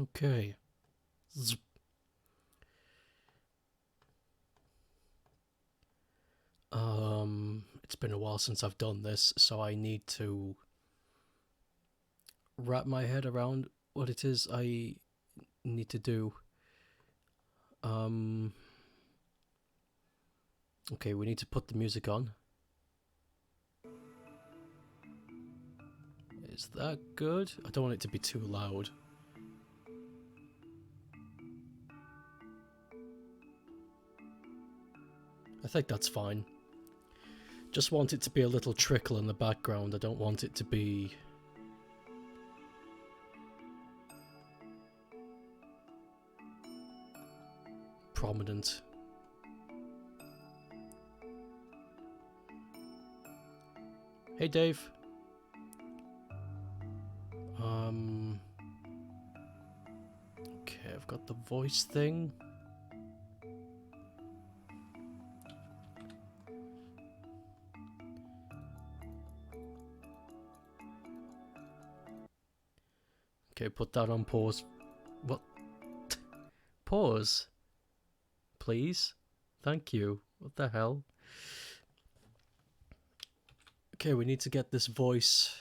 Okay. Zip. It's been a while since I've done this, so I need to wrap my head around what it is I need to do. Okay, we need to put the music on. Is that good? I don't want it to be too loud. I think that's fine. Just want it to be a little trickle in the background. I don't want it to be prominent. Hey, Dave. Okay, I've got the voice thing. Okay, put that on pause. What? Pause? Please? Thank you. What the hell? Okay, we need to get this voice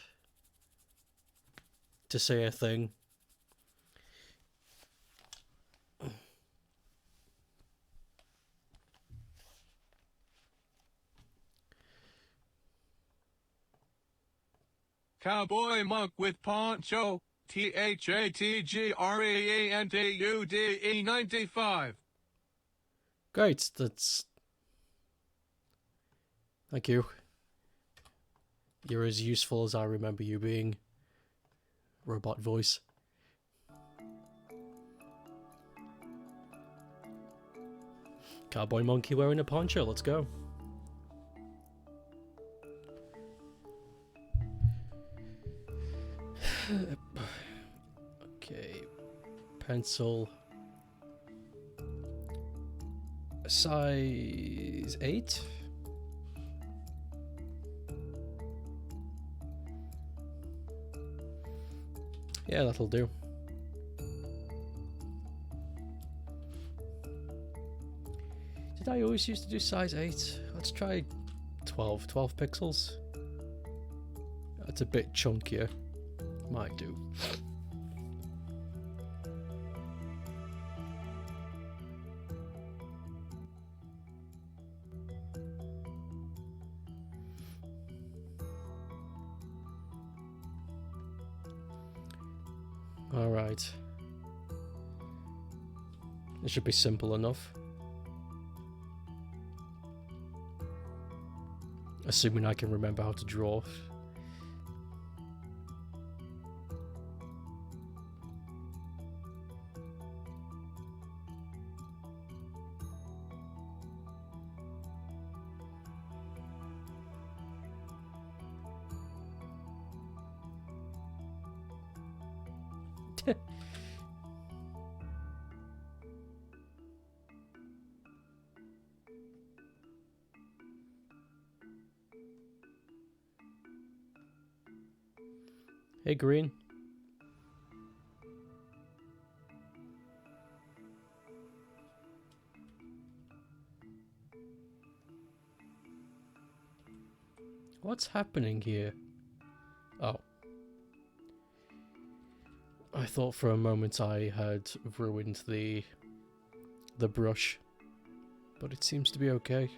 to say a thing. Cowboy monk with poncho, THATGREANTUDE 95. Great, that's... Thank you. You're as useful as I remember you being. Robot voice. Cowboy monkey wearing a poncho, let's go. Okay, pencil. Size 8? Yeah, that'll do. Did I always used to do size 8? Let's try 12 pixels. That's a bit chunkier. Might do. Alright. It should be simple enough. Assuming I can remember how to draw. Hey, Green. What's happening here? Oh. I thought for a moment I had ruined the brush, but it seems to be okay.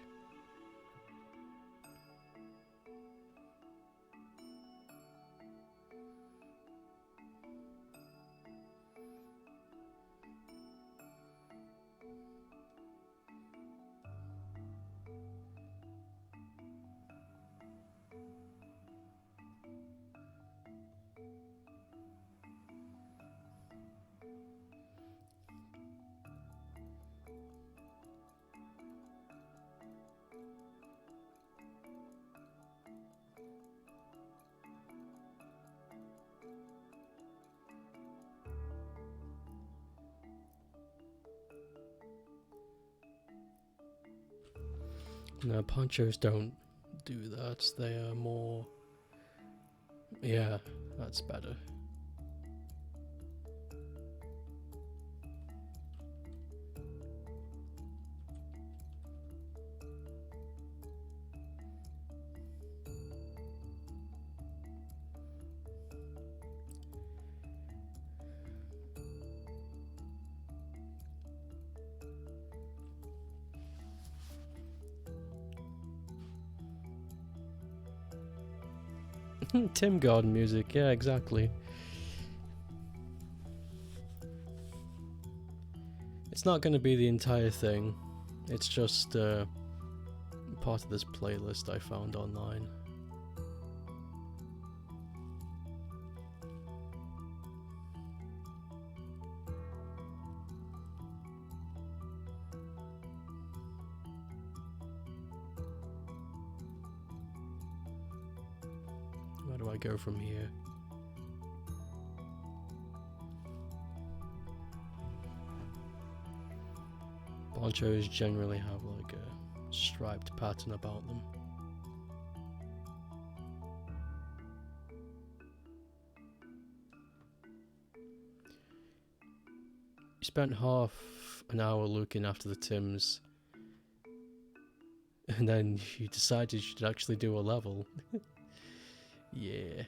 No, ponchos don't do that. They are more... Yeah, that's better. Tim Garden music, yeah, exactly. It's not going to be the entire thing. It's just part of this playlist I found online. Where do I go from here? Ponchos generally have like a striped pattern about them. You spent half an hour looking after the Tims, and then you decided you should actually do a level. Yeah.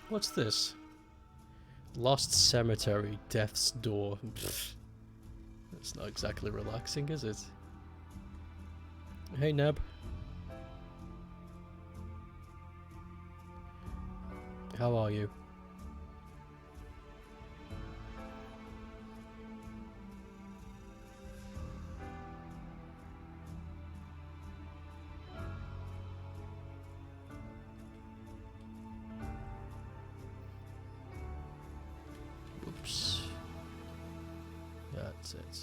What's this? Lost Cemetery, Death's Door. Pfft. That's not exactly relaxing, is it? Hey, Neb. How are you? Oops. That's it.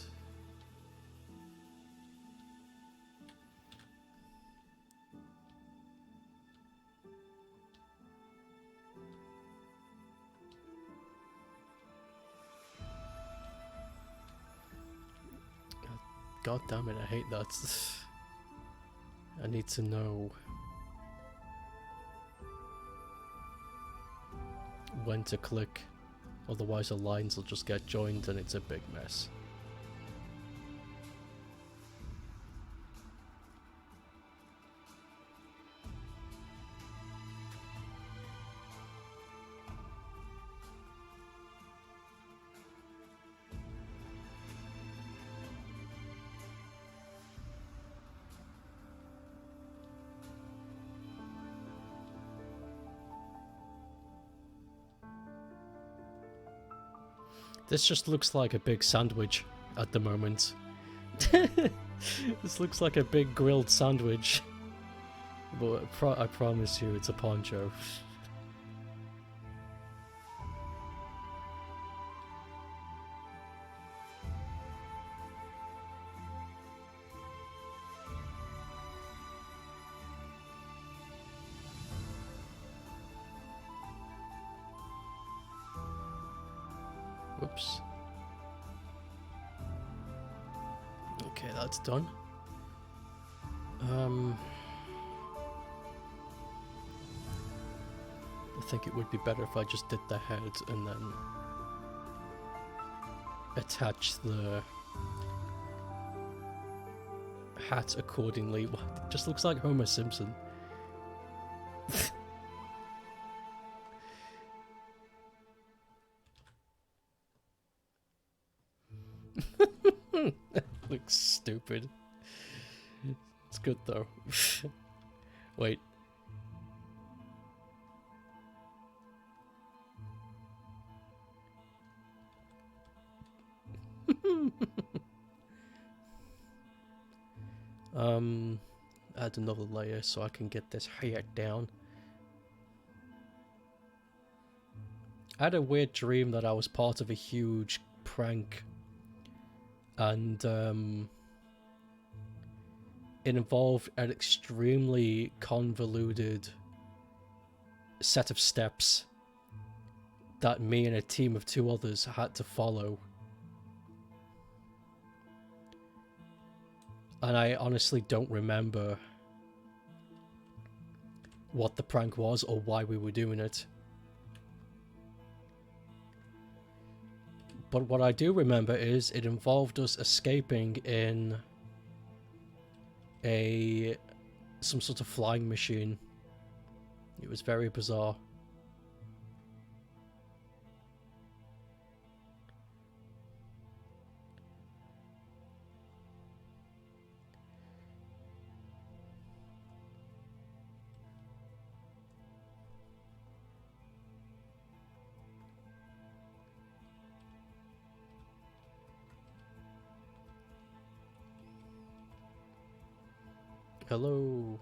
God damn it, I hate that. I need to know when to click, otherwise the lines will just get joined and it's a big mess. This just looks like a big sandwich at the moment. This looks like a big grilled sandwich. But I promise you it's a poncho. Whoops. Okay, that's done. I think it would be better if I just did the head and then attach the hat accordingly. It just looks like Homer Simpson. Looks stupid. It's good though. Wait. Add another layer so I can get this hair down. I had a weird dream that I was part of a huge prank, and it involved an extremely convoluted set of steps that me and a team of 2 others had to follow. And I honestly don't remember what the prank was or why we were doing it. But what I do remember is it involved us escaping in some sort of flying machine. It was very bizarre. Hello.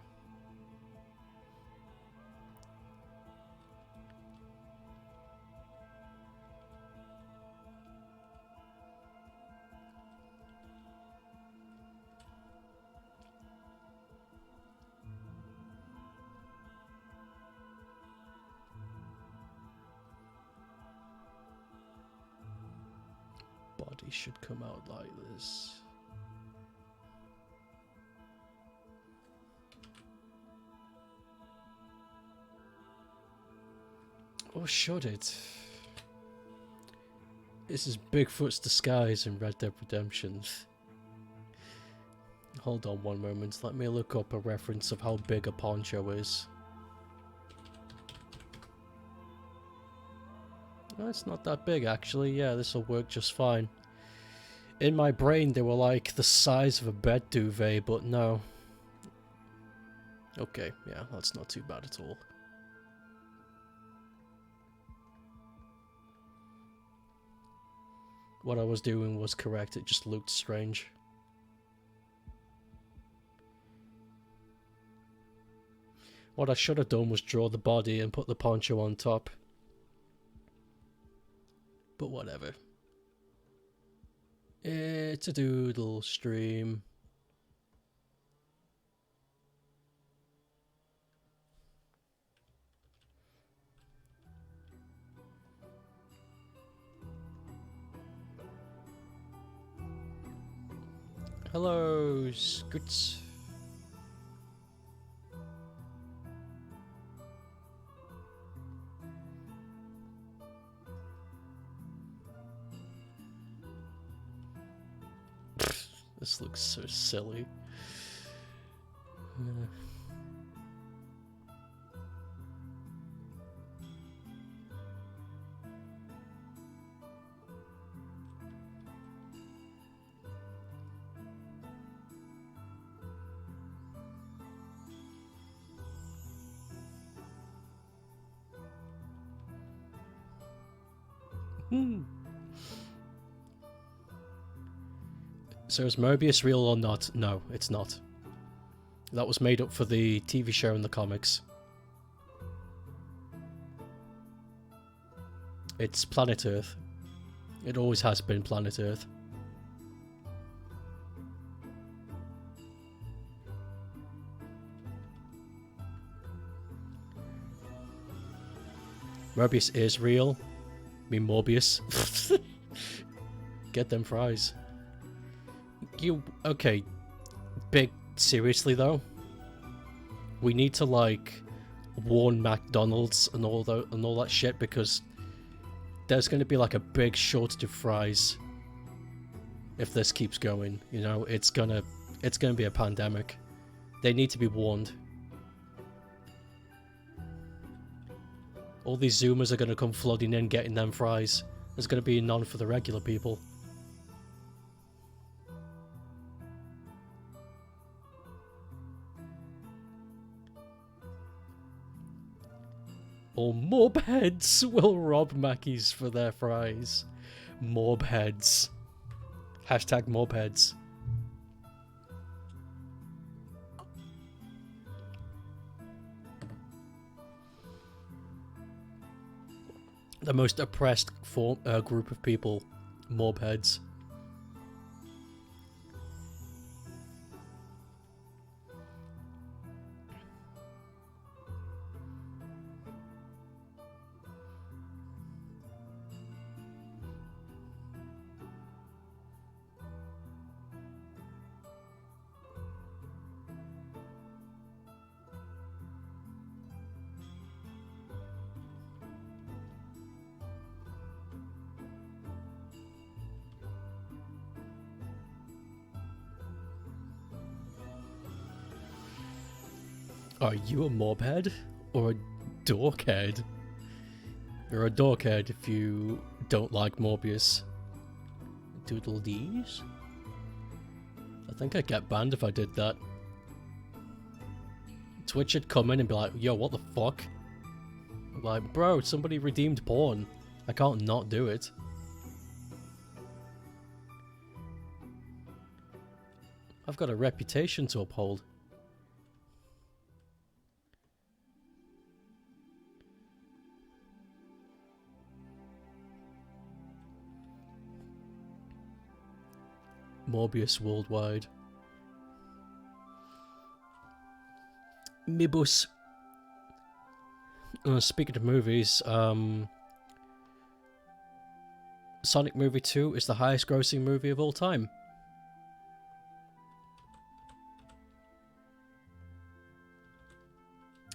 Body should come out like this. Or should it? This is Bigfoot's disguise in Red Dead Redemption. Hold on one moment, let me look up a reference of how big a poncho is. No, it's not that big actually, yeah, this will work just fine. In my brain they were like the size of a bed duvet, but no. Okay, yeah, that's not too bad at all. What I was doing was correct, it just looked strange. What I should have done was draw the body and put the poncho on top. But whatever. It's a Doodle stream. Hello, Scoots. This looks so silly. So is Mobius real or not? No, it's not. That was made up for the TV show and the comics. It's planet Earth. It always has been planet Earth. Mobius is real. I mean Morbius. Get them fries. Okay, big seriously though, we need to like warn McDonald's and all that shit, because there's going to be like a big shortage of fries if this keeps going. You know, it's gonna be a pandemic. They need to be warned. All these Zoomers are going to come flooding in getting them fries. There's going to be none for the regular people. Or mobheads will rob Mackies for their fries. Mobheads. Hashtag mobheads. The most oppressed group of people. Mobheads. Are you a mobhead or a dorkhead? You're a dorkhead if you don't like Morbius. Doodle D's? I think I'd get banned if I did that. Twitch would come in and be like, yo, what the fuck? I'm like, bro, somebody redeemed porn. I can't not do it. I've got a reputation to uphold. Morbius worldwide. Mibus. Speaking of movies, Sonic Movie 2 is the highest grossing movie of all time.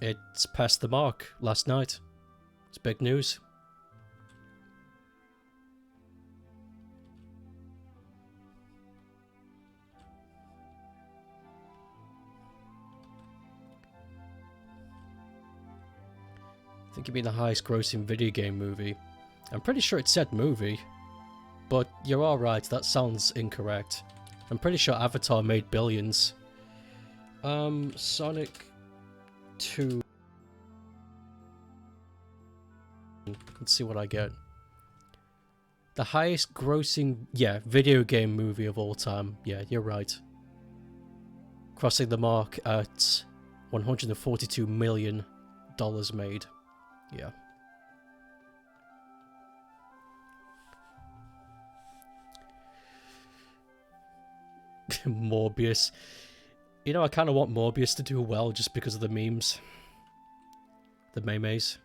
It's passed the mark last night. It's big news. I think it'd be the highest grossing video game movie. I'm pretty sure it said movie, but you're alright, that sounds incorrect. I'm pretty sure Avatar made billions. Sonic 2. Let's see what I get. The highest grossing, video game movie of all time. Yeah, you're right. Crossing the mark at $142 million made. Yeah. Morbius. You know, I kind of want Morbius to do well just because of the memes. The memes.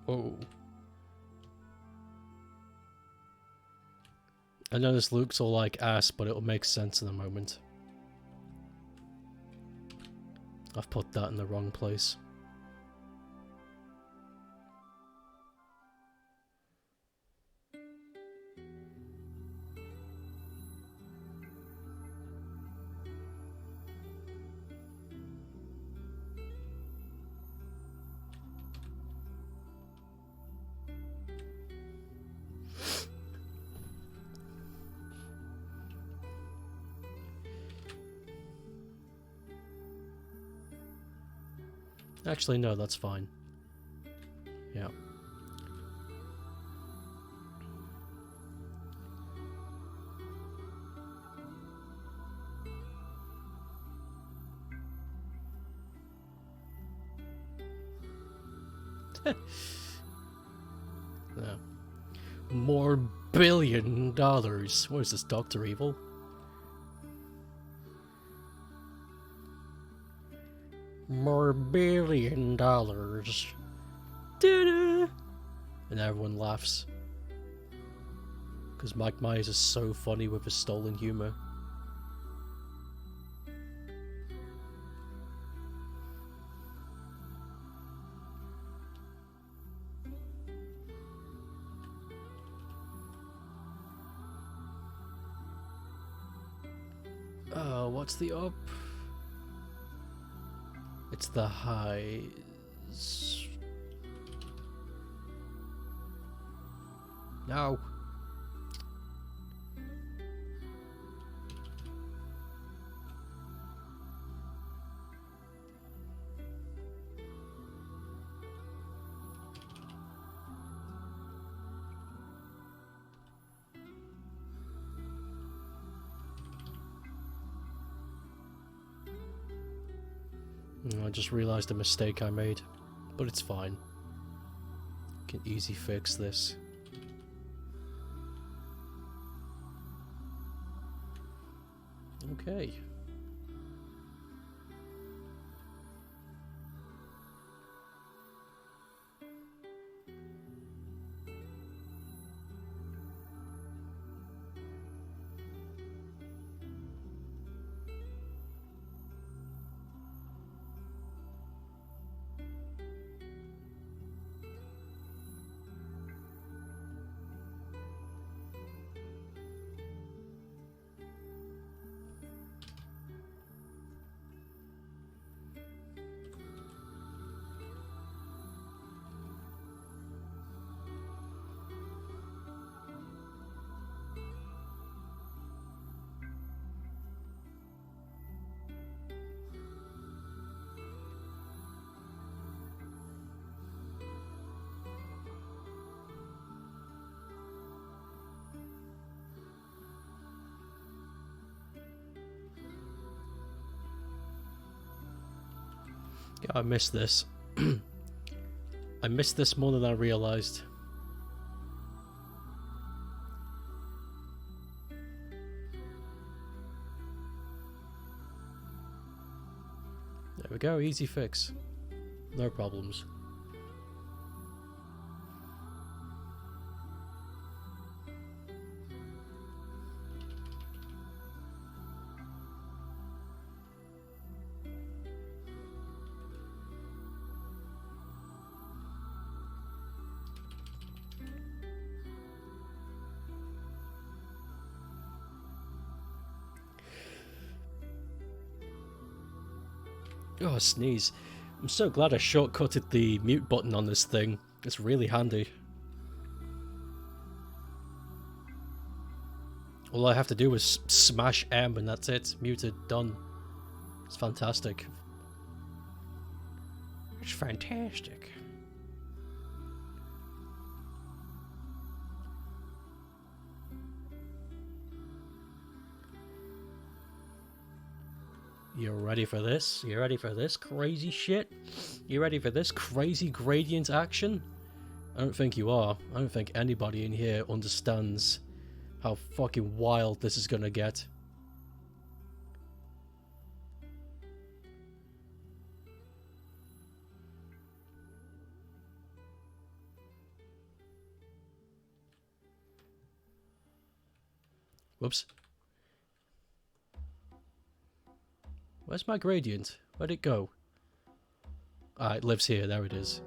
Oh. I know this looks all like ass, but it'll make sense in a moment. I've put that in the wrong place. Actually, no, that's fine. Yeah. Yeah. More $1 billion. What is this, Dr. Evil? More $1 billion. Da-da! And everyone laughs. Because Mike Myers is so funny with his stolen humor. What's the up? It's the highs. No. I just realized a mistake I made, but it's fine. Can easy fix this. Okay. Yeah, I missed this. I missed this more than I realized. There we go, easy fix. No problems. Oh, sneeze. I'm so glad I shortcutted the mute button on this thing. It's really handy. All I have to do is smash M and that's it. Muted, done. It's fantastic. It's fantastic. You ready for this? You ready for this crazy shit? You ready for this crazy gradient action? I don't think you are. I don't think anybody in here understands how fucking wild this is gonna get. Whoops. Where's my gradient? Where'd it go? Ah, it lives here. There it is.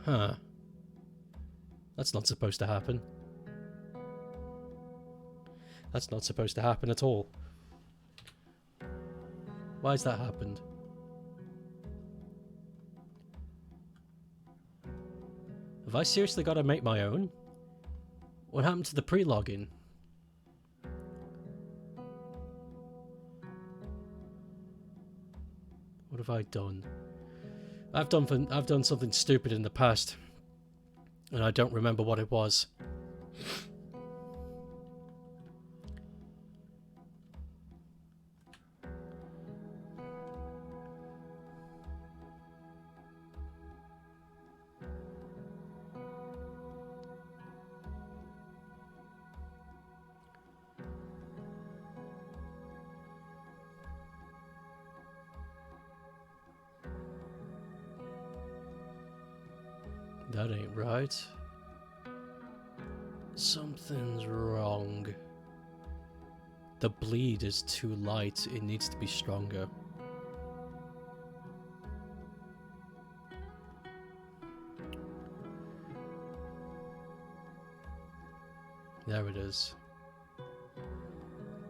Huh. That's not supposed to happen. That's not supposed to happen at all. Why's that happened? Have I seriously got to make my own? What happened to the pre-login? What have I done? I've done something stupid in the past, and I don't remember what it was. That ain't right. Something's wrong. The bleed is too light. It needs to be stronger. There it is.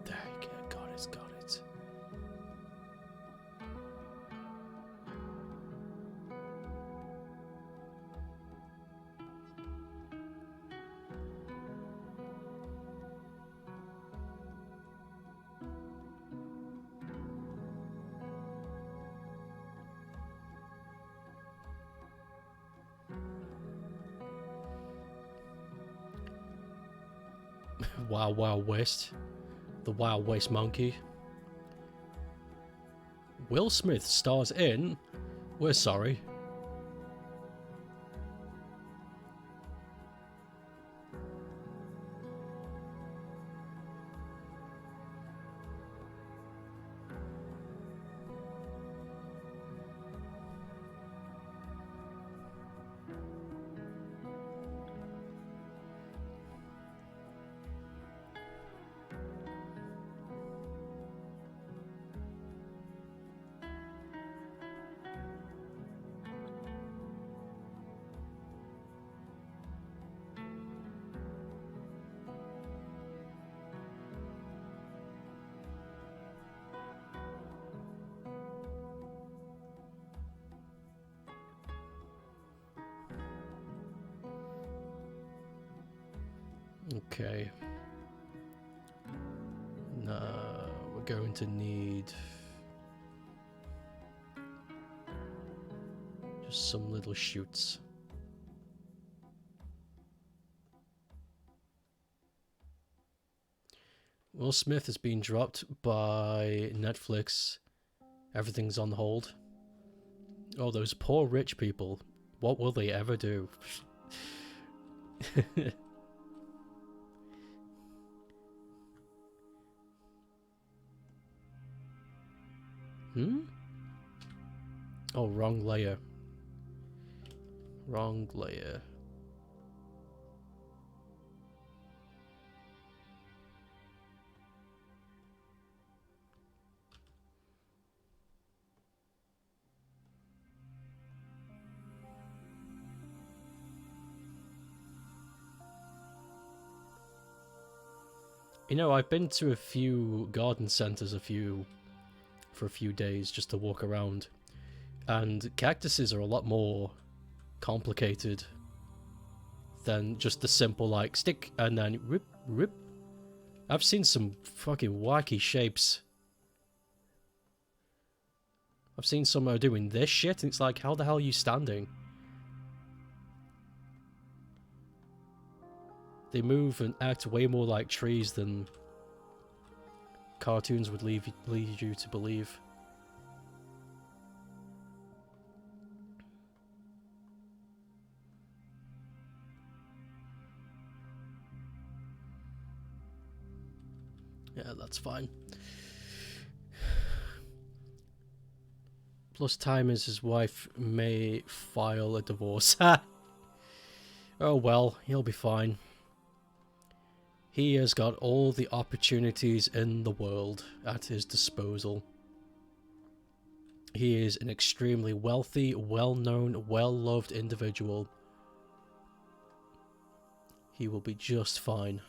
There you go. Got it. Wild Wild West. The Wild West Monkey. Will Smith stars in... We're sorry. Okay. No, we're going to need just some little shoots. Will Smith has been dropped by Netflix. Everything's on hold. Oh, those poor rich people. What will they ever do? Oh, wrong layer. Wrong layer. You know, I've been to a few garden centers for a few days just to walk around, and cactuses are a lot more complicated than just the simple like stick and then rip rip. I've seen some fucking wacky shapes. I've seen some are doing this shit and it's like, how the hell are you standing? They move and act way more like trees than cartoons would lead you to believe. Yeah, that's fine. Plus time is his wife may file a divorce. Oh well, he'll be fine. He has got all the opportunities in the world at his disposal. He is an extremely wealthy, well-known, well-loved individual. He will be just fine.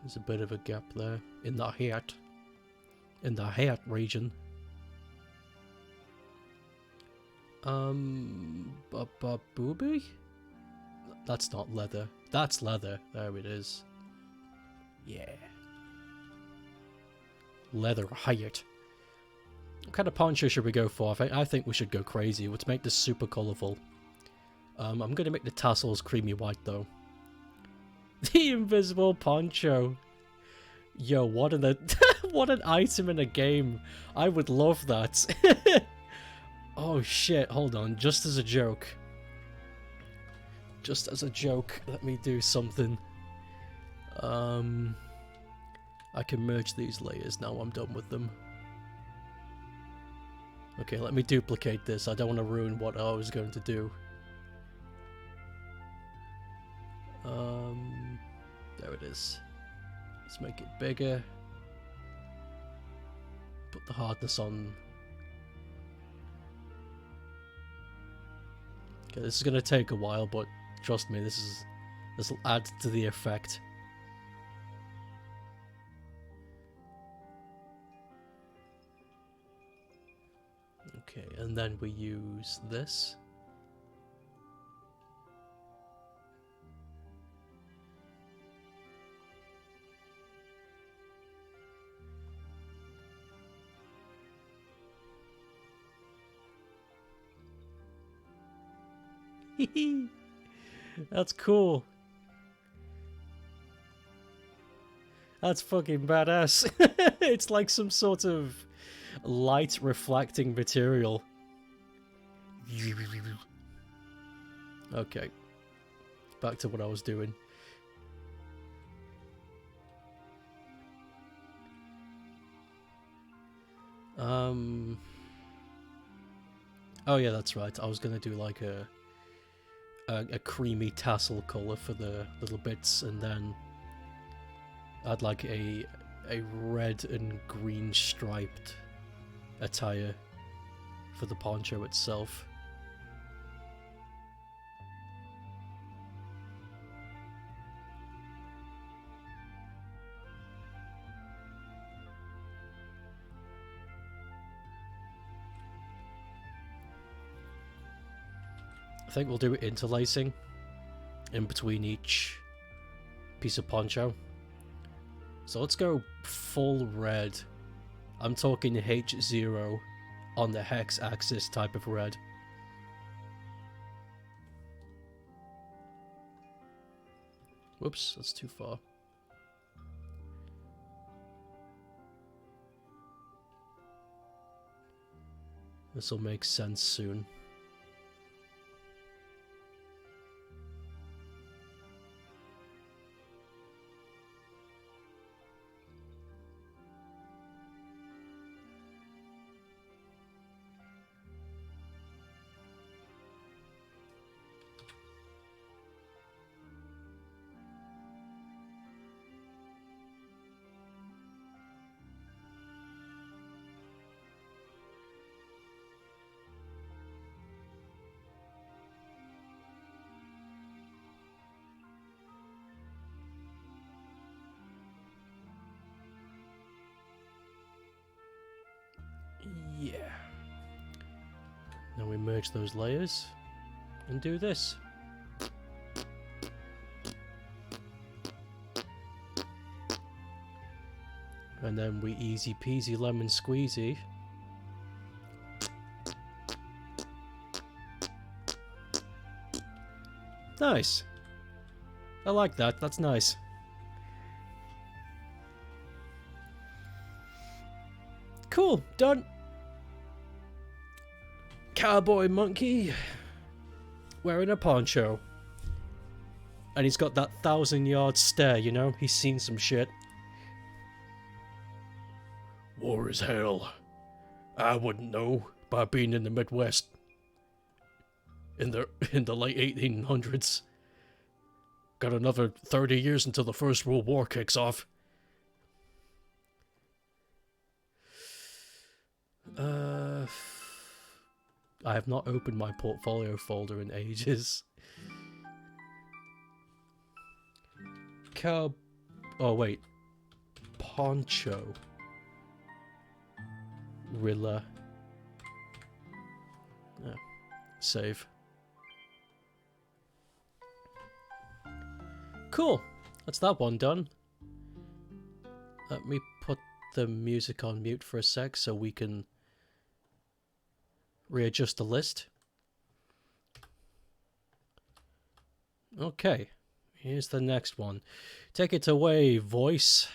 There's a bit of a gap there in the hat. In the hat region. Booby? That's not leather. That's leather. There it is. Yeah. Leather hat. What kind of poncho should we go for? I think we should go crazy. Let's make this super colourful. I'm going to make the tassels creamy white though. The invisible poncho. Yo, what what an item in a game. I would love that. Oh shit, hold on. Just as a joke. Just as a joke, let me do something. I can merge these layers now I'm done with them. Okay, let me duplicate this. I don't want to ruin what I was going to do. There it is. Let's make it bigger. Put the hardness on. Okay, this is gonna take a while, but trust me, this will add to the effect. Okay, and then we use this. That's cool. That's fucking badass. It's like some sort of light reflecting material. Okay. Back to what I was doing. Oh yeah, that's right. I was gonna do like a creamy tassel colour for the little bits, and then I'd like a red and green striped attire for the poncho itself. I think we'll do interlacing in between each piece of poncho. So let's go full red. I'm talking H0 on the hex axis type of red. Whoops, that's too far. This will make sense soon. Yeah. Now we merge those layers and do this. And then we easy peasy lemon squeezy. Nice. I like that. That's nice. Cool. Done. Cowboy monkey wearing a poncho. And he's got that 1,000-yard stare, you know? He's seen some shit. War is hell. I wouldn't know by being in the Midwest in the late 1800s. Got another 30 years until the First World War kicks off. I have not opened my portfolio folder in ages. Oh wait. Poncho. Rilla. Oh. Save. Cool. That's that one done. Let me put the music on mute for a sec so we can readjust the list. Okay. Here's the next one. Take it away, voice.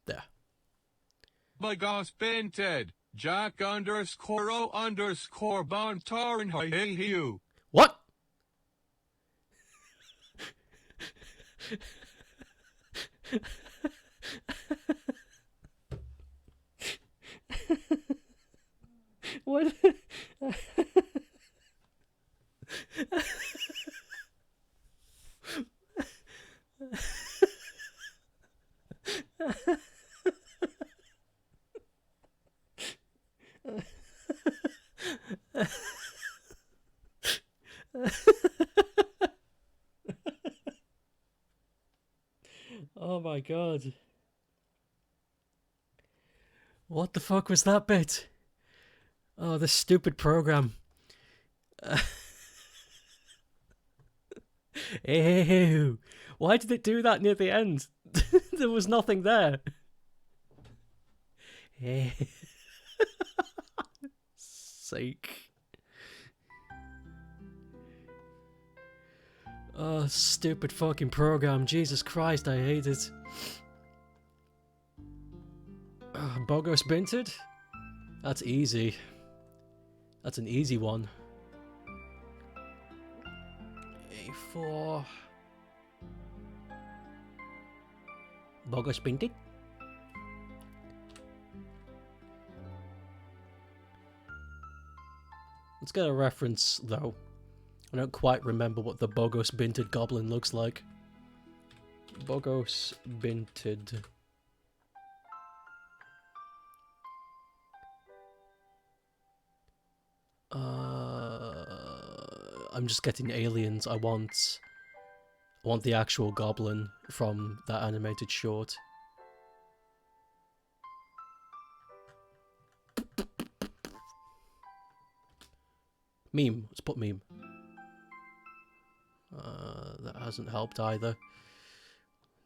There. My gosh, Ted. Jack _O _Bontar and hey you. What? What? Oh my god. What the fuck was that bit? Oh, this stupid program. Ew. Why did it do that near the end? There was nothing there. Ew. Sake. Oh, stupid fucking program. Jesus Christ, I hate it. Bogos Binted? That's easy. That's an easy one. A4. Bogos Binted? Let's get a reference, though. I don't quite remember what the Bogos Binted Goblin looks like. Bogos Binted. I'm just getting aliens. I want the actual goblin from that animated short. Meme. Let's put meme. That hasn't helped either.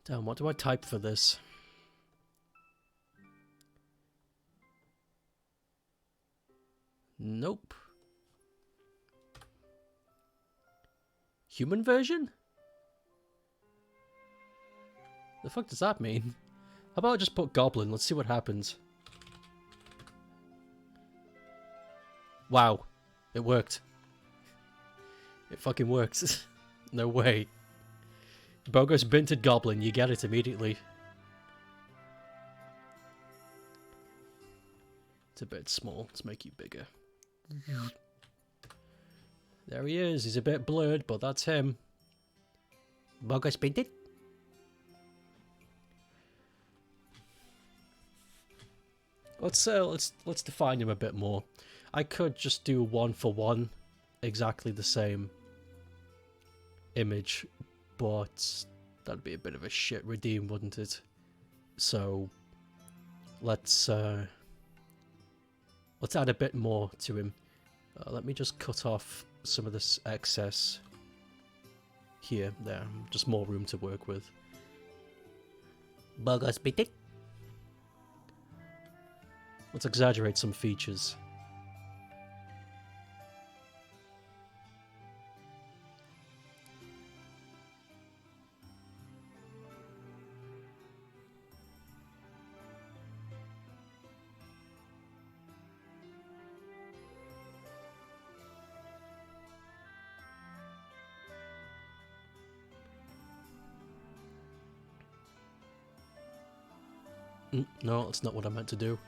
Damn, what do I type for this? Nope. Human version? The fuck does that mean? How about I just put goblin? Let's see what happens. Wow. It worked. It fucking worked. No way. Bogos Binted Goblin, you get it immediately. It's a bit small. Let's make you bigger. There he is. He's a bit blurred, but that's him. Bogos Binted. Let's define him a bit more. I could just do 1-for-1, exactly the same image, but that'd be a bit of a shit redeem, wouldn't it? So let's add a bit more to him. Let me just cut off some of this excess here. There, just more room to work with. Bogos Binted. Let's exaggerate some features. No, that's not what I meant to do.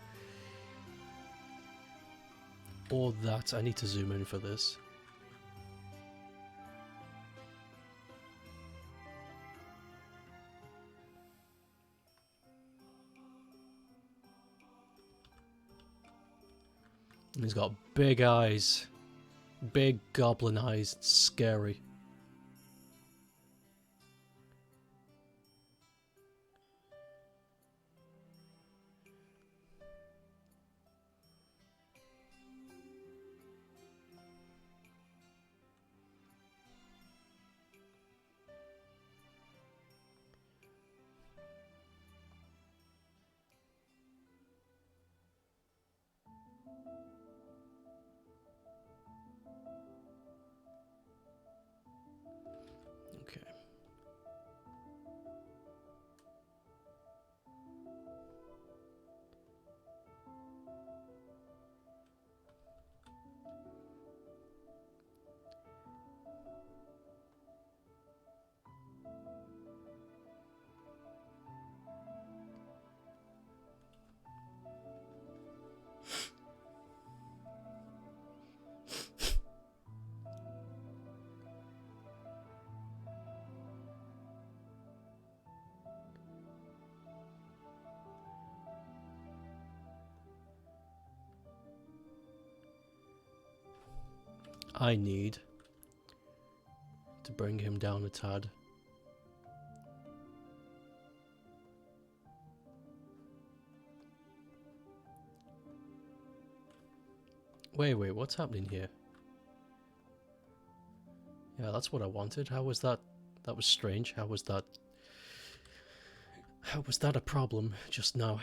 Or that. I need to zoom in for this. He's got big eyes. Big goblin eyes. It's scary. I need to bring him down a tad. Wait, what's happening here? Yeah, that's what I wanted. How was that? That was strange. How was that a problem just now?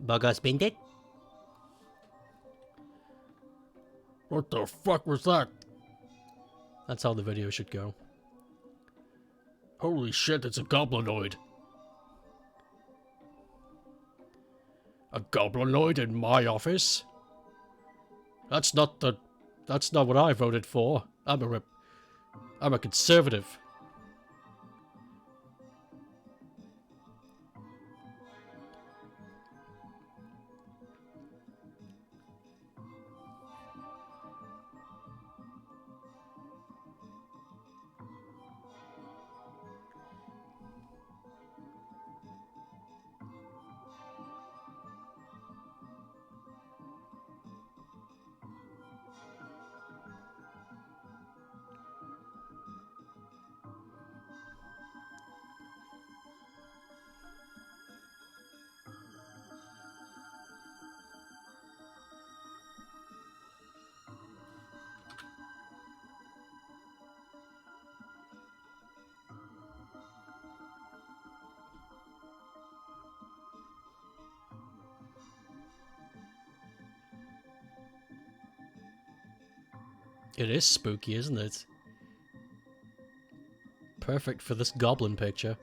Bugger's been dead? What the fuck was that? That's how the video should go. Holy shit, it's a goblinoid. A goblinoid in my office? That's not what I voted for. I'm a conservative. It is spooky, isn't it? Perfect for this goblin picture.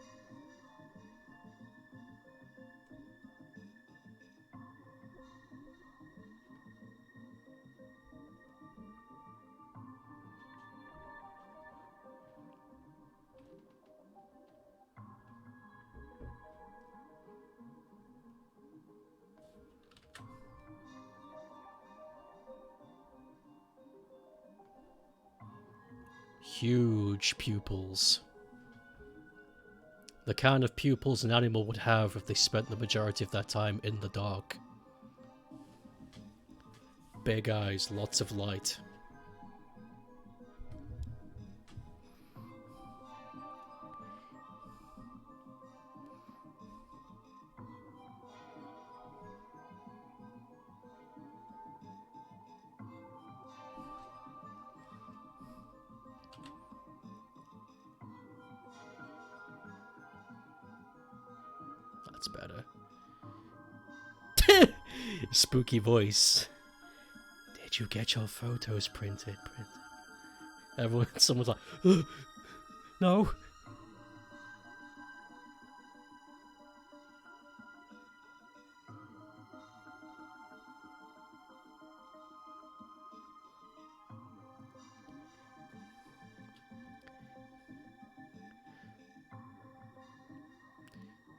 Huge pupils. The kind of pupils an animal would have if they spent the majority of their time in the dark. Big eyes, lots of light. That's better. Spooky voice. Did you get your photos printed? Someone's like, no.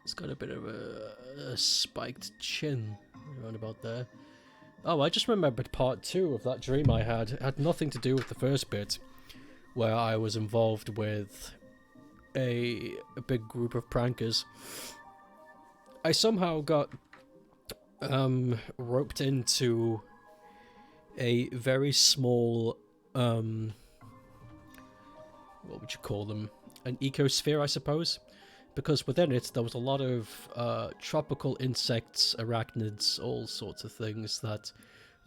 It's got a bit of a spiked chin around about there. Oh, I just remembered part 2 of that dream I had. It had nothing to do with the first bit, where I was involved with a big group of prankers. I somehow got roped into a very small, what would you call them? An ecosphere, I suppose? Because within it, there was a lot of tropical insects, arachnids, all sorts of things that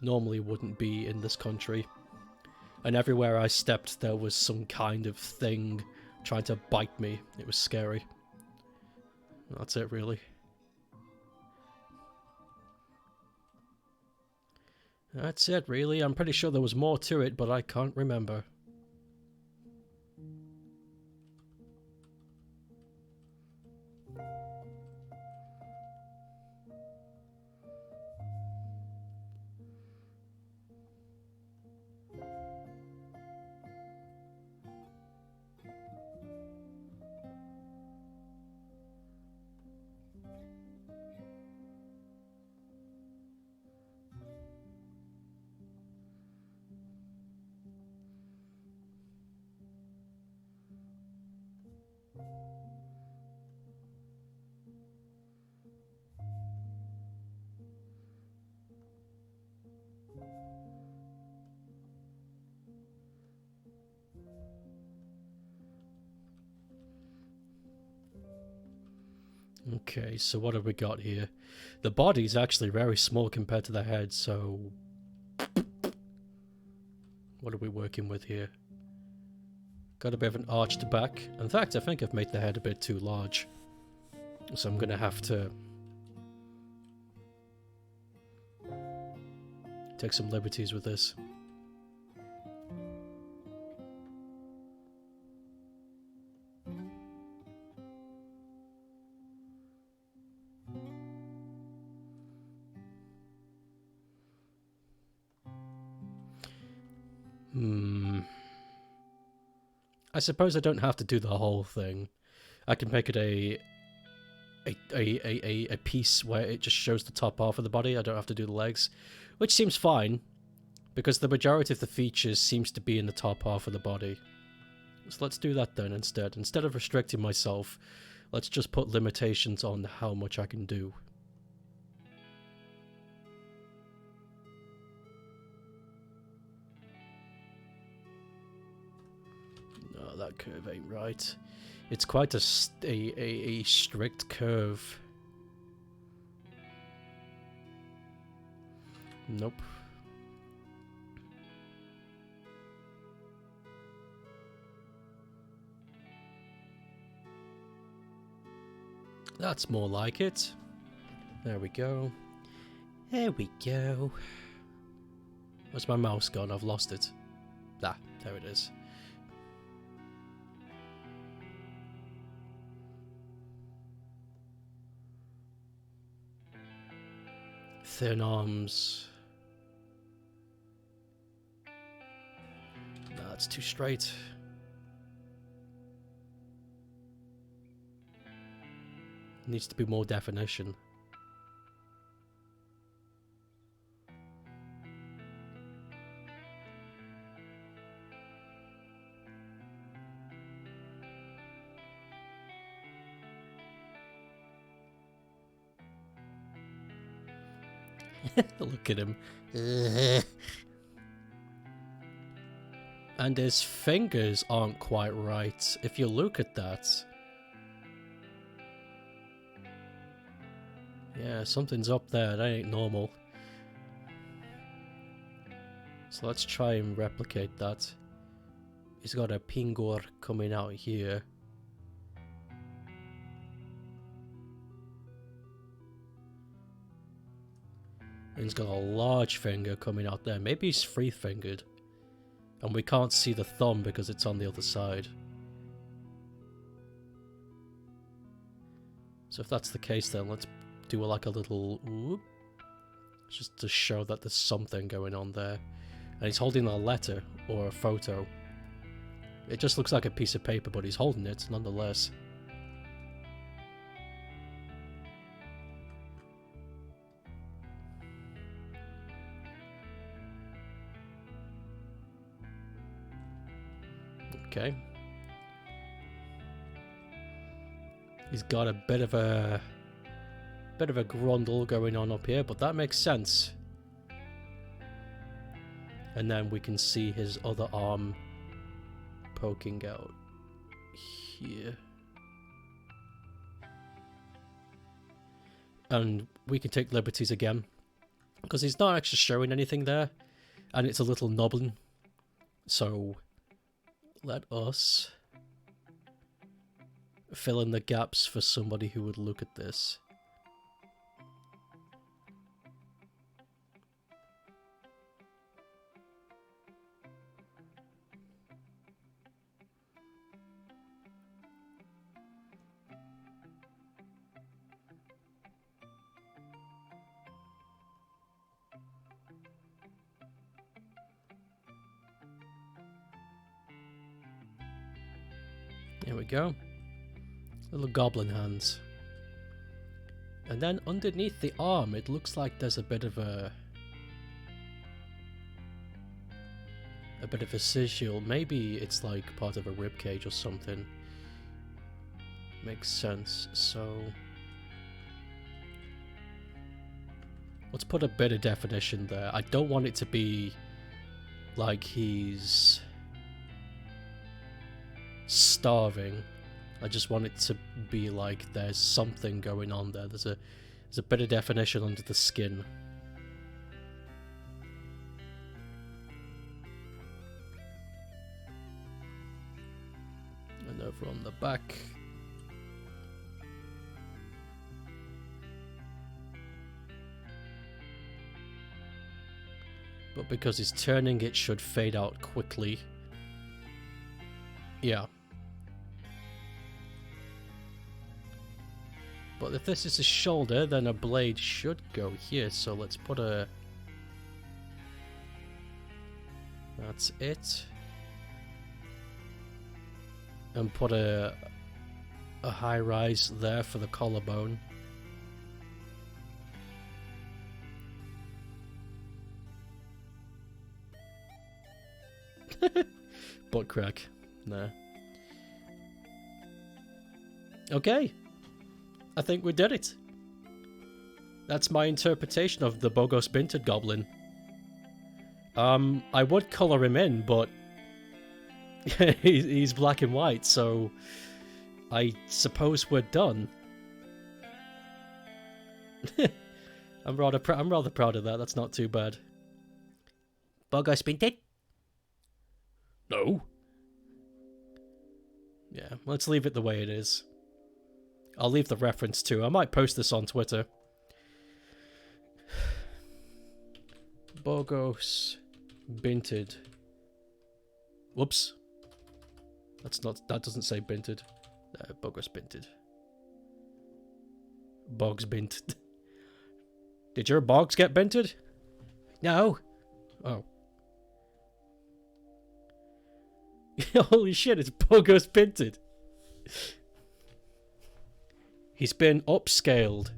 normally wouldn't be in this country. And everywhere I stepped, there was some kind of thing trying to bite me. It was scary. That's it, really. That's it, really. I'm pretty sure there was more to it, but I can't remember. Okay, so what have we got here? The body's actually very small compared to the head, so... What are we working with here? Got a bit of an arched back. In fact, I think I've made the head a bit too large. So I'm gonna have to... take some liberties with this. I suppose I don't have to do the whole thing. I can make it a piece where it just shows the top half of the body. I don't have to do the legs, which seems fine, because the majority of the features seems to be in the top half of the body. So let's do that then instead. Instead of restricting myself, let's just put limitations on how much I can do. No, that curve ain't right. It's quite a strict curve. Nope. That's more like it. There we go. There we go. Where's my mouse gone? I've lost it. Ah, there it is. Thin arms. No, that's too straight. Needs to be more definition. Look at him. And his fingers aren't quite right. If you look at that... yeah, something's up there. That ain't normal. So let's try and replicate that. He's got a pingor coming out here. And he's got a large finger coming out there. Maybe he's three-fingered. And we can't see the thumb because it's on the other side. So if that's the case, then let's do like a little whoop, just to show that there's something going on there. And he's holding a letter or a photo. It just looks like a piece of paper, but he's holding it nonetheless. Okay. He's got a bit of a grundle going on up here, but that makes sense. And then we can see his other arm poking out here. And we can take liberties again, because he's not actually showing anything there, and it's a little knobbling. So let us fill in the gaps for somebody who would look at this. There we go. Little goblin hands. And then underneath the arm, it looks like there's a bit of a sigil. Maybe it's like part of a rib cage or something. Makes sense. So let's put a bit of definition there. I don't want it to be like he's starving. I just want it to be like there's something going on there. There's a bit of definition under the skin. And over on the back. But because he's turning, it should fade out quickly. Yeah. But if this is his shoulder, then a blade should go here. So let's put a... That's it. And put a high rise there for the collarbone. Butt crack. Nah. Okay. I think we did it. That's my interpretation of the Bogos Binted Goblin. I would colour him in, but he's black and white, so I suppose we're done. I'm rather proud of that. That's not too bad. Bogos Binted? No. Yeah, let's leave it the way it is. I'll leave the reference too. I might post this on Twitter. Bogos Binted. Whoops. That doesn't say Binted. Bogos Binted. Bogs Binted. Did your bogs get binted? No. Oh. Holy shit, it's Bogos Binted. He's been upscaled.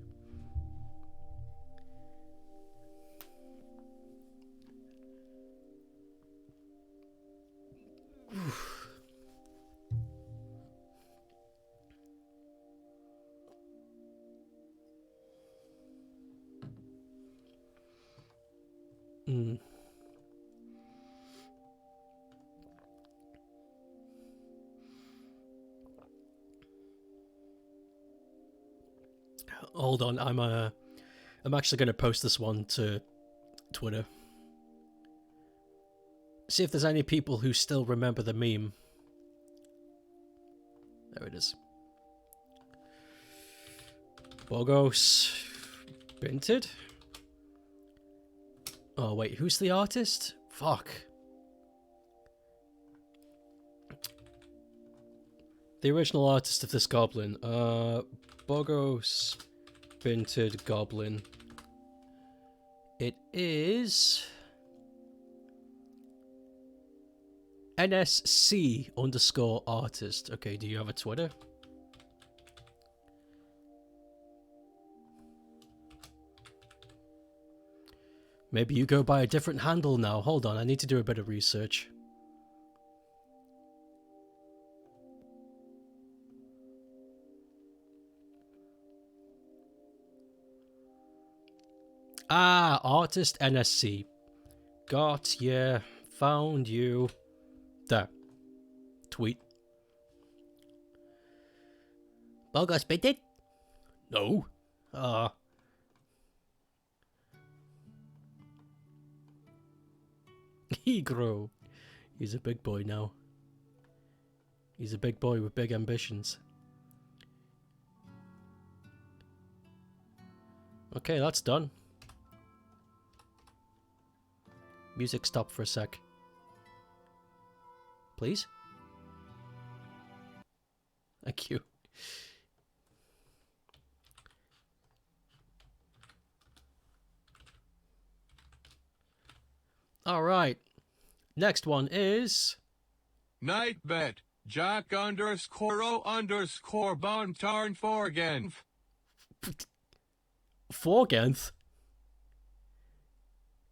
Hold on, I'm actually going to post this one to Twitter. See if there's any people who still remember the meme. There it is. Bogos Binted? Oh wait, who's the artist? Fuck. The original artist of this goblin. Bogos Binted Goblin. It is NSC_artist. Okay, do you have a Twitter? Maybe you go by a different handle now. Hold on, I need to do a bit of research. Ah, artist NSC. Got ya. Found you. There. Tweet. Bogos Binted? No. He grew. He's a big boy now. He's a big boy with big ambitions. Okay, that's done. Music stop for a sec. Please? Thank you. Alright. Next one is... Nightbet. Jack_O_Bontarn Forgan. Forganth?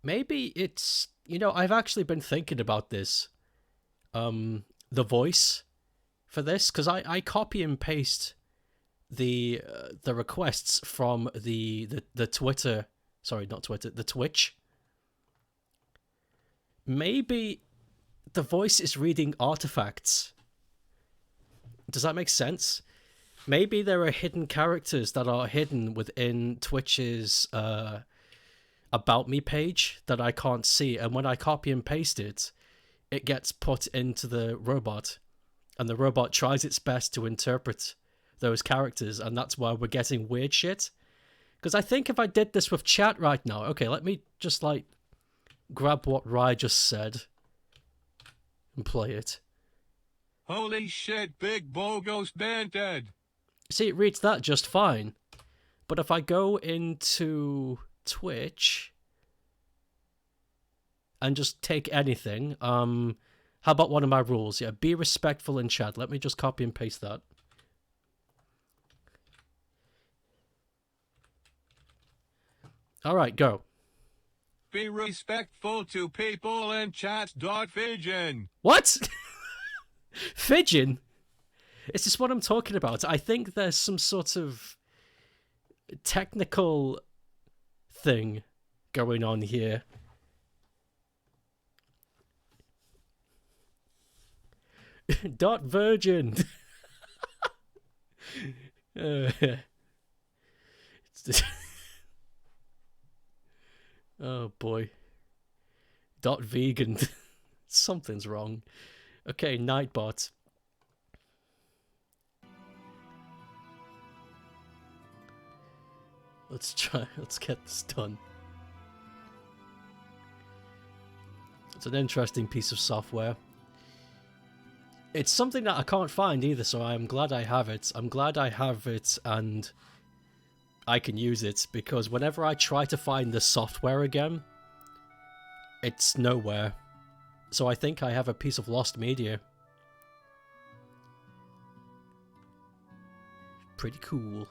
Maybe it's... You know, I've actually been thinking about this. The voice for this, because I copy and paste the requests from the Twitter, sorry, not Twitter, the Twitch. Maybe the voice is reading artifacts. Does that make sense? Maybe there are hidden characters that are hidden within Twitch's About Me page that I can't see, and when I copy and paste it, it gets put into the robot, and the robot tries its best to interpret those characters, and that's why we're getting weird shit. Because I think if I did this with chat right now... Okay, let me just, like, grab what Rye just said and play it. Holy shit, big bogus banded. See, it reads that just fine. But if I go into Twitch and just take anything, how about one of my rules? Yeah, be respectful in chat. Let me just copy and paste that. All right, go. Be respectful to people in chat. Fidgin. What? Fidgin? Is this what I'm talking about? I think there's some sort of technical thing going on here. Dot virgin. Oh boy. Dot vegan. Something's wrong. Okay, Nightbot. Let's get this done. It's an interesting piece of software. It's something that I can't find either, so I'm glad I have it. I'm glad I have it and I can use it, because whenever I try to find the software again, it's nowhere. So I think I have a piece of lost media. Pretty cool.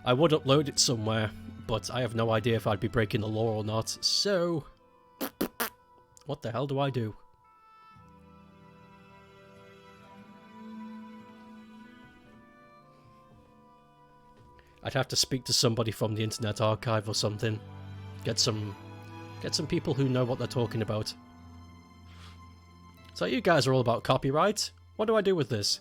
I would upload it somewhere, but I have no idea if I'd be breaking the law or not, so... What the hell do I do? I'd have to speak to somebody from the Internet Archive or something. Get some people who know what they're talking about. So you guys are all about copyright. What do I do with this?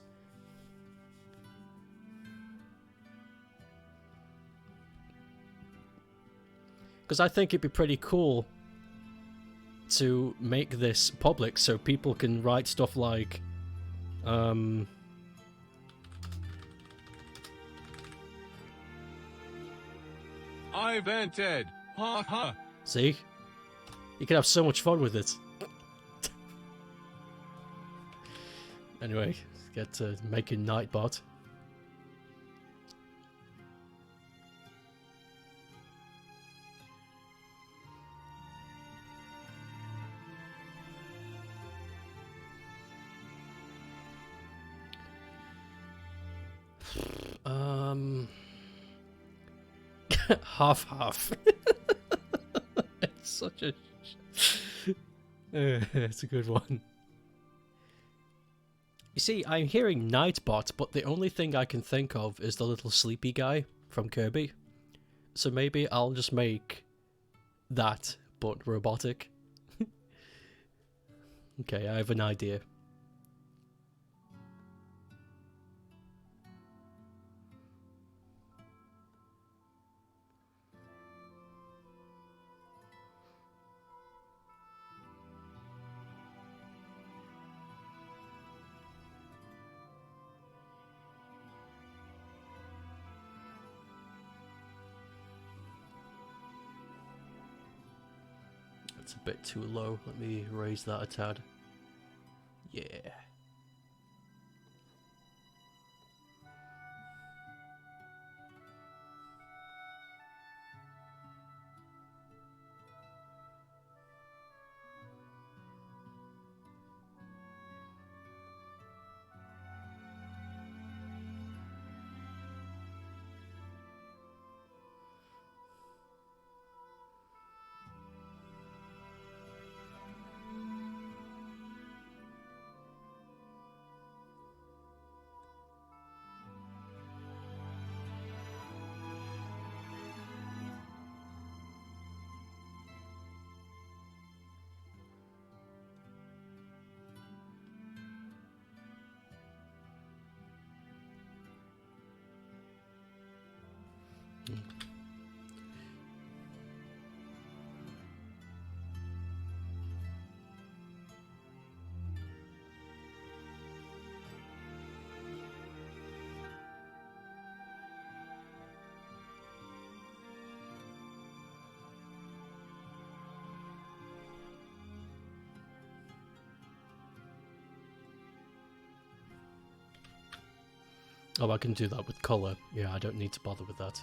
Because I think it'd be pretty cool to make this public so people can write stuff like, I vented. Ha ha. see? You can have so much fun with it. Anyway, let's get to making Nightbot. Half. It's such a... it's a good one. You see, I'm hearing Nightbot, but the only thing I can think of is the little sleepy guy from Kirby. So maybe I'll just make that, but robotic. Okay, I have an idea. It's a bit too low. Let me raise that a tad. Yeah. Oh, I can do that with color. Yeah, I don't need to bother with that.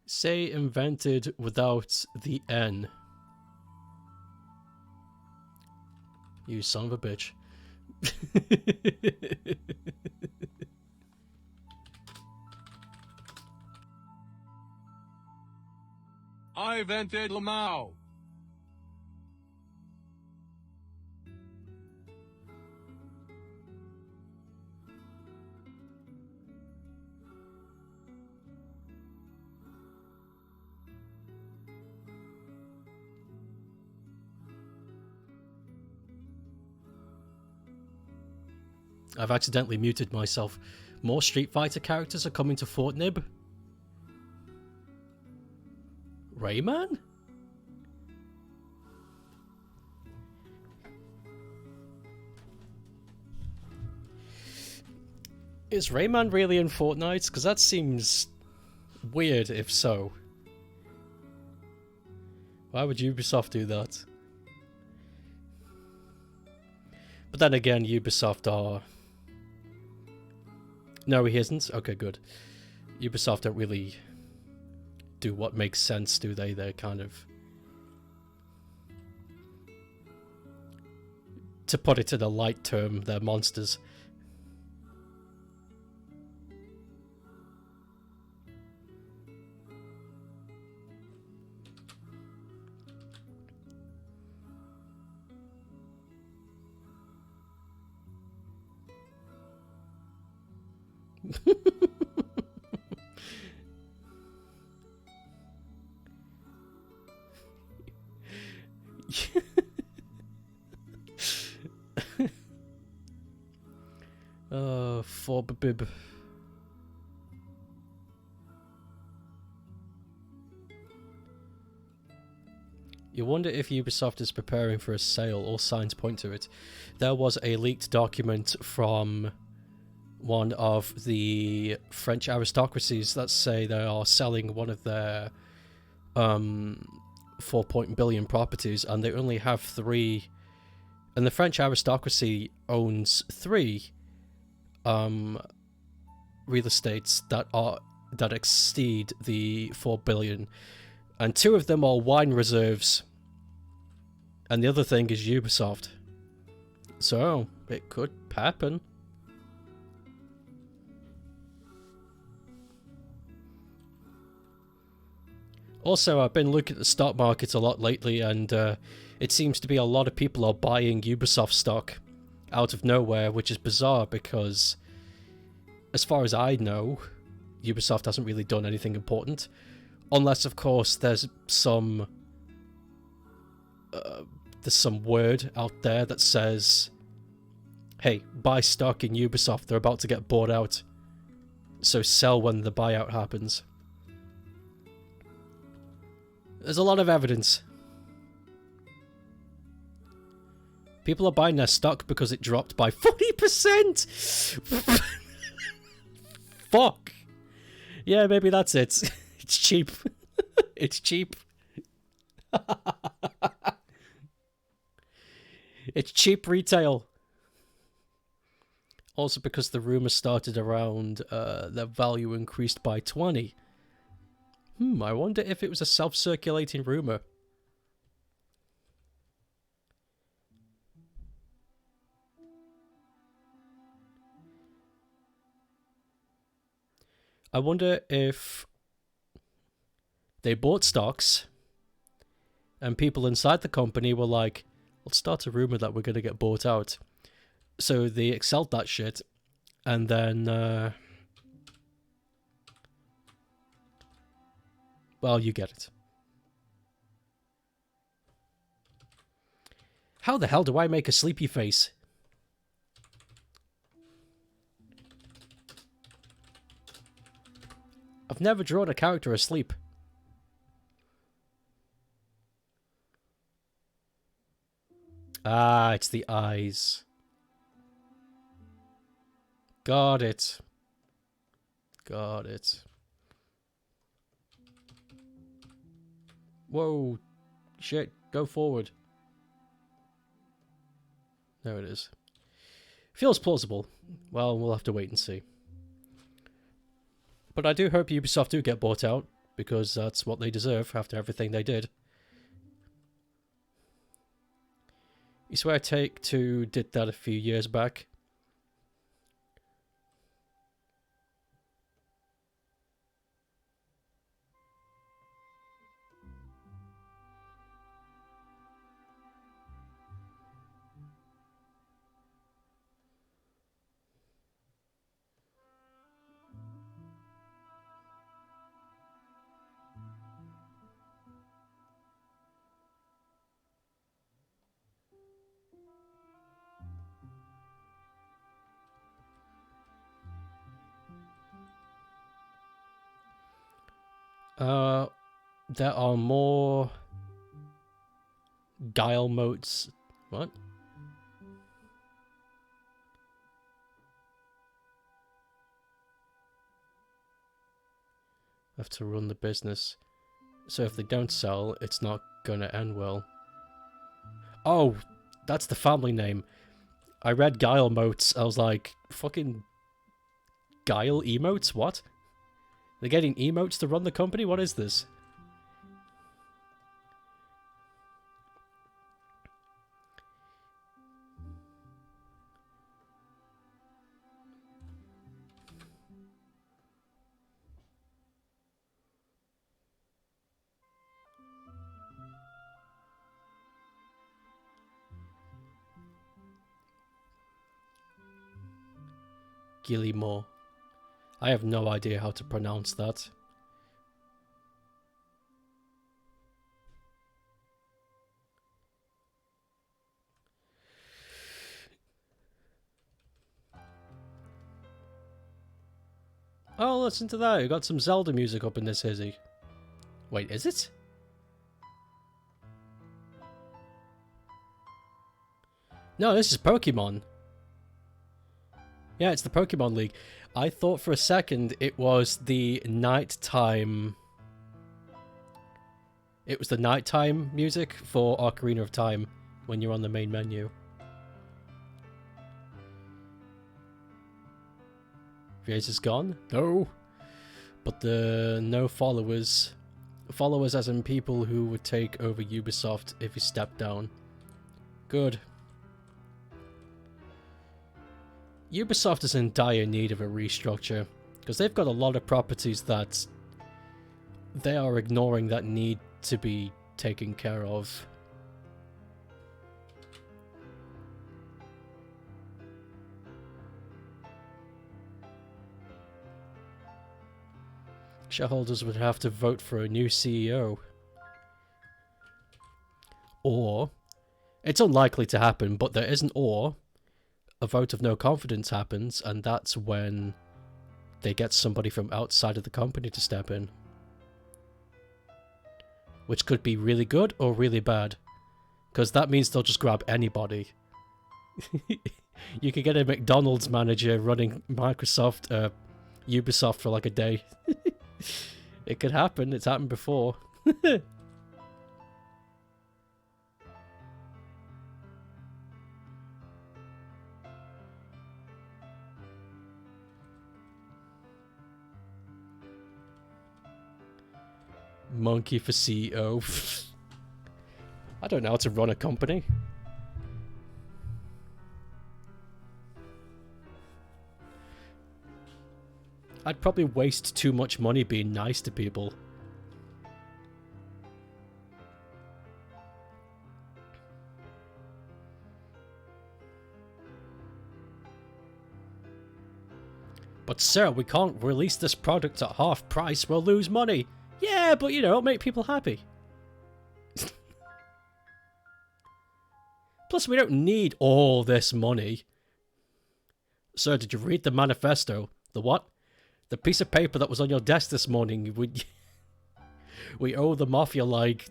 Say invented without the N. You son of a bitch. I invented Lamau. I've accidentally muted myself. More Street Fighter characters are coming to Fortnib? Rayman? Is Rayman really in Fortnite? Because that seems weird if so. Why would Ubisoft do that? But then again, Ubisoft are... No, he isn't? Okay, good. Ubisoft don't really do what makes sense, do they? They're kind of... To put it in a light term, they're monsters. Forbib. You wonder if Ubisoft is preparing for a sale. All signs point to it. There was a leaked document from one of the French aristocracies that say they are selling one of their 4 billion properties, and they only have 3. And the French aristocracy owns 3 real estates that exceed the 4 billion, and 2 of them are wine reserves, and the other thing is Ubisoft. So it could happen. Also, I've been looking at the stock market a lot lately, and it seems to be a lot of people are buying Ubisoft stock out of nowhere, which is bizarre because, as far as I know, Ubisoft hasn't really done anything important. Unless, of course, there's some word out there that says, hey, buy stock in Ubisoft, they're about to get bought out. So sell when the buyout happens. There's a lot of evidence. People are buying their stock because it dropped by 40%! Fuck! Yeah, maybe that's it. It's cheap. It's cheap. It's cheap retail. Also because the rumour started around their value increased by 20. I wonder if it was a self-circulating rumour. I wonder if they bought stocks and people inside the company were like, let's start a rumour that we're going to get bought out. So they excelled that shit, and then... well, you get it. How the hell do I make a sleepy face? I've never drawn a character asleep. Ah, it's the eyes. Got it. Got it. Whoa. Shit, go forward. There it is. Feels plausible. Well, we'll have to wait and see. But I do hope Ubisoft do get bought out, because that's what they deserve after everything they did. You swear Take-Two did that a few years back? There are more guile modes. What? Have to run the business. So if they don't sell, it's not gonna end well. Oh, that's the family name. I read guile motes. I was like, fucking guile emotes? What? They're getting emotes to run the company? What is this? Guillemot. I have no idea how to pronounce that. Oh, listen to that. You got some Zelda music up in this hizzy. Wait, is it? No, this is Pokemon. Yeah, it's the Pokemon League. I thought for a second it was the nighttime... It was the nighttime music for Ocarina of Time when you're on the main menu. Riez is gone? No. But the no followers. Followers as in people who would take over Ubisoft if he stepped down. Good. Ubisoft is in dire need of a restructure, because they've got a lot of properties that they are ignoring that need to be taken care of. Shareholders would have to vote for a new CEO. Or, it's unlikely to happen, but there is an or. A vote of no confidence happens, and that's when they get somebody from outside of the company to step in. Which could be really good or really bad. Because that means they'll just grab anybody. You could get a McDonald's manager running Ubisoft for like a day. It could happen, it's happened before. Monkey for CEO. I don't know how to run a company. I'd probably waste too much money being nice to people. But sir, we can't release this product at half price, we'll lose money. Yeah, but you know, make people happy. Plus, we don't need all this money. Sir, did you read the manifesto? The what? The piece of paper that was on your desk this morning. We owe the Mafia, like,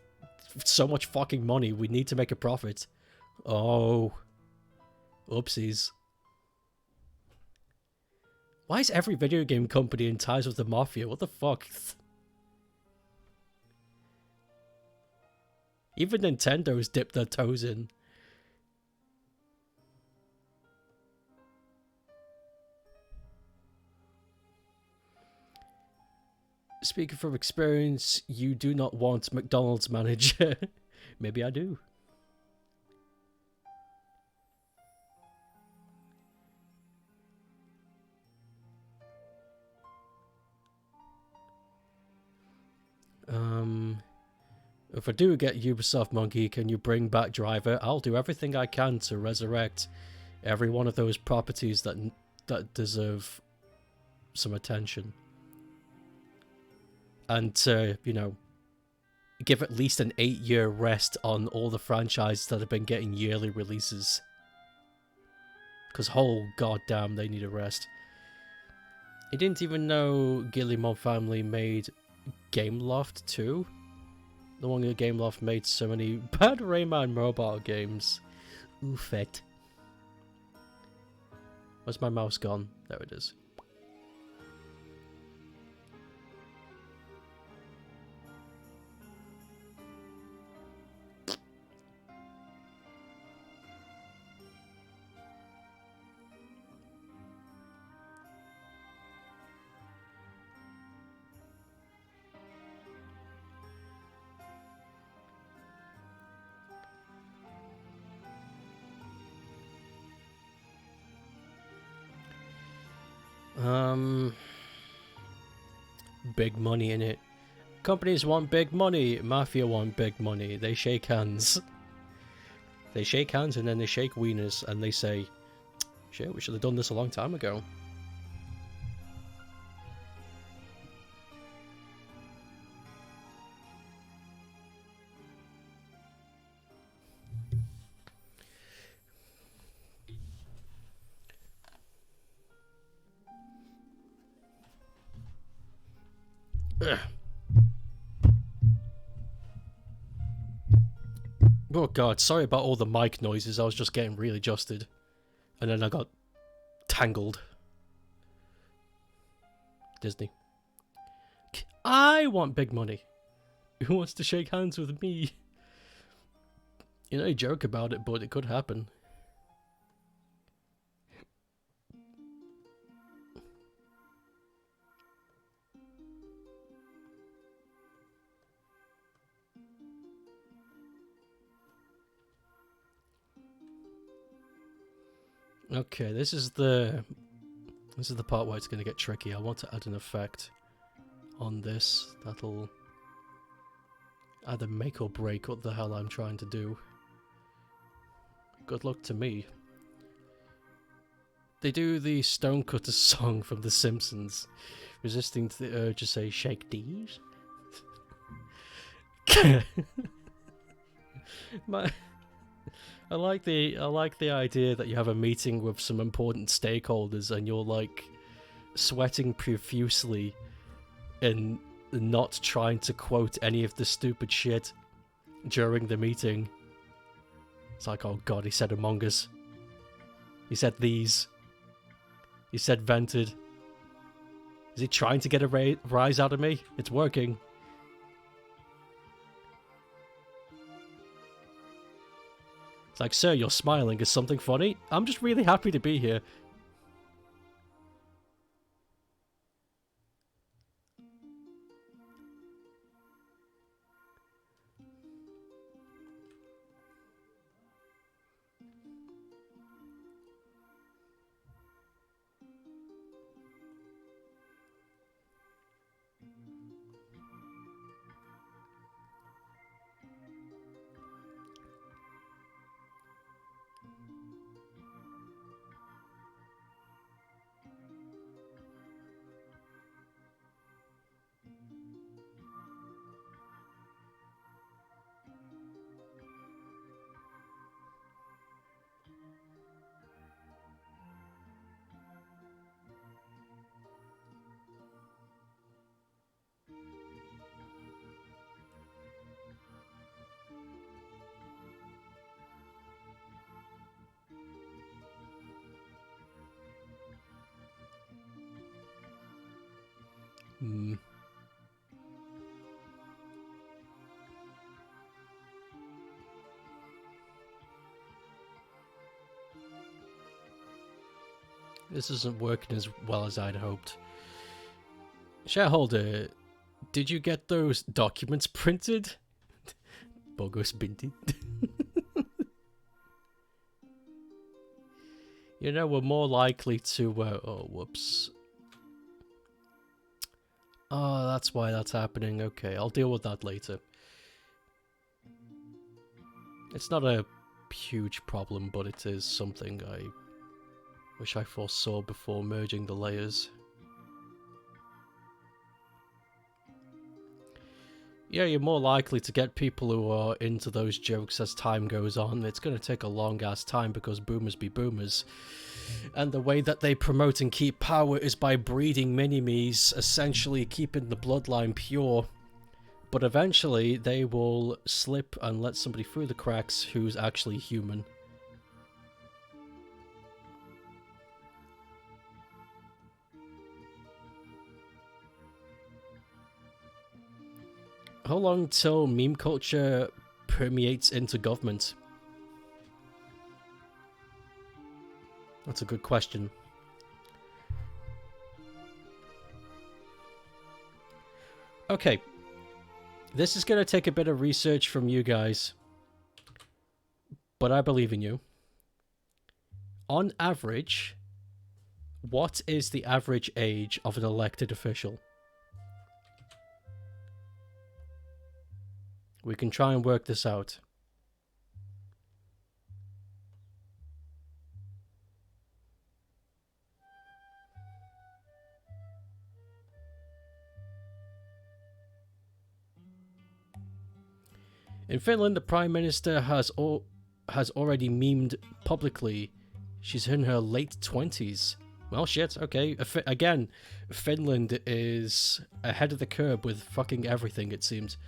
so much fucking money. We need to make a profit. Oh. Oopsies. Why is every video game company in ties with the Mafia? What the fuck? Even Nintendo's dipped their toes in. Speaking from experience, you do not want McDonald's manager. Maybe I do. If I do get Ubisoft Monkey, can you bring back Driver? I'll do everything I can to resurrect every one of those properties that deserve some attention. And to, you know, give at least an 8-year rest on all the franchises that have been getting yearly releases. Because, oh goddamn, they need a rest. I didn't even know Guillemot family made Gameloft too. The one that Gameloft made so many bad Rayman mobile games. Oof it. Where's my mouse gone? There it is. Big money in it. Companies want big money. Mafia want big money. They shake hands. They shake hands and then they shake wieners and they say, shit, we should have done this a long time ago. Ugh. Oh god, sorry about all the mic noises, I was just getting really adjusted. And then I got tangled. Disney. I want big money. Who wants to shake hands with me? You know, you joke about it, but it could happen. Okay, this is the part where it's going to get tricky. I want to add an effect on this that'll either make or break what the hell I'm trying to do. Good luck to me. They do the Stonecutter song from The Simpsons, resisting to the urge to say "shake these." I like the idea that you have a meeting with some important stakeholders and you're like sweating profusely and not trying to quote any of the stupid shit during the meeting. It's like, oh god, he said Among Us. He said these. He said vented. Is he trying to get a rise out of me? It's working. It's like, sir, you're smiling. Is something funny? I'm just really happy to be here. Hmm. This isn't working as well as I'd hoped. Shareholder, did you get those documents printed? Bogus Binti. You know, we're more likely to... oh, whoops. Oh, that's why that's happening. Okay, I'll deal with that later. It's not a huge problem, but it is something I wish I foresaw before merging the layers. Yeah, you're more likely to get people who are into those jokes as time goes on. It's going to take a long-ass time because boomers be boomers. And the way that they promote and keep power is by breeding mini-me's, essentially keeping the bloodline pure. But eventually, they will slip and let somebody through the cracks who's actually human. How long till meme culture permeates into government? That's a good question. Okay. This is going to take a bit of research from you guys. But I believe in you. On average, what is the average age of an elected official? We can try and work this out. In Finland, the Prime Minister has already memed publicly. She's in her late 20s. Well, shit, okay. Again, Finland is ahead of the curve with fucking everything, it seems.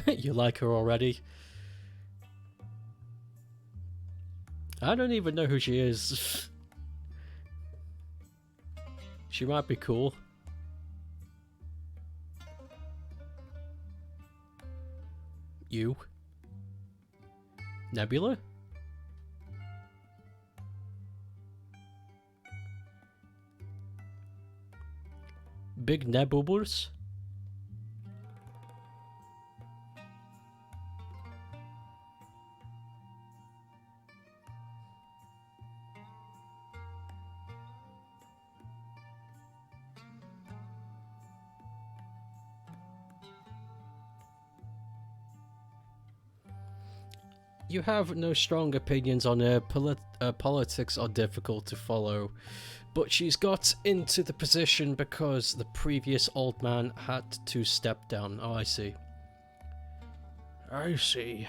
You like her already? I don't even know who she is. She might be cool. You? Nebula? Big Nebubers? You have no strong opinions on her. Politics are difficult to follow, but she's got into the position because the previous old man had to step down. Oh, I see. I see.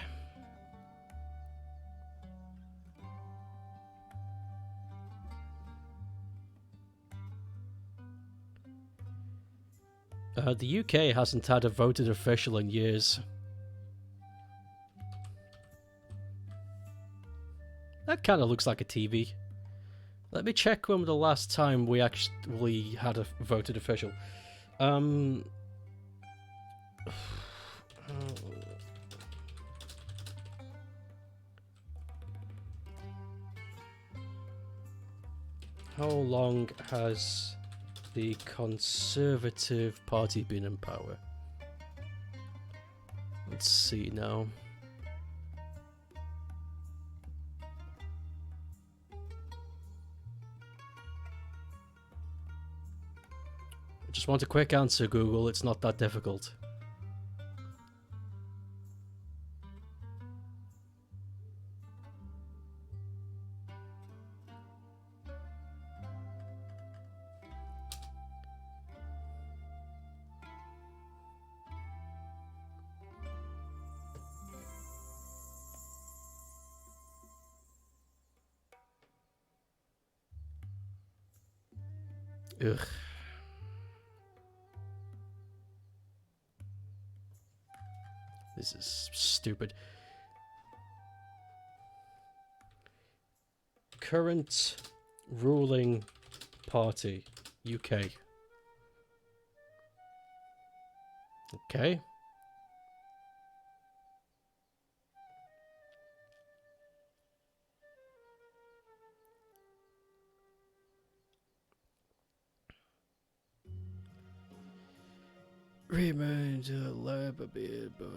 The UK hasn't had a voted official in years. That kind of looks like a TV. Let me check when the last time we actually had a voted official. How long has the Conservative Party been in power? Let's see now. Just want a quick answer, Google. It's not that difficult. Ugh. This is stupid. Current ruling party, UK. Okay. Remains a lab bit, but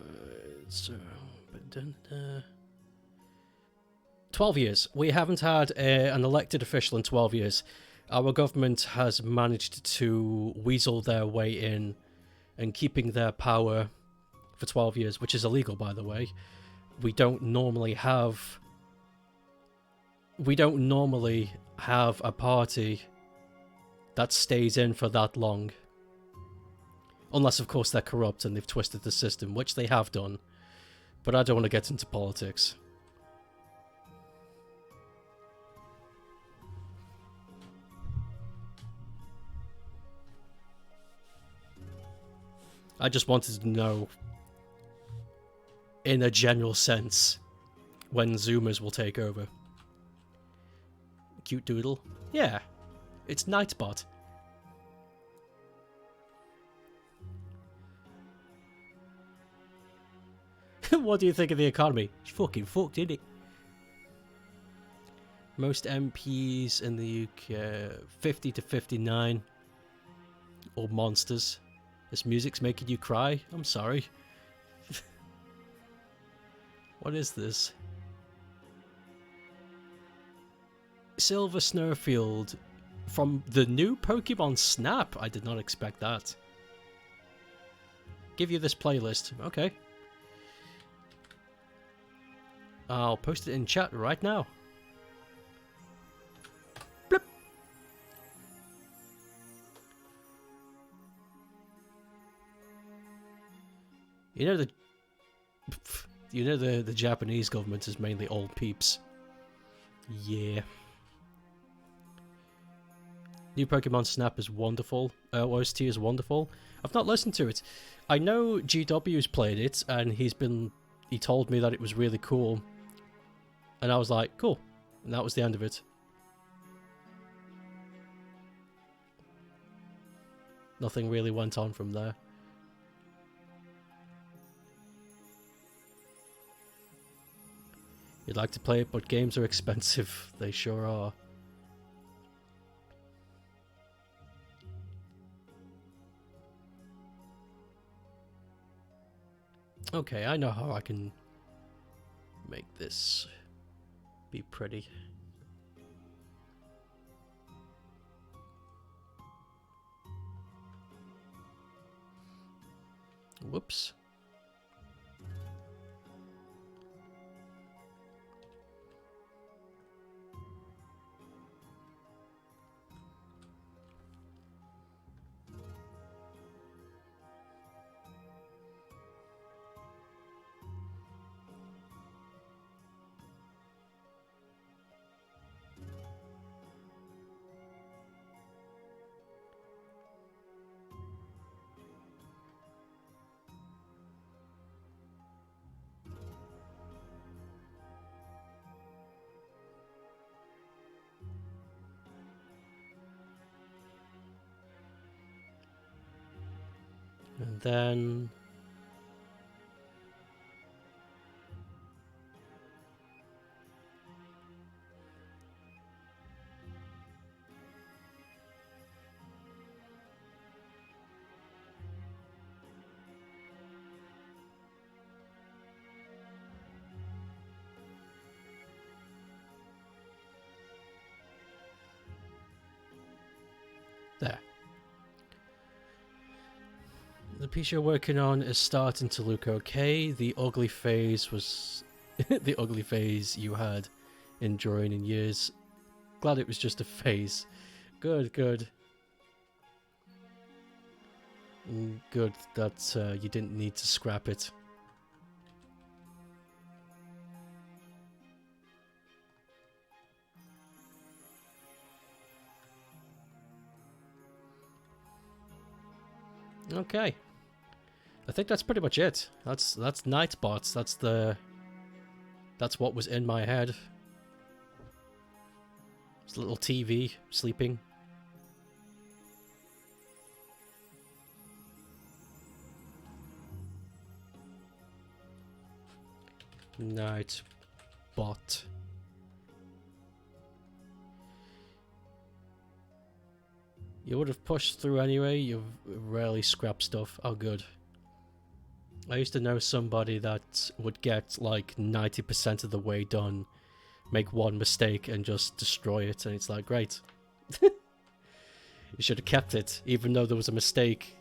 12 years. We haven't had an elected official in 12 years. Our government has managed to weasel their way in and keeping their power for 12 years, which is illegal, by the way. We don't normally have a party that stays in for that long. Unless, of course, they're corrupt and they've twisted the system, which they have done. But I don't want to get into politics. I just wanted to know, in a general sense, when Zoomers will take over. Cute Doodle? Yeah, it's Nightbot. What do you think of the economy? It's fucking fucked, isn't it? Most MPs in the UK, 50 to 59. All monsters. This music's making you cry? I'm sorry. What is this? Silver Snowfield from the new Pokemon Snap. I did not expect that. Give you this playlist. Okay. I'll post it in chat right now. Blip. You know the Japanese government is mainly old peeps. Yeah. New Pokemon Snap is wonderful. OST is wonderful. I've not listened to it. I know GW's played it, and he told me that it was really cool. And I was like, cool. And that was the end of it. Nothing really went on from there. You'd like to play it, but games are expensive. They sure are. Okay, I know how I can make this be pretty. Whoops. And then there. The piece you're working on is starting to look okay. The ugly phase was the ugly phase you had enduring in years. Glad it was just a phase. Good, good. Good that you didn't need to scrap it. Okay. I think that's pretty much it. That's Nightbots. That's what was in my head. It's a little TV sleeping. Nightbot. You would have pushed through anyway. You rarely scrap stuff. Oh, good. I used to know somebody that would get like 90% of the way done, make one mistake and just destroy it, and it's like, great. You should have kept it, even though there was a mistake.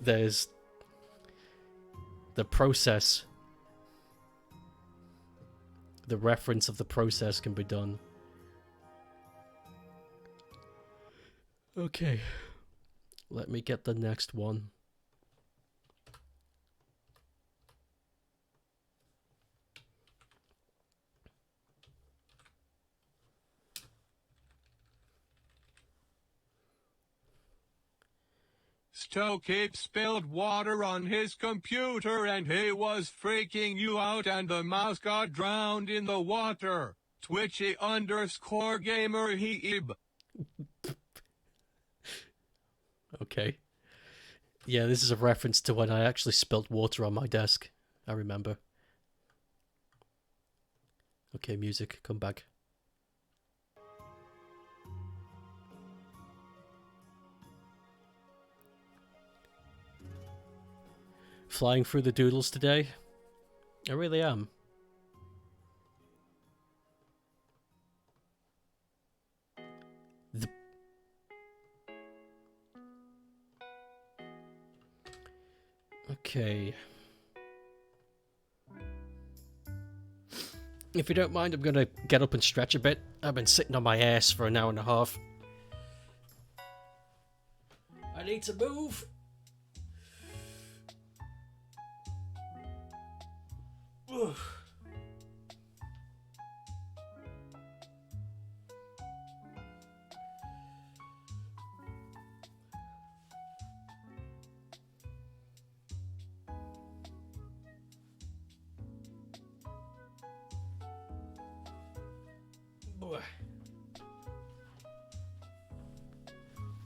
There's the process. The reference of the process can be done. Okay. Let me get the next one. StokeApe spilled water on his computer and he was freaking you out and the mouse got drowned in the water. Twitchy_gamer heeb. Okay. Yeah, this is a reference to when I actually spilt water on my desk. I remember. Okay, music, come back. Flying through the doodles today? I really am. Okay. If you don't mind, I'm gonna get up and stretch a bit. I've been sitting on my ass for an hour and a half. I need to move.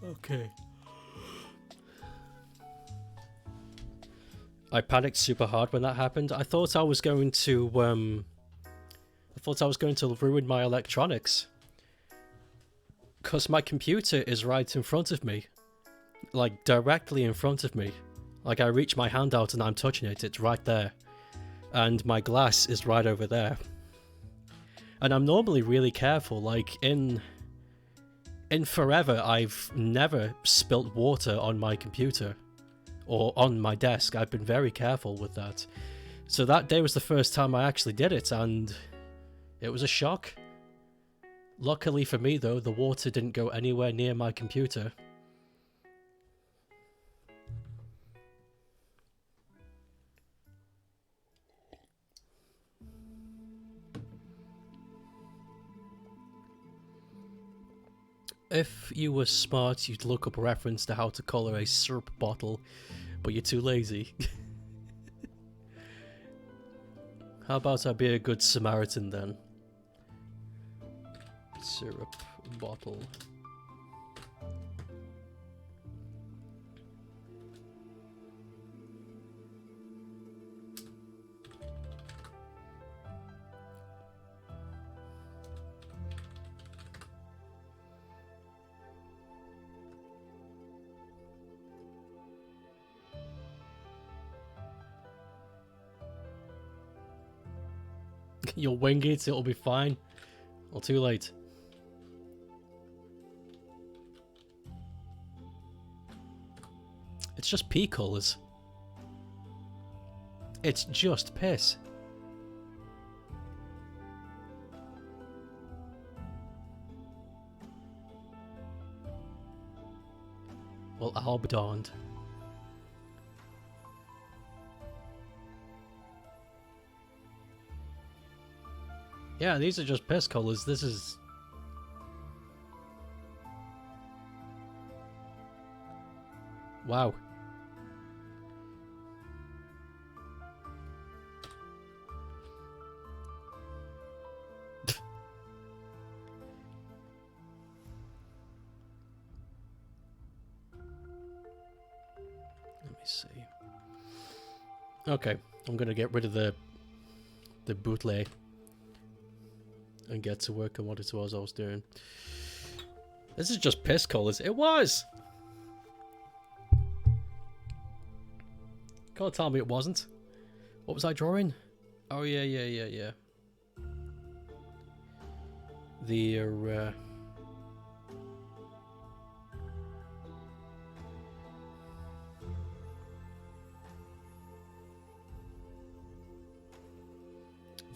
Okay. I panicked super hard when that happened. I thought I was going to ruin my electronics. 'Cause my computer is right in front of me. Like, directly in front of me. Like, I reach my hand out and I'm touching it, it's right there. And my glass is right over there. And I'm normally really careful, like, in forever, I've never spilt water on my computer. Or on my desk. I've been very careful with that. So that day was the first time I actually did it, and it was a shock. Luckily for me, though, the water didn't go anywhere near my computer. If you were smart, you'd look up a reference to how to color a syrup bottle, but you're too lazy. How about I be a good Samaritan then? Syrup bottle. You'll wing it, it'll be fine. Or too late. It's just pea colours. It's just piss. Well, I'll be darned. Yeah, these are just piss colours. This is... Wow. Okay, I'm gonna get rid of the bootleg and get to work on what it was I was doing. This is just piss colours. It was! Can't tell me it wasn't. What was I drawing? Oh, yeah.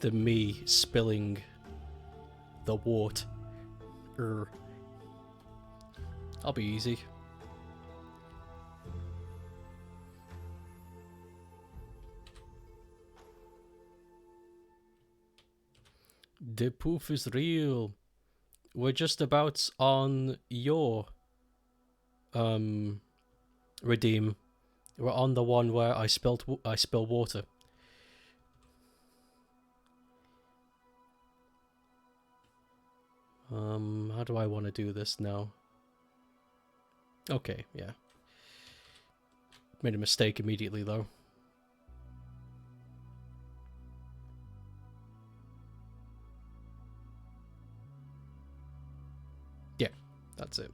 The me spilling the wart. I'll be easy. The poof is real. We're just about on your redeem. We're on the one where I spill water. How do I want to do this now? Okay, yeah. Made a mistake immediately though. Yeah, that's it.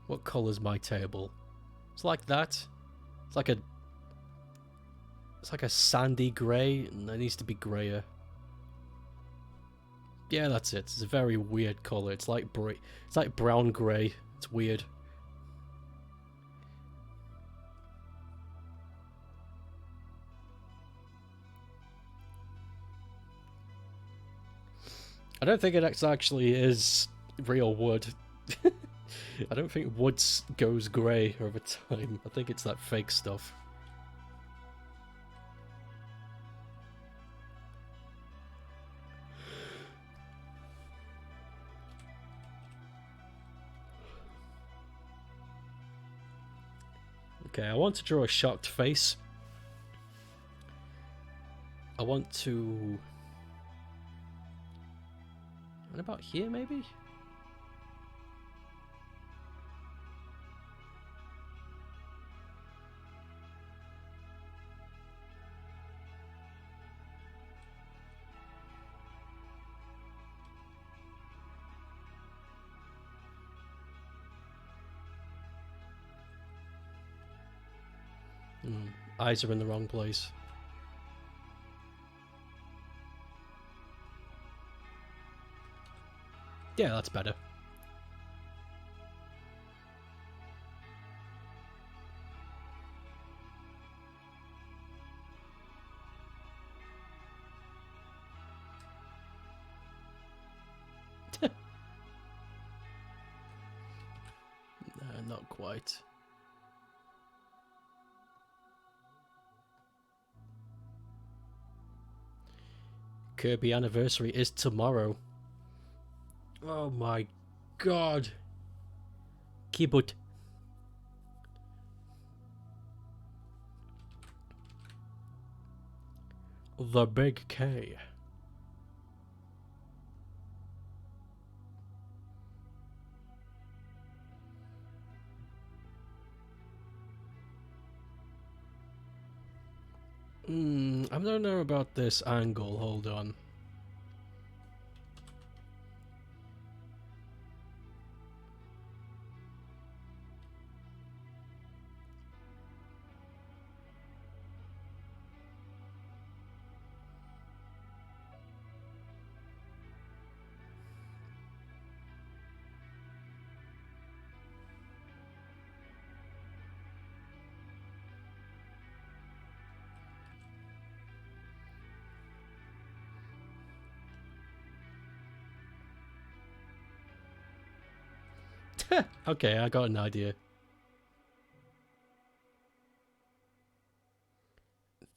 What colour's my table? It's like that. It's like a sandy grey, and it needs to be greyer. Yeah, that's it. It's a very weird colour. It's like brown grey. It's weird. I don't think it actually is real wood. I don't think wood goes grey over time. I think it's that fake stuff. Okay, I want to draw a shocked face. I want to... What about here, maybe? Eyes are in the wrong place. Yeah, that's better. Not quite. Kirby anniversary is tomorrow. Oh my god. Keyboard. The big K. I don't know about this angle. Hold on. Okay, I got an idea.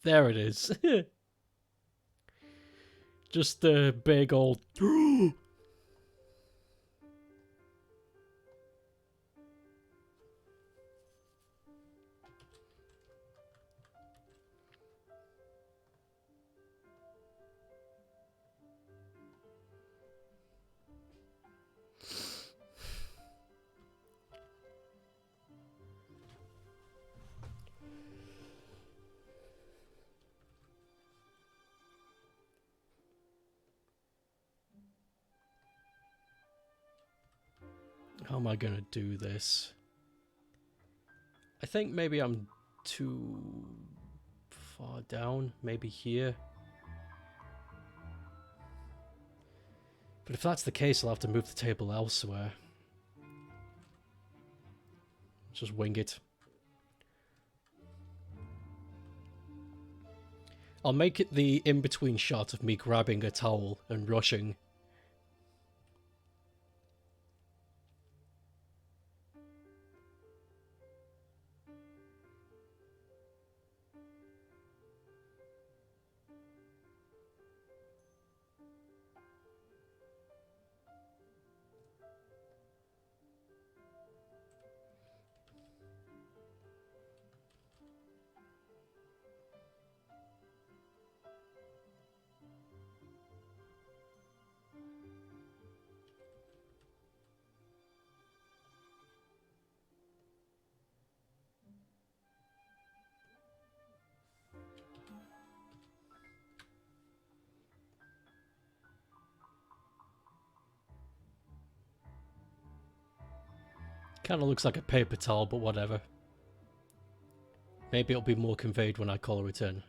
There it is. Just a big old... How am I gonna do this? I think maybe I'm too far down. Maybe here. But if that's the case, I'll have to move the table elsewhere. Just wing it. I'll make it the in-between shot of me grabbing a towel and rushing. Kind of looks like a paper towel, but whatever. Maybe it'll be more conveyed when I color it in.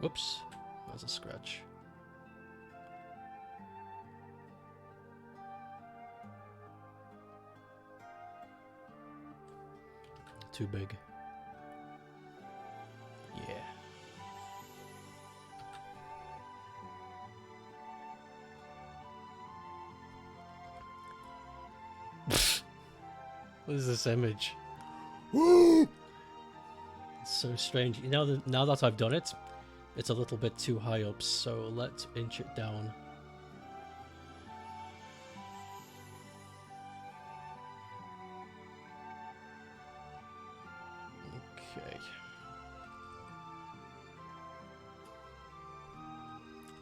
Whoops, that's a scratch. Too big. Yeah. What is this image? It's so strange. You know, now that I've done it, it's a little bit too high up, so let's inch it down. Okay.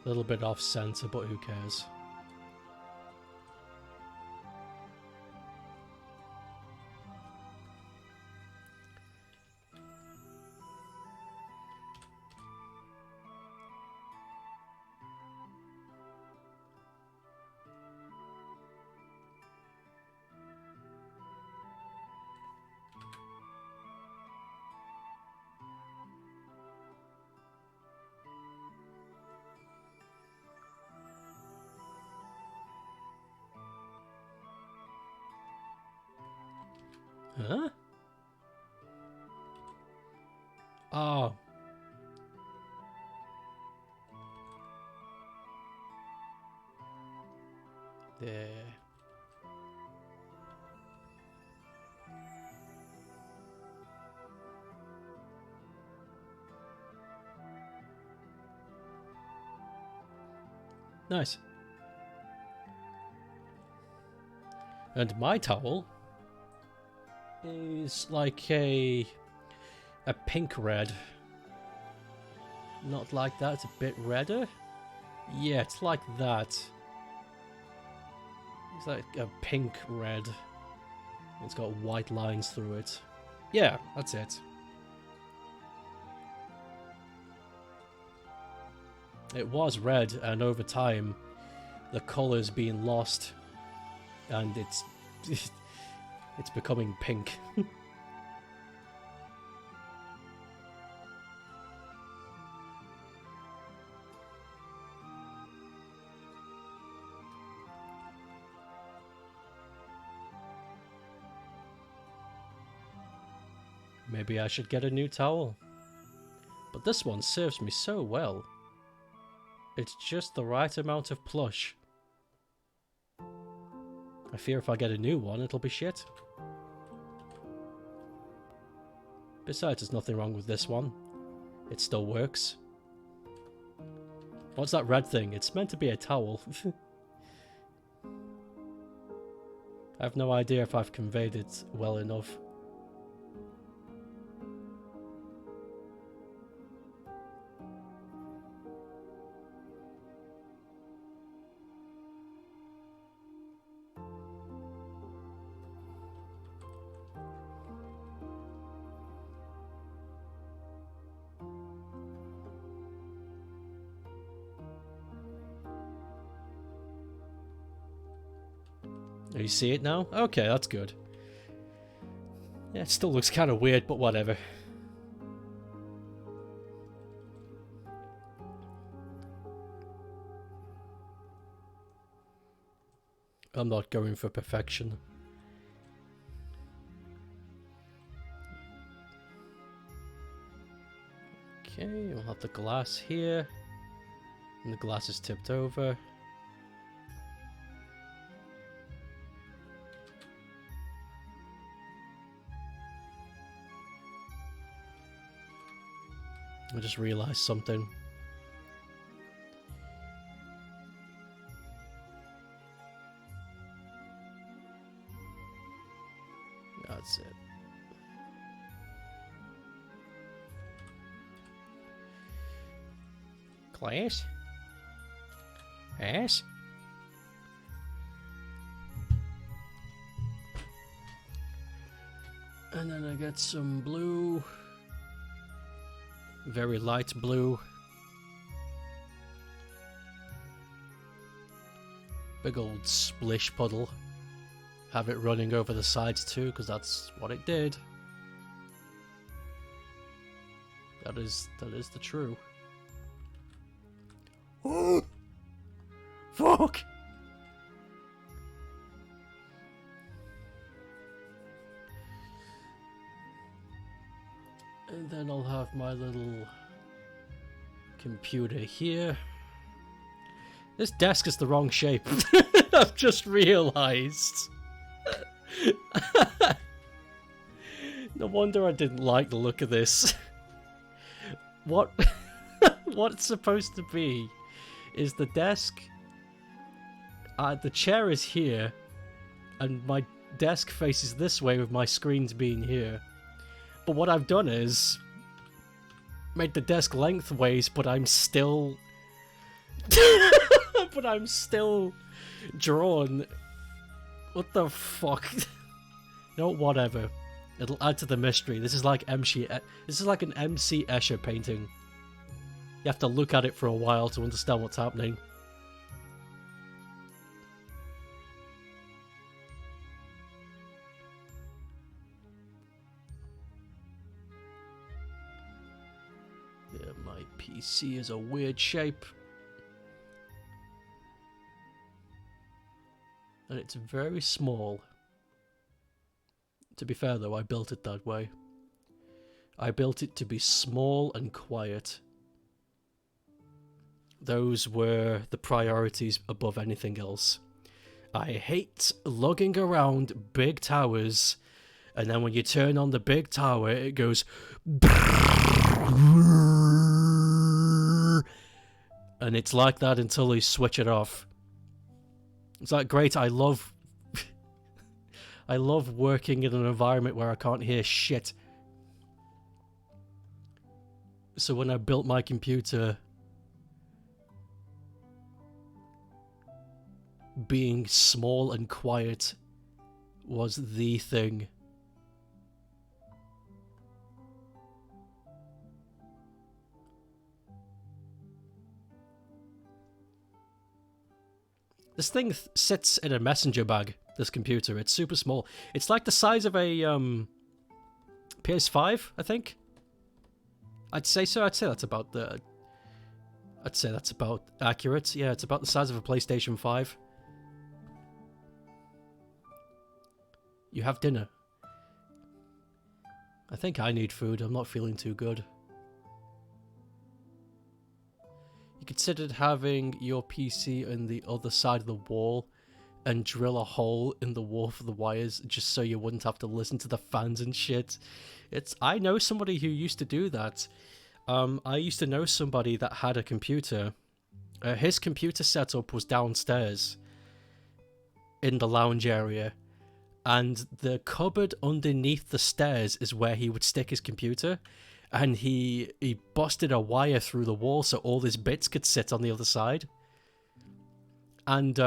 A little bit off center, but who cares? Huh? Oh. There. Nice. And my towel is like a pink red. Not like that, it's a bit redder. Yeah, it's like that. It's like a pink red. It's got white lines through it. Yeah, that's it. It was red, and over time, the color's been lost, and it's It's becoming pink. Maybe I should get a new towel. But this one serves me so well. It's just the right amount of plush. I fear if I get a new one, it'll be shit. Besides, there's nothing wrong with this one. It still works. What's that red thing? It's meant to be a towel. I have no idea if I've conveyed it well enough. You see it now? Okay, that's good. Yeah, it still looks kind of weird, but whatever. I'm not going for perfection. Okay, we'll have the glass here. And the glass is tipped over. I just realized something. That's it. Class? Ass? And then I get some blue. Very light blue. Big old splish puddle. Have it running over the sides too, because that's what it did. That is the true. Oh! Fuck! And then I'll have my little computer here. This desk is the wrong shape. I've just realized. No wonder I didn't like the look of this. What it's supposed to be is the desk. The chair is here, and my desk faces this way with my screens being here. But what I've done is made the desk lengthways, but I'm still drawn. What the fuck? No, whatever. It'll add to the mystery. This is like an MC Escher painting. You have to look at it for a while to understand what's happening. Yeah, my PC is a weird shape. And it's very small. To be fair though, I built it that way. I built it to be small and quiet. Those were the priorities above anything else. I hate lugging around big towers, and then when you turn on the big tower, it goes... And it's like that until you switch it off. It's like, great, I love working in an environment where I can't hear shit. So when I built my computer, being small and quiet was the thing. This thing sits in a messenger bag. This computer, it's super small. It's like the size of a PS5, I think. I'd say so. I'd say that's about accurate. Yeah, it's about the size of a PlayStation 5. You have dinner. I think I need food. I'm not feeling too good. You considered having your PC on the other side of the wall and drill a hole in the wall for the wires just so you wouldn't have to listen to the fans and shit. I know somebody who used to do that. I used to know somebody that had a computer. His computer setup was downstairs in the lounge area, and the cupboard underneath the stairs is where he would stick his computer, and he busted a wire through the wall so all his bits could sit on the other side. And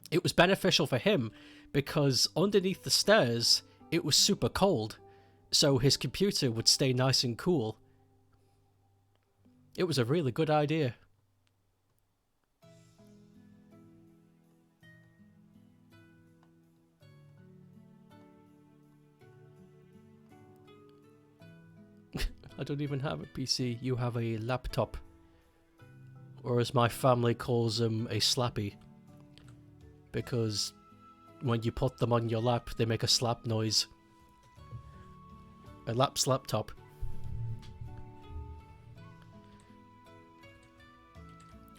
it was beneficial for him because underneath the stairs it was super cold, so his computer would stay nice and cool. It was a really good idea. I don't even have a PC. You have a laptop. Or as my family calls them, a slappy. Because when you put them on your lap, they make a slap noise. A laptop.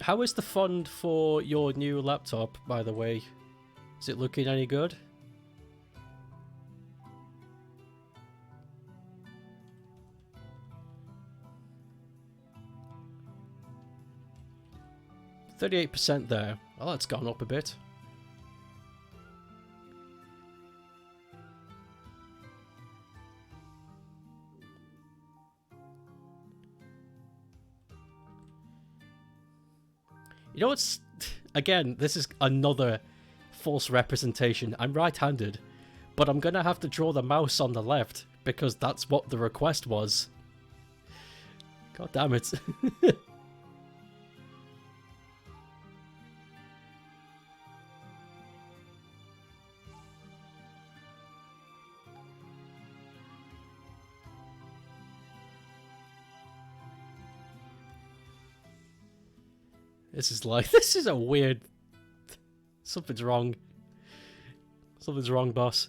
How is the fund for your new laptop, by the way? Is it looking any good? %38 there. Oh, that's gone up a bit. You know what's... Again, this is another false representation. I'm right-handed, but I'm gonna have to draw the mouse on the left because that's what the request was. God damn it. This is a weird... Something's wrong. Something's wrong, boss.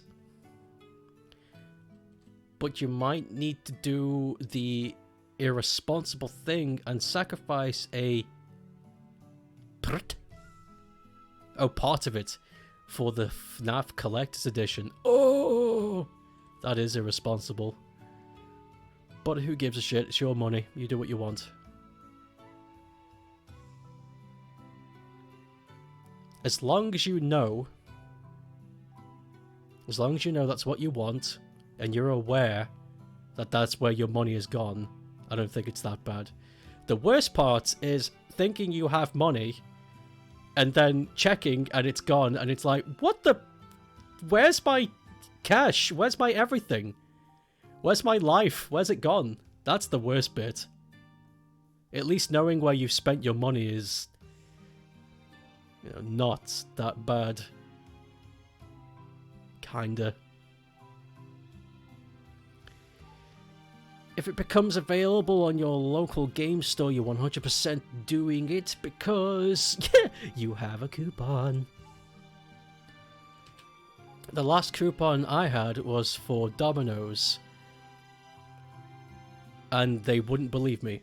But you might need to do the irresponsible thing and sacrifice a... part of it for the FNAF Collector's Edition. Oh! That is irresponsible. But who gives a shit? It's your money. You do what you want. As long as you know that's what you want, and you're aware that that's where your money is gone, I don't think it's that bad. The worst part is thinking you have money, and then checking, and it's gone, and it's like, what the... Where's my cash? Where's my everything? Where's my life? Where's it gone? That's the worst bit. At least knowing where you've spent your money is... You know, not that bad. Kinda. If it becomes available on your local game store, you're 100% doing it because you have a coupon. The last coupon I had was for Domino's, and they wouldn't believe me.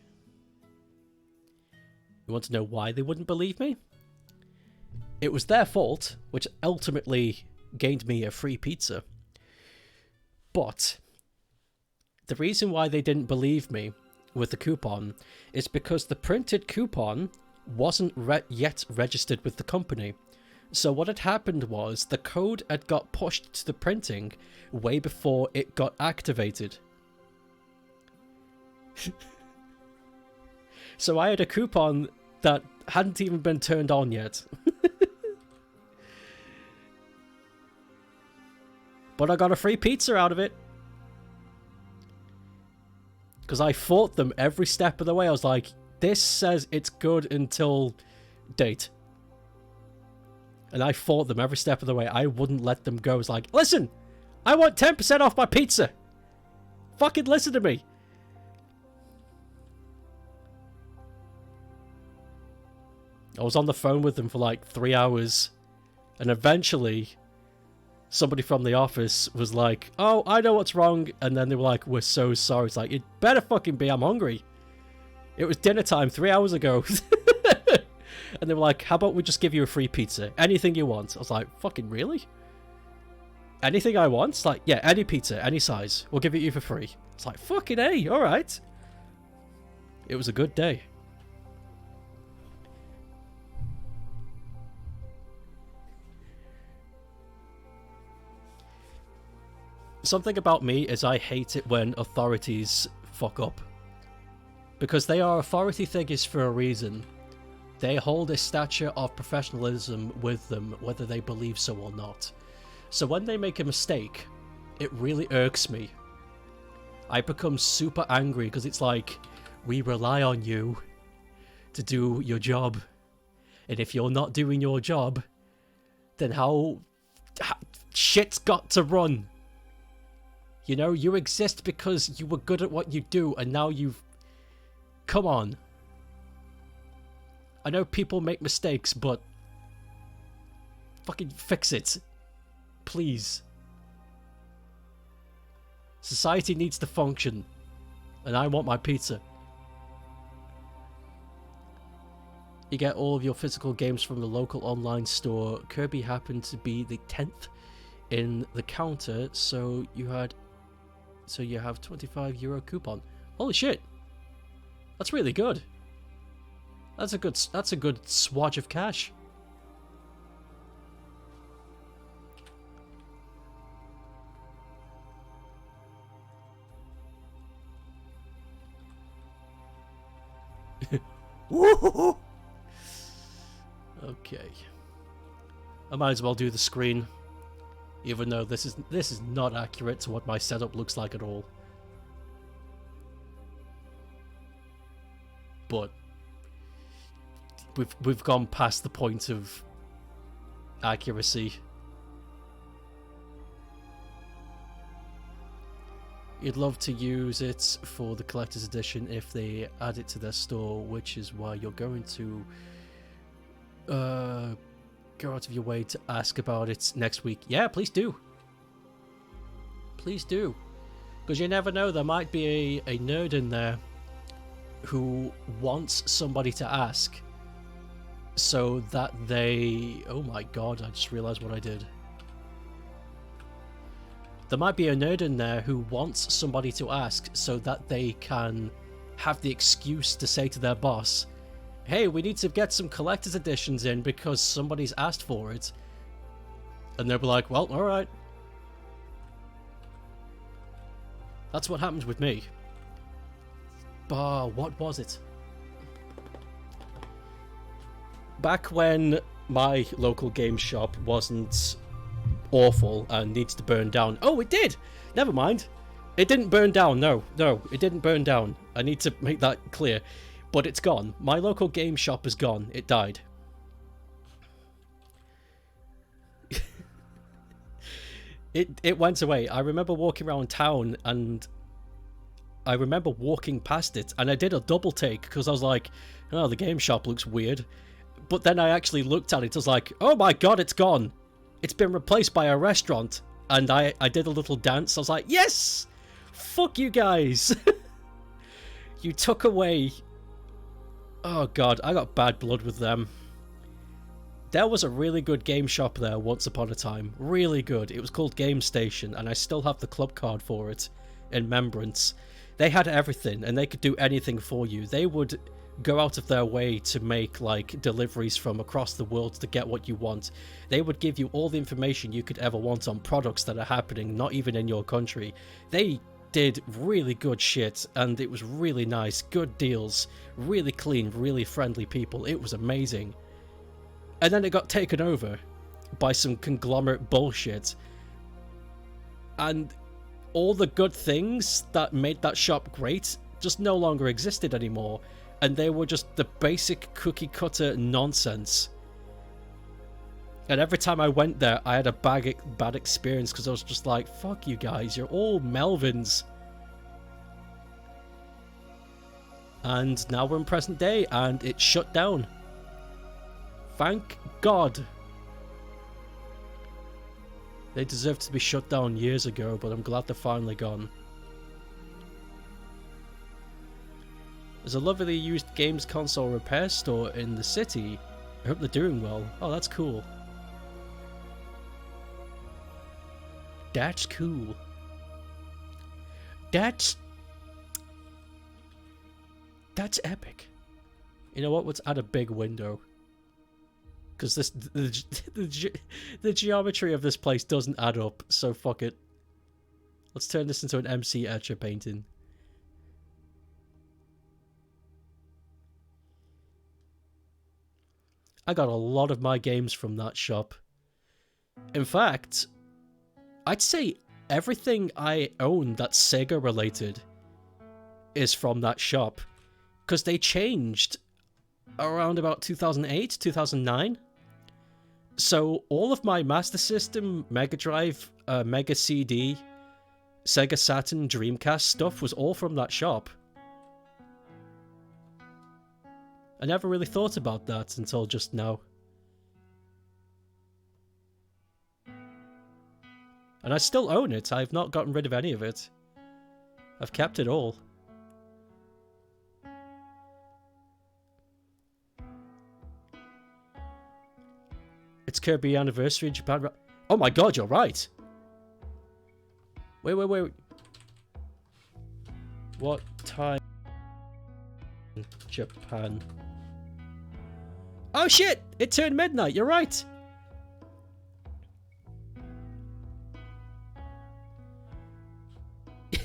You want to know why they wouldn't believe me? It was their fault, which ultimately gained me a free pizza. But the reason why they didn't believe me with the coupon is because the printed coupon wasn't yet registered with the company. So what had happened was the code had got pushed to the printing way before it got activated. So I had a coupon that hadn't even been turned on yet. But I got a free pizza out of it. Because I fought them every step of the way. I was like, this says it's good until date. And I fought them every step of the way. I wouldn't let them go. I was like, listen, I want 10% off my pizza. Fucking listen to me. I was on the phone with them for like 3 hours. And eventually, somebody from the office was like, oh, I know what's wrong. And then they were like, we're so sorry. It's like, it better fucking be. I'm hungry. It was dinner time 3 hours ago. And they were like, how about we just give you a free pizza? Anything you want. I was like, fucking really? Anything I want? It's like, yeah, any pizza, any size. We'll give it you for free. It's like, fucking A, alright. It was a good day. Something about me is I hate it when authorities fuck up. Because they are authority figures for a reason. They hold a stature of professionalism with them, whether they believe so or not. So when they make a mistake, it really irks me. I become super angry because it's like, we rely on you to do your job. And if you're not doing your job, then how shit's got to run. You know, you exist because you were good at what you do, and now you've... Come on. I know people make mistakes, but... fucking fix it. Please. Society needs to function. And I want my pizza. You get all of your physical games from the local online store. Kirby happened to be the 10th in the counter, so you have €25 coupon. Holy shit. That's really good. That's a good swatch of cash. Okay. I might as well do the screen, even though this is not accurate to what my setup looks like at all. But we've gone past the point of accuracy. You'd love to use it for the collector's edition if they add it to their store, which is why you're going to go out of your way to ask about it next week. Yeah, please do. Please do. Because you never know, there might be a nerd in there who wants somebody to ask so that they... Oh my god, I just realized what I did. There might be a nerd in there who wants somebody to ask so that they can have the excuse to say to their boss, hey, we need to get some collector's editions in because somebody's asked for it. And they'll be like, well, alright. That's what happens with me. What was it? Back when my local game shop wasn't awful and needs to burn down. Oh, it did! Never mind. It didn't burn down. No, it didn't burn down. I need to make that clear. But it's gone. My local game shop is gone. It died. It went away. I remember walking around town and I remember walking past it and I did a double take because I was like, oh, the game shop looks weird. But then I actually looked at it. I was like, oh my god, it's gone. It's been replaced by a restaurant. And I did a little dance. I was like, yes! Fuck you guys! You took away... Oh god, I got bad blood with them. There was a really good game shop there once upon a time. Really good. It was called Game Station, and I still have the club card for it in remembrance. They had everything, and they could do anything for you. They would go out of their way to make, like, deliveries from across the world to get what you want. They would give you all the information you could ever want on products that are happening, not even in your country. They did really good shit, and it was really nice. Good deals. Really clean, really friendly people. It was amazing. And then it got taken over by some conglomerate bullshit. And all the good things that made that shop great just no longer existed anymore. And they were just the basic cookie cutter nonsense. And every time I went there, I had a bad experience because I was just like, fuck you guys, you're all Melvins. And now we're in present day, and it's shut down. Thank God. They deserved to be shut down years ago, but I'm glad they're finally gone. There's a lovely used games console repair store in the city. I hope they're doing well. Oh, that's cool. That's cool. That's epic. You know what? Let's add a big window. Because the geometry of this place doesn't add up, so fuck it. Let's turn this into an MC Etcher painting. I got a lot of my games from that shop. In fact, I'd say everything I own that's Sega related is from that shop. Because they changed around about 2008, 2009. So all of my Master System, Mega Drive, Mega CD, Sega Saturn, Dreamcast stuff was all from that shop. I never really thought about that until just now. And I still own it. I've not gotten rid of any of it. I've kept it all. It's Kirby anniversary in Japan. Oh my god, you're right. Wait. What time in Japan? Oh shit! It turned midnight, you're right!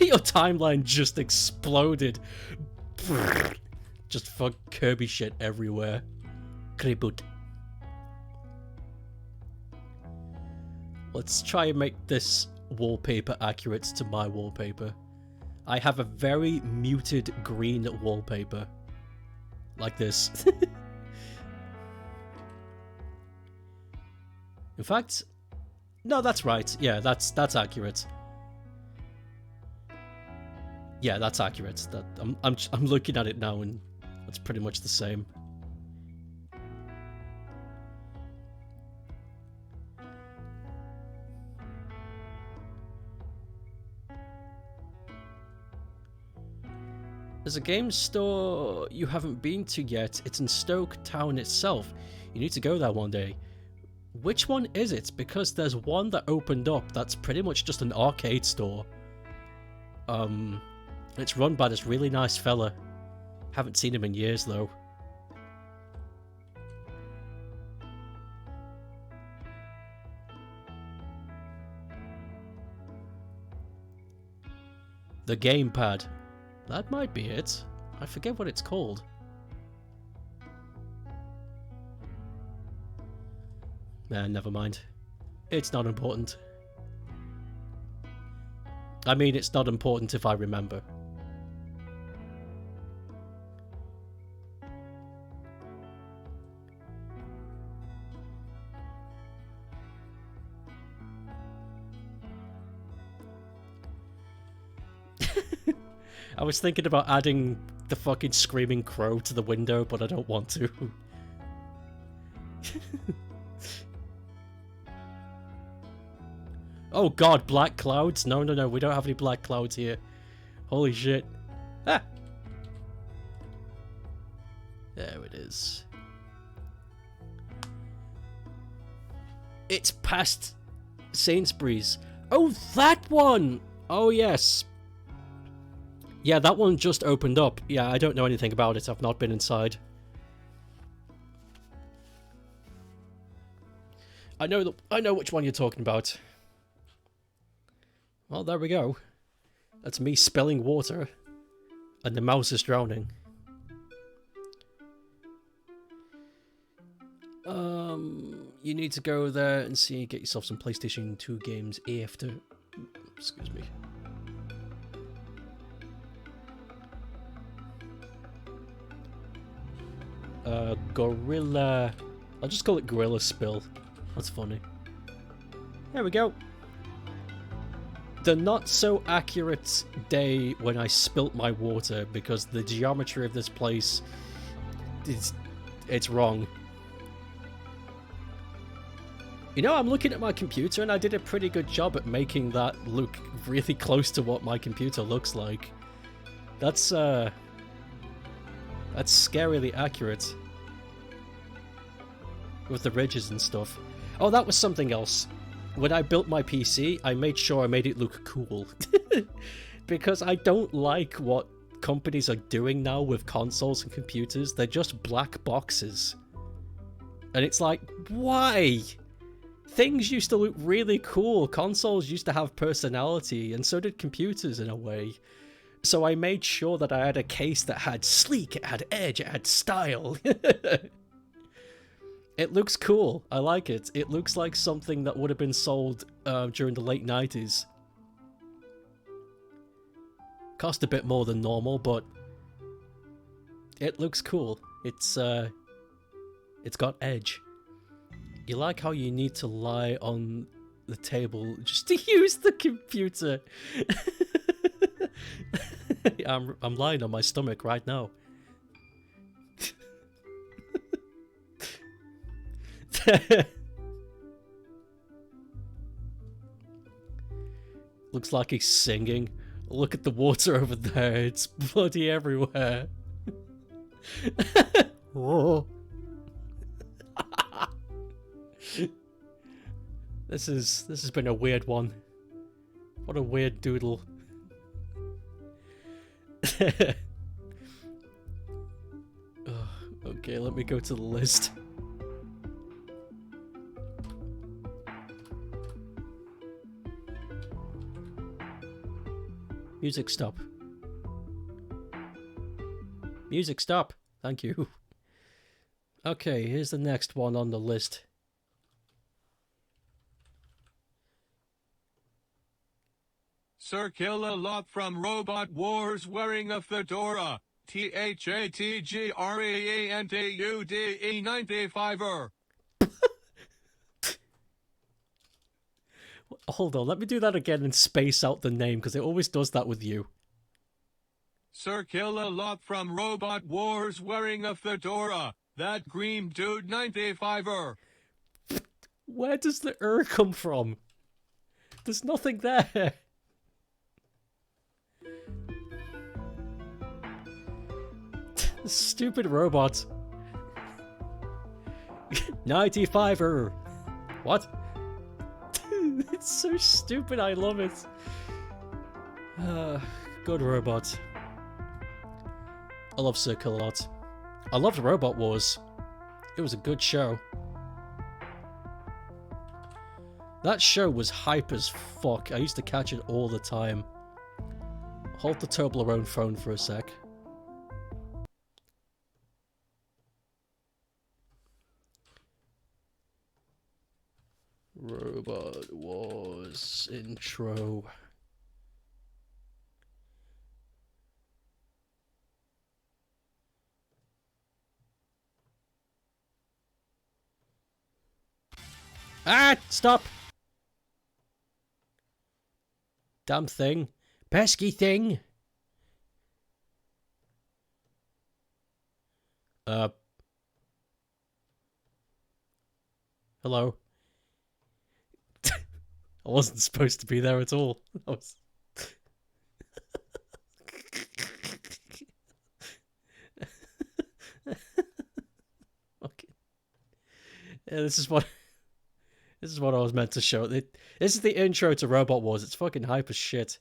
Your timeline just exploded. Just fuck Kirby shit everywhere. Kribut. Let's try and make this wallpaper accurate to my wallpaper. I have a very muted green wallpaper. Like this. In fact, no, that's right. Yeah, that's accurate. Yeah, that's accurate. That I'm looking at it now, and it's pretty much the same. There's a game store you haven't been to yet. It's in Stoke Town itself. You need to go there one day. Which one is it? Because there's one that opened up that's pretty much just an arcade store. It's run by this really nice fella. Haven't seen him in years though. The gamepad. That might be it. I forget what it's called. Never mind. It's not important. I mean, it's not important if I remember. I was thinking about adding the fucking screaming crow to the window, but I don't want to. Oh god, black clouds? No, we don't have any black clouds here. Holy shit. Ah! There it is. It's past Sainsbury's. Oh, that one! Oh, yes. Yeah, that one just opened up. Yeah, I don't know anything about it. I've not been inside. I know which one you're talking about. Well, there we go. That's me spilling water. And the mouse is drowning. You need to go there and see, get yourself some PlayStation 2 games after. Excuse me. Gorilla. I'll just call it Gorilla Spill. That's funny. There we go. The not so accurate day when I spilt my water because the geometry of this place it's wrong. You know, I'm looking at my computer and I did a pretty good job at making that look really close to what my computer looks like. That's scarily accurate. With the ridges and stuff. Oh, that was something else. When I built my PC, I made sure I made it look cool. Because I don't like what companies are doing now with consoles and computers. They're just black boxes. And it's like, why? Things used to look really cool. Consoles used to have personality, and so did computers in a way. So I made sure that I had a case that had sleek, it had edge, it had style. It looks cool. I like it. It looks like something that would have been sold during the late 90s. Cost a bit more than normal, but it looks cool. It's got edge. You like how you need to lie on the table just to use the computer. I'm lying on my stomach right now. Looks like he's singing. Look at the water over there. It's bloody everywhere. Oh. This has been a weird one. What a weird doodle. Oh, okay, let me go to the list. Music stop. Music stop. Thank you. Okay, here's the next one on the list. Sir Kill-A-Lot from Robot Wars wearing a fedora. THATGREENTUDE 95er. Hold on, let me do that again and space out the name, because it always does that with you. Sir Kill-A-Lot from Robot Wars wearing a fedora. That green dude 95er. Where does the come from? There's nothing there. Stupid robot. 95er. What? It's so stupid, I love it. Good robot. I love Sir Kill-A-Lot. I loved Robot Wars. It was a good show. That show was hype as fuck. I used to catch it all the time. Hold the Toblerone phone for a sec. Robot Wars intro. Ah! Stop! Damn thing. Pesky thing! Hello? I wasn't supposed to be there at all. I was... Okay. Yeah, this is what I was meant to show. This is the intro to Robot Wars. It's fucking hype as shit.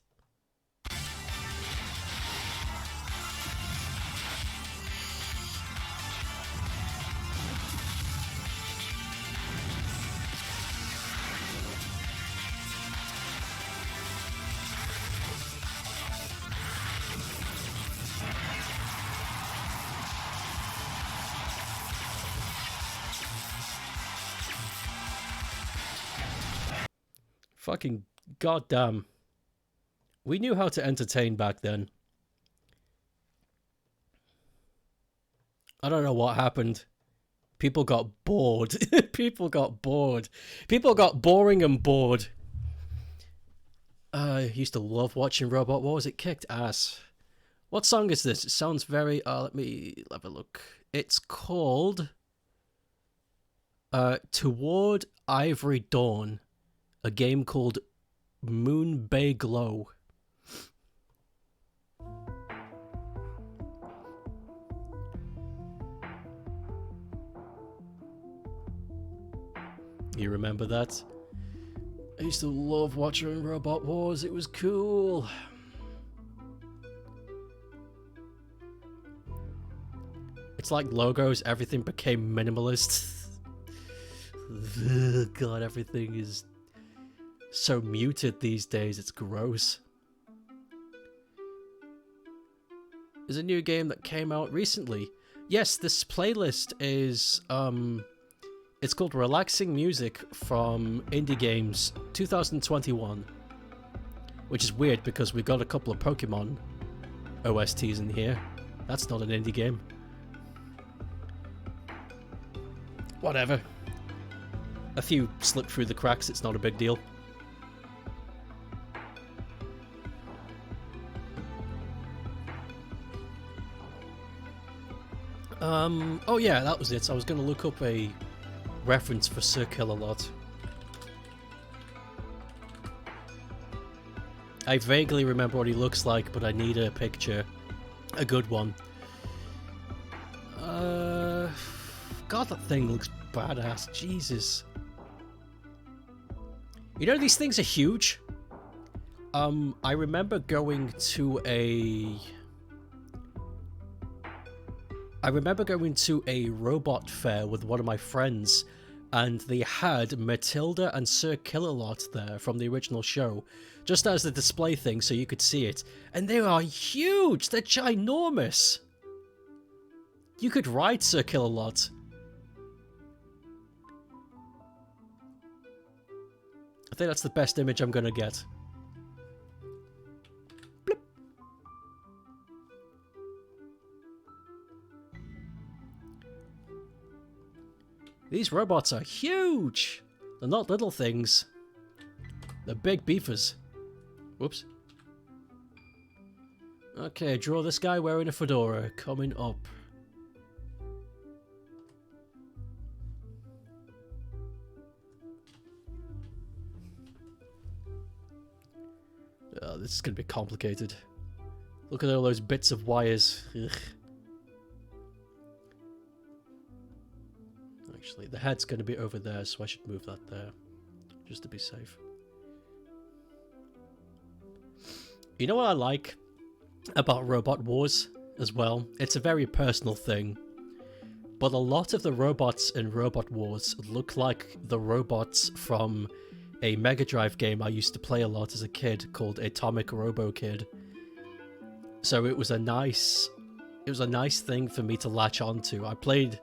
Fucking goddamn. We knew how to entertain back then. I don't know what happened. People got bored. People got bored. People got boring and bored. I used to love watching Robot Wars. It kicked ass. What song is this? It sounds very... let me have a look. It's called... Toward Ivory Dawn. A game called Moon Bay Glow. You remember that? I used to love watching Robot Wars. It was cool. It's like logos. Everything became minimalist. God, everything is so muted these days. It's gross. There's a new game that came out recently. Yes, this playlist is it's called Relaxing Music from Indie Games 2021. Which is weird because we got a couple of Pokemon OSTs in here. That's not an indie game. Whatever. A few slipped through the cracks, it's not a big deal. Oh yeah, that was it. I was going to look up a reference for Sir Kill-A-Lot. I vaguely remember what he looks like, but I need a picture. A good one. God, that thing looks badass. Jesus. You know, these things are huge. I remember going to a robot fair with one of my friends, and they had Matilda and Sir Kill-A-Lot there from the original show, just as the display thing so you could see it. And they are huge! They're ginormous! You could ride Sir Kill-A-Lot. I think that's the best image I'm gonna get. Blip. These robots are huge! They're not little things. They're big beefers. Whoops. Okay, draw this guy wearing a fedora. Coming up. Oh, this is going to be complicated. Look at all those bits of wires. Ugh. Actually, the head's going to be over there, so I should move that there. Just to be safe. You know what I like about Robot Wars as well? It's a very personal thing. But a lot of the robots in Robot Wars look like the robots from a Mega Drive game I used to play a lot as a kid called Atomic Robo Kid. So it was a nice thing for me to latch onto. I played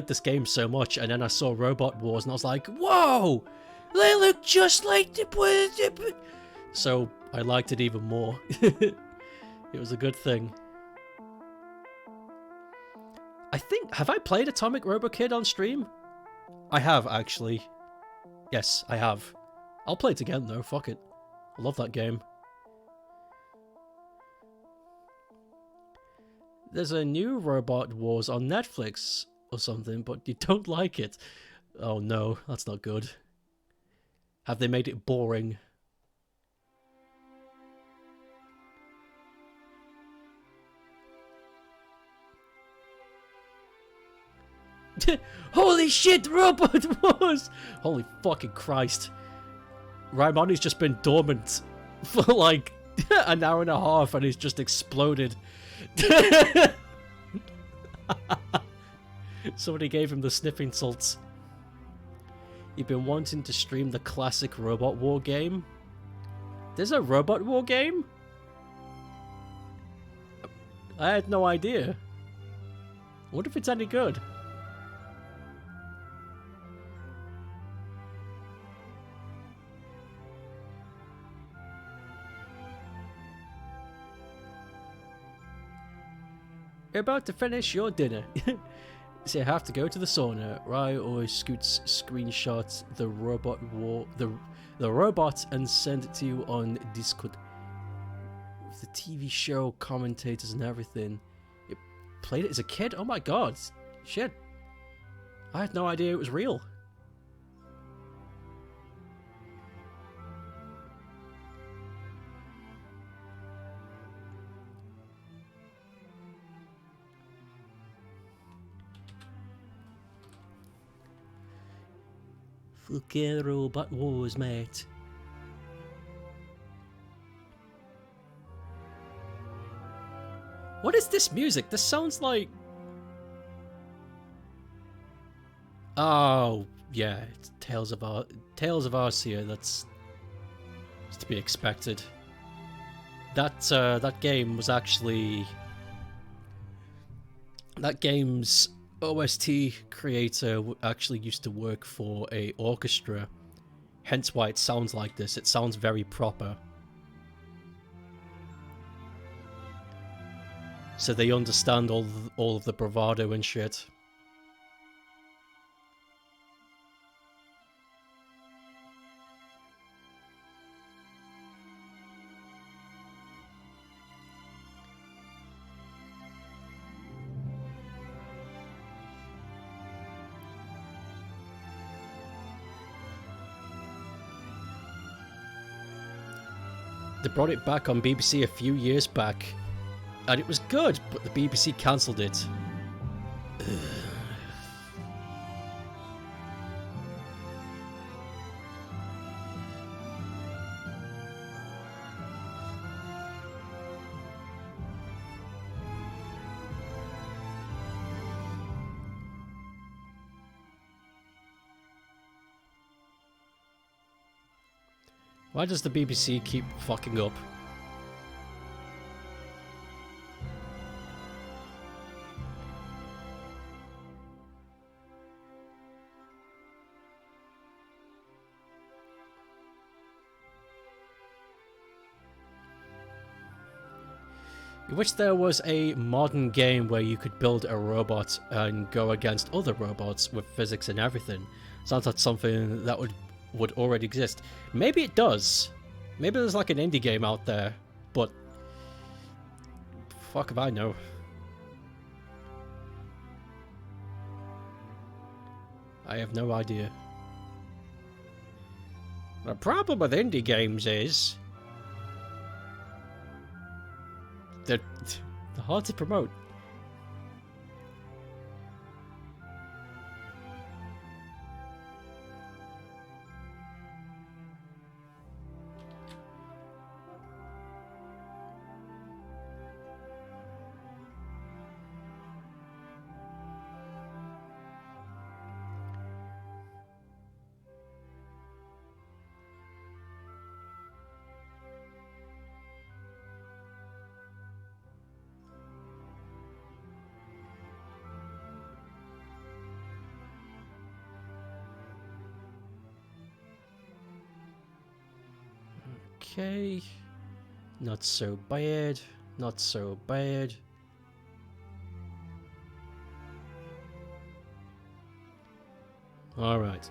this game so much, and then I saw Robot Wars and I was like, whoa! They look just like the... So I liked it even more. It was a good thing. Have I played Atomic Robo Kid on stream? I have, actually. Yes, I have. I'll play it again, though. Fuck it. I love that game. There's a new Robot Wars on Netflix or something, but you don't like it. Oh no, that's not good. Have they made it boring? Holy shit, Robot Wars! Holy fucking Christ. Raimoni's just been dormant for like an hour and a half and he's just exploded. Somebody gave him the sniffing salts. You've been wanting to stream the classic Robot War game? There's a Robot War game? I had no idea. I wonder if it's any good. You're about to finish your dinner. So you have to go to the sauna. Rai always scoots screenshots the robot and send it to you on Discord. With the TV show commentators and everything. You played it as a kid? Oh my god. Shit. I had no idea it was real. Fucking robot wars, mate. What is this music? This sounds like... Oh, yeah, it's Tales of Arceus. That's to be expected. That game was actually... That game's OST creator actually used to work for a orchestra, hence why it sounds like this. It sounds very proper. So they understand all of the bravado and shit. They brought it back on BBC a few years back, and it was good, but the BBC cancelled it. Ugh. Why does the BBC keep fucking up? I wish there was a modern game where you could build a robot and go against other robots with physics and everything. Sounds like something that would already exist. Maybe it does. Maybe there's like an indie game out there, but fuck if I know. I have no idea. The problem with indie games is they're hard to promote. Okay, not so bad, not so bad. Alright.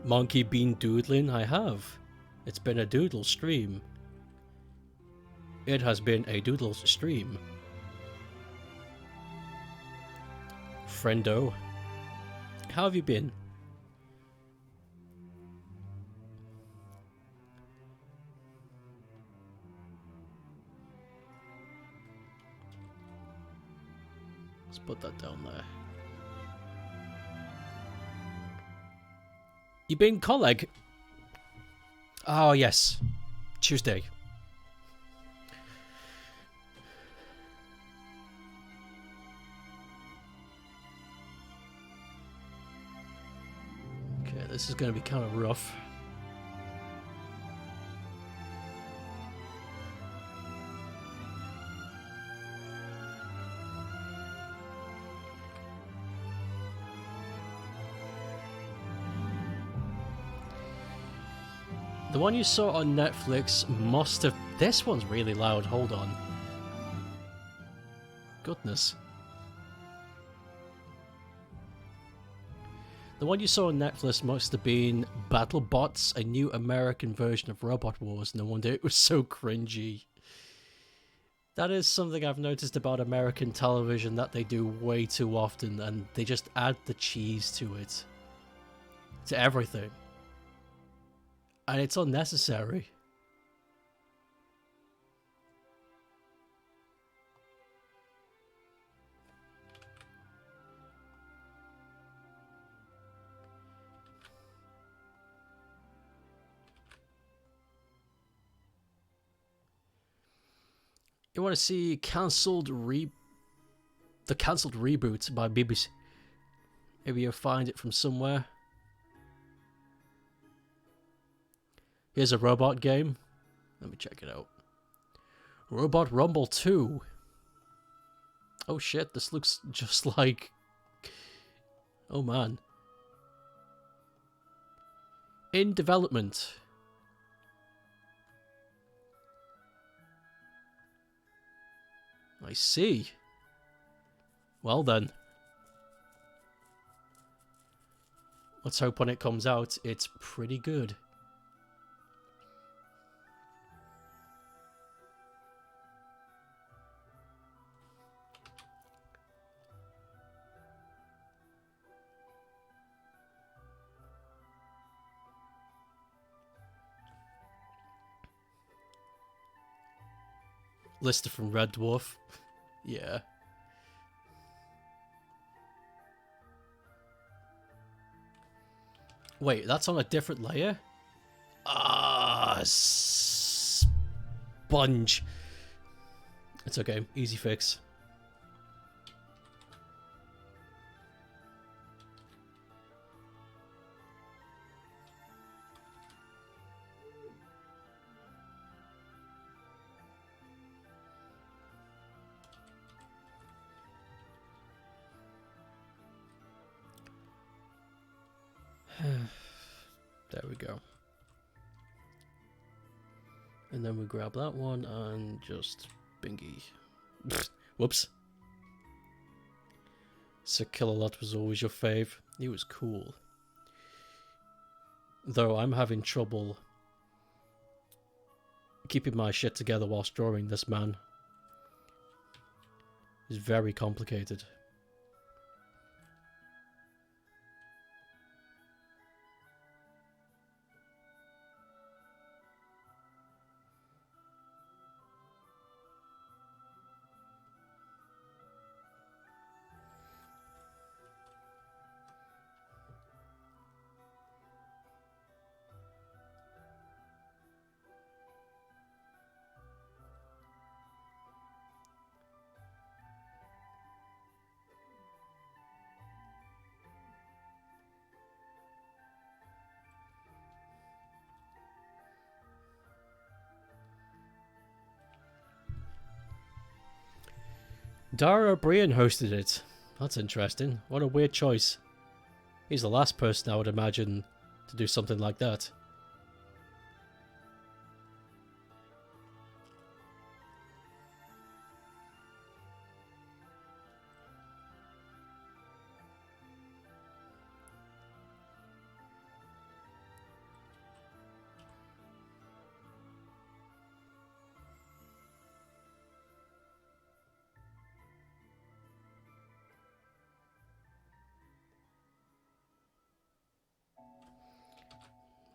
Monkey been doodling? I have. It's been a doodle stream. It has been a doodle stream. Friendo. How have you been? Put that down there. You been colleague? Oh yes, Tuesday. Okay, this is going to be kind of rough. The one you saw on Netflix must have... This one's really loud, hold on. goodness. The one you saw on Netflix must have been BattleBots, a new American version of Robot Wars. No wonder it was so cringy. That is something I've noticed about American television that they do way too often, and they just add the cheese to it. To everything. And it's unnecessary. You want to see the cancelled reboot by BBC? Maybe you'll find it from somewhere. Here's a robot game. Let me check it out. Robot Rumble 2. Oh shit, this looks just like... Oh man. In development. I see. Well then. Let's hope when it comes out, it's pretty good. Lister from Red Dwarf. Yeah. Wait, that's on a different layer? Ah, sponge. It's okay. Easy fix. There we go. And then we grab that one and just bingy. Whoops. Sir Killalot was always your fave. He was cool. Though I'm having trouble keeping my shit together whilst drawing this man. It's very complicated. Dara O'Brien hosted it. That's interesting. What a weird choice. He's the last person I would imagine to do something like that.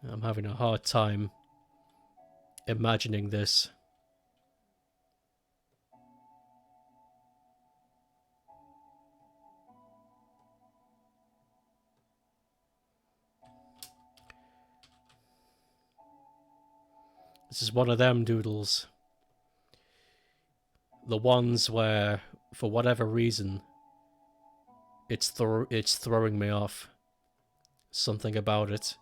I'm having a hard time imagining this. This is one of them doodles. The ones where, for whatever reason, it's throwing me off. Something about it.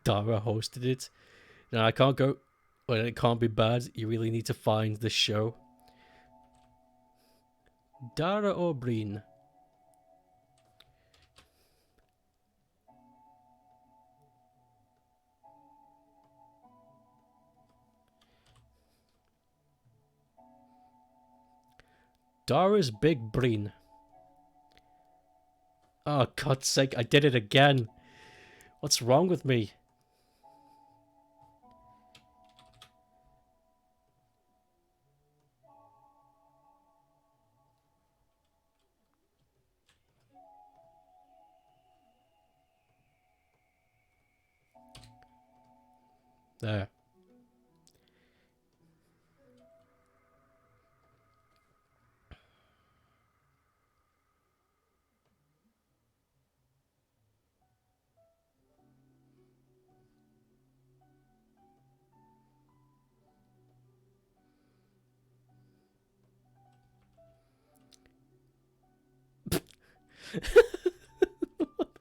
Dara hosted it. Now I can't go. Well, it can't be bad. You really need to find the show. Dara O'Brien. Dara's Big Breen. Oh, God's sake, I did it again. What's wrong with me? There.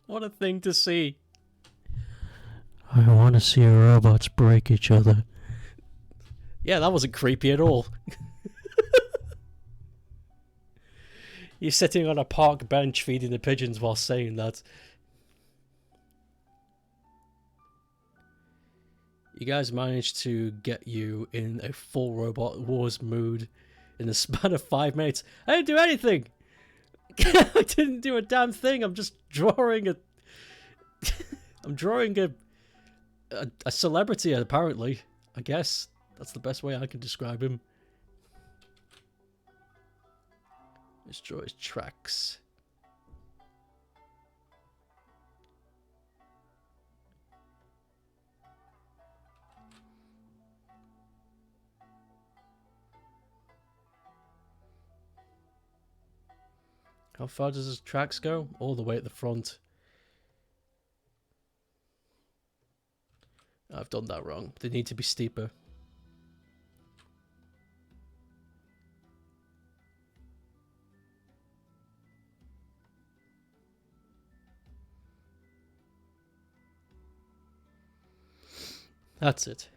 What a thing to see. I want to see robots break each other. Yeah, that wasn't creepy at all. You're sitting on a park bench feeding the pigeons while saying that. You guys managed to get you in a full Robot Wars mood in the span of 5 minutes. I didn't do anything! I didn't do a damn thing. I'm just drawing a... I'm drawing a celebrity, apparently. I guess that's the best way I can describe him. Let's draw his tracks. How far does his tracks go? All the way at the front. I've done that wrong. They need to be steeper. That's it.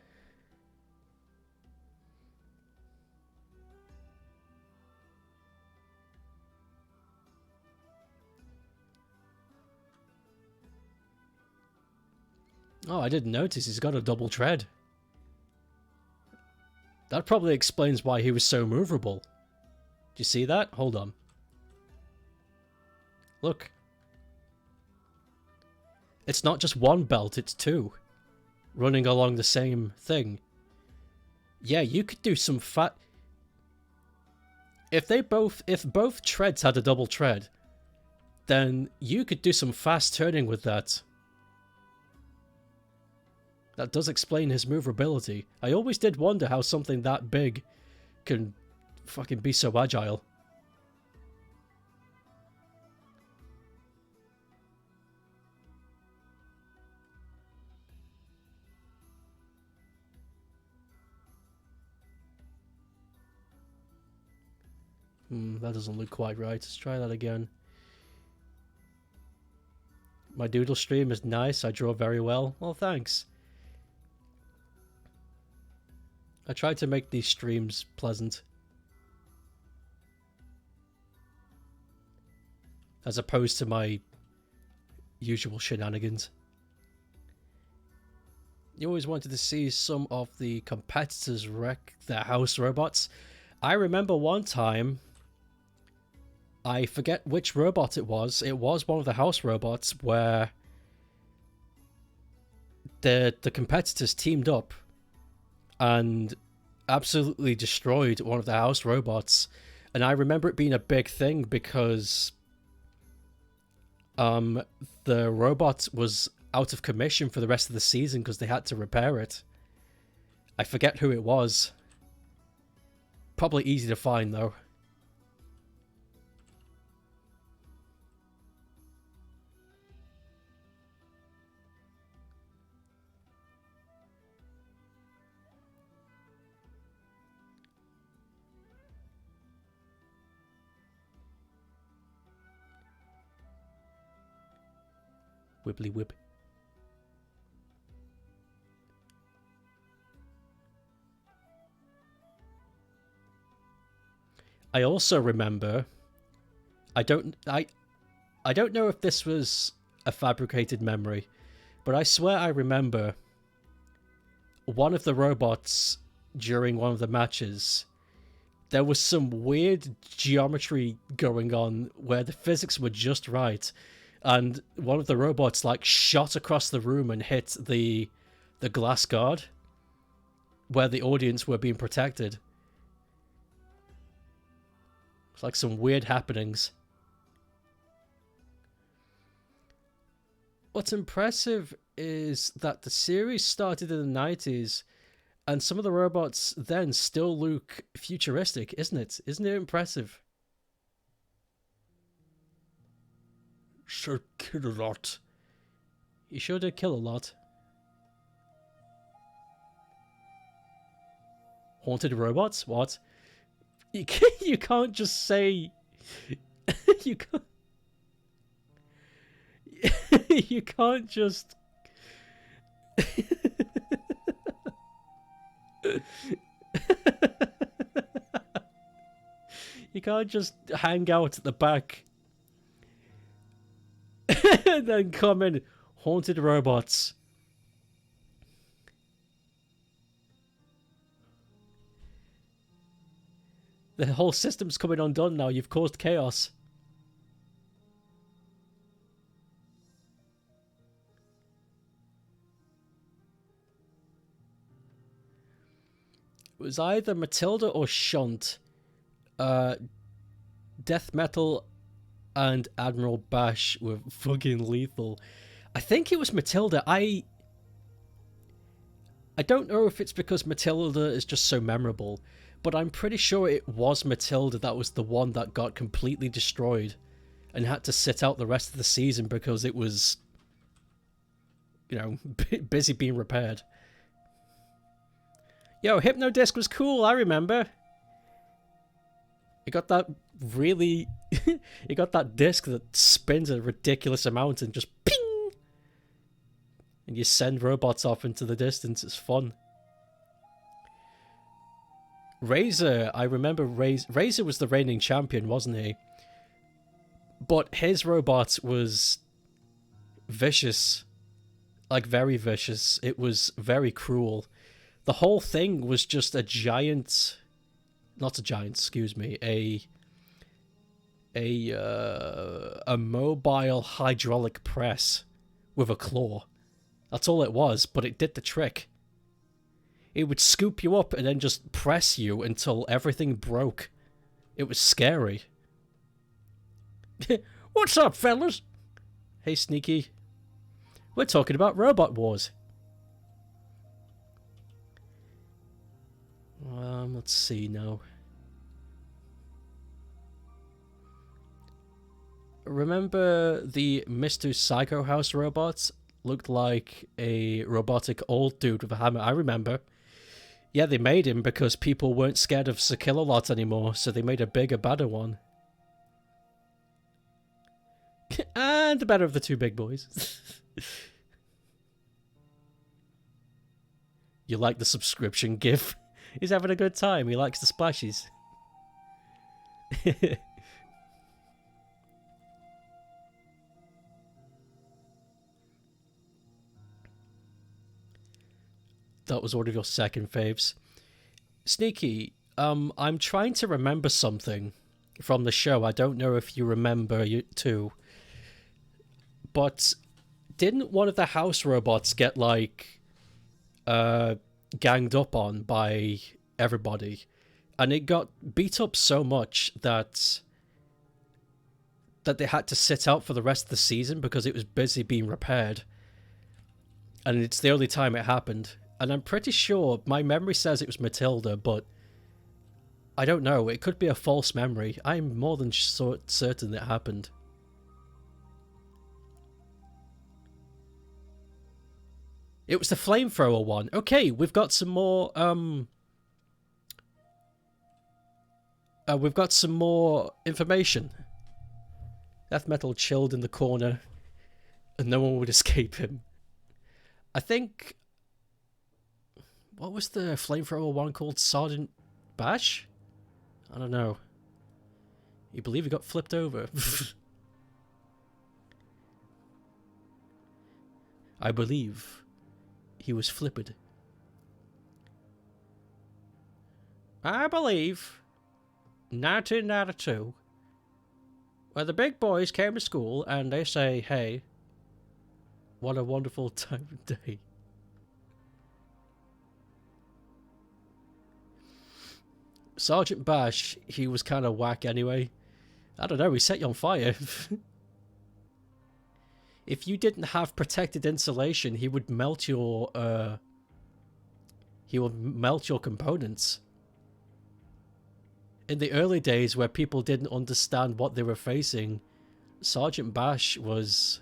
Oh, I didn't notice he's got a double tread. That probably explains why he was so movable. Do you see that? Hold on. Look. It's not just one belt, it's two. Running along the same thing. Yeah, you could do some fat... If both treads had a double tread, then you could do some fast turning with that. That does explain his maneuverability. I always did wonder how something that big can fucking be so agile. That doesn't look quite right. Let's try that again. My Doodle stream is nice. I draw very well. Well, thanks. I tried to make these streams pleasant. As opposed to my usual shenanigans. You always wanted to see some of the competitors wreck their house robots. I remember one time... I forget which robot it was. It was one of the house robots where the competitors teamed up and absolutely destroyed one of the house robots. And I remember it being a big thing because the robot was out of commission for the rest of the season because they had to repair it. I forget who it was. Probably easy to find though. Wibbly wib. I also remember I don't know if this was a fabricated memory, but I swear I remember one of the robots during one of the matches. There was some weird geometry going on where the physics were just right, and one of the robots like shot across the room and hit the glass guard where the audience were being protected. It's like some weird happenings. What's impressive is that the series started in the 90s, and some of the robots then still look futuristic, isn't it? Isn't it impressive? Sure killed a lot. You sure did kill a lot. Haunted robots? What? You can't just say... you can't... you can't just... you can't just hang out at the back and then come in. Haunted robots. The whole system's coming undone now. You've caused chaos. It was either Matilda or Shunt. Death Metal and Admiral Bash were fucking lethal. I think it was Matilda. I don't know if it's because Matilda is just so memorable, but I'm pretty sure it was Matilda that was the one that got completely destroyed and had to sit out the rest of the season because it was, you know, busy being repaired. Yo, Hypnodisc was cool, I remember. It got that really... it got that disc that spins a ridiculous amount and just ping! And you send robots off into the distance. It's fun. Razor, I remember Razor was the reigning champion, wasn't he? But his robot was vicious. Like, very vicious. It was very cruel. The whole thing was just a giant... Not a giant, excuse me. A mobile hydraulic press with a claw. That's all it was, but it did the trick. It would scoop you up and then just press you until everything broke. It was scary. What's up, fellas? Hey, Sneaky. We're talking about Robot Wars. Let's see now. Remember the Mr. Psycho House robots? Looked like a robotic old dude with a hammer. I remember. Yeah, they made him because people weren't scared of Sir Kill-A-Lot anymore, so they made a bigger, badder one. And the better of the two big boys. You like the subscription gif? He's having a good time. He likes the splashes. That was one of your second faves. Sneaky, I'm trying to remember something from the show. I don't know if you remember too. But didn't one of the house robots get, like, ganged up on by everybody? And it got beat up so much that they had to sit out for the rest of the season because it was busy being repaired. And it's the only time it happened. And I'm pretty sure, my memory says it was Matilda, but I don't know. It could be a false memory. I'm more than certain it happened. It was the flamethrower one. Okay, we've got some more, we've got some more information. Death Metal chilled in the corner, and no one would escape him. I think... What was the flamethrower one called? Sergeant Bash? I don't know. You believe he got flipped over? I believe he was flipped. I believe 1992, where the big boys came to school and they say, hey, what a wonderful time of day. Sergeant Bash, he was kind of whack anyway. I don't know, he set you on fire. If you didn't have protected insulation, he would melt your components. In the early days where people didn't understand what they were facing, Sergeant Bash was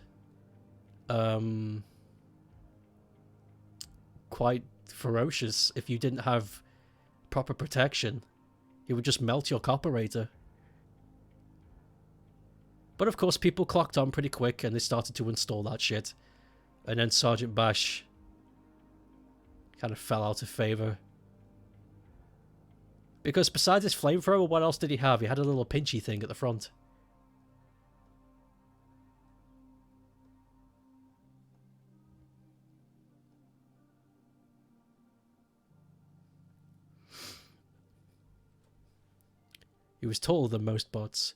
quite ferocious. If you didn't have proper protection, he would just melt your carburetor. But of course, people clocked on pretty quick and they started to install that shit. And then Sergeant Bash kind of fell out of favor. Because besides his flamethrower, what else did he have? He had a little pinchy thing at the front. He was taller than most bots.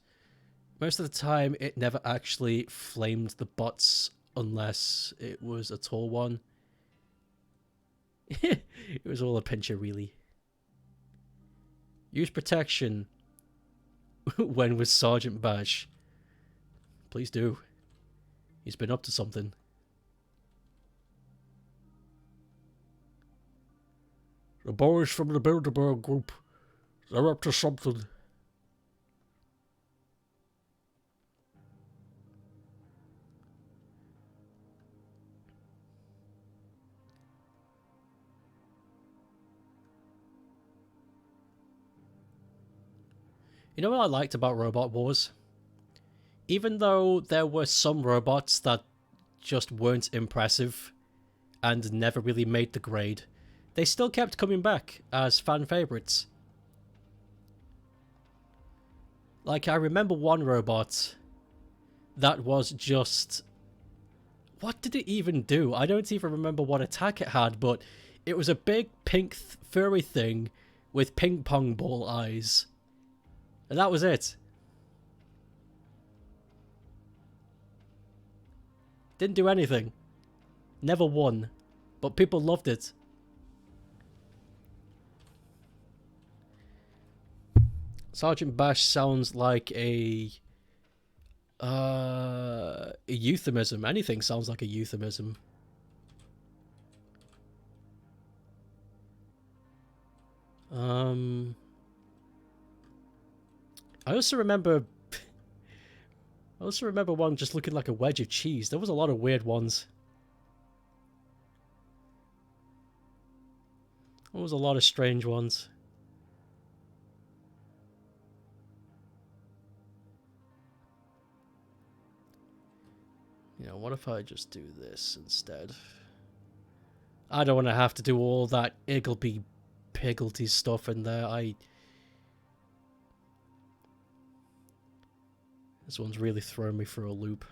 Most of the time, it never actually flamed the bots unless it was a tall one. It was all a pincher, really. Use protection when with Sergeant Bash. Please do. He's been up to something. The boys from the Bilderberg group, they're up to something. You know what I liked about Robot Wars? Even though there were some robots that just weren't impressive and never really made the grade, they still kept coming back as fan favorites. Like, I remember one robot that was just... What did it even do? I don't even remember what attack it had, but it was a big pink furry thing with ping pong ball eyes. And that was it. Didn't do anything. Never won. But people loved it. Sergeant Bash sounds like a euphemism. Anything sounds like a euphemism. I also remember one just looking like a wedge of cheese. There was a lot of weird ones. There was a lot of strange ones. You know, what if I just do this instead? I don't want to have to do all that iggleby-piggledy stuff in there. This one's really throwing me for a loop.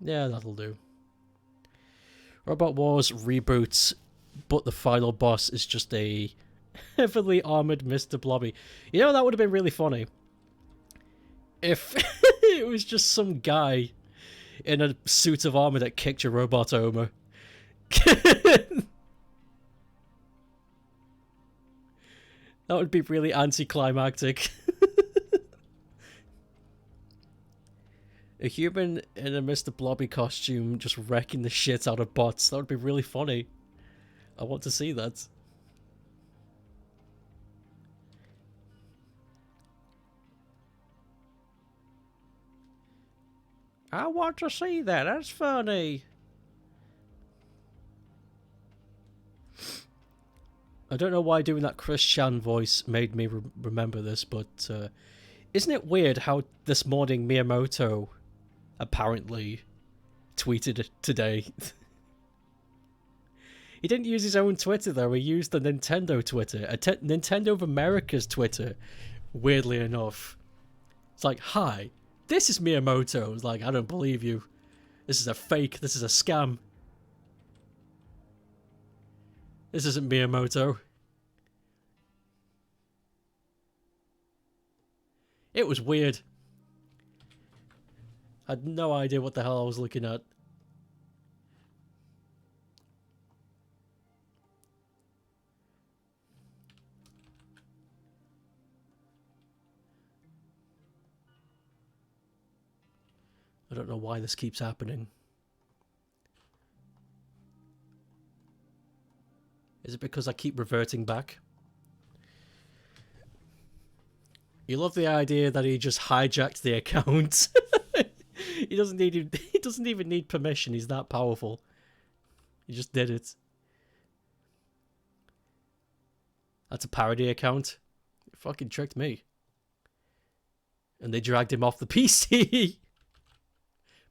Yeah, that'll do. Robot Wars reboots, but the final boss is just a heavily armored Mr. Blobby. You know, that would have been really funny if it was just some guy in a suit of armor that kicked your robot over. That would be really anticlimactic. A human in a Mr. Blobby costume just wrecking the shit out of bots. That would be really funny. I want to see that. I want to see that. That's funny. I don't know why doing that Chris Chan voice made me remember this, but Isn't it weird how this morning Miyamoto apparently tweeted it today? He didn't use his own Twitter though, he used the Nintendo Twitter, Nintendo of America's Twitter, weirdly enough. It's like, hi, this is Miyamoto. It's like, I don't believe you. This is a fake, this is a scam. This isn't Miyamoto. It was weird. I had no idea what the hell I was looking at. I don't know why this keeps happening. Is it because I keep reverting back? You love the idea that he just hijacked the account. He doesn't even need permission. He's that powerful. He just did it. That's a parody account. It fucking tricked me. And they dragged him off the PC.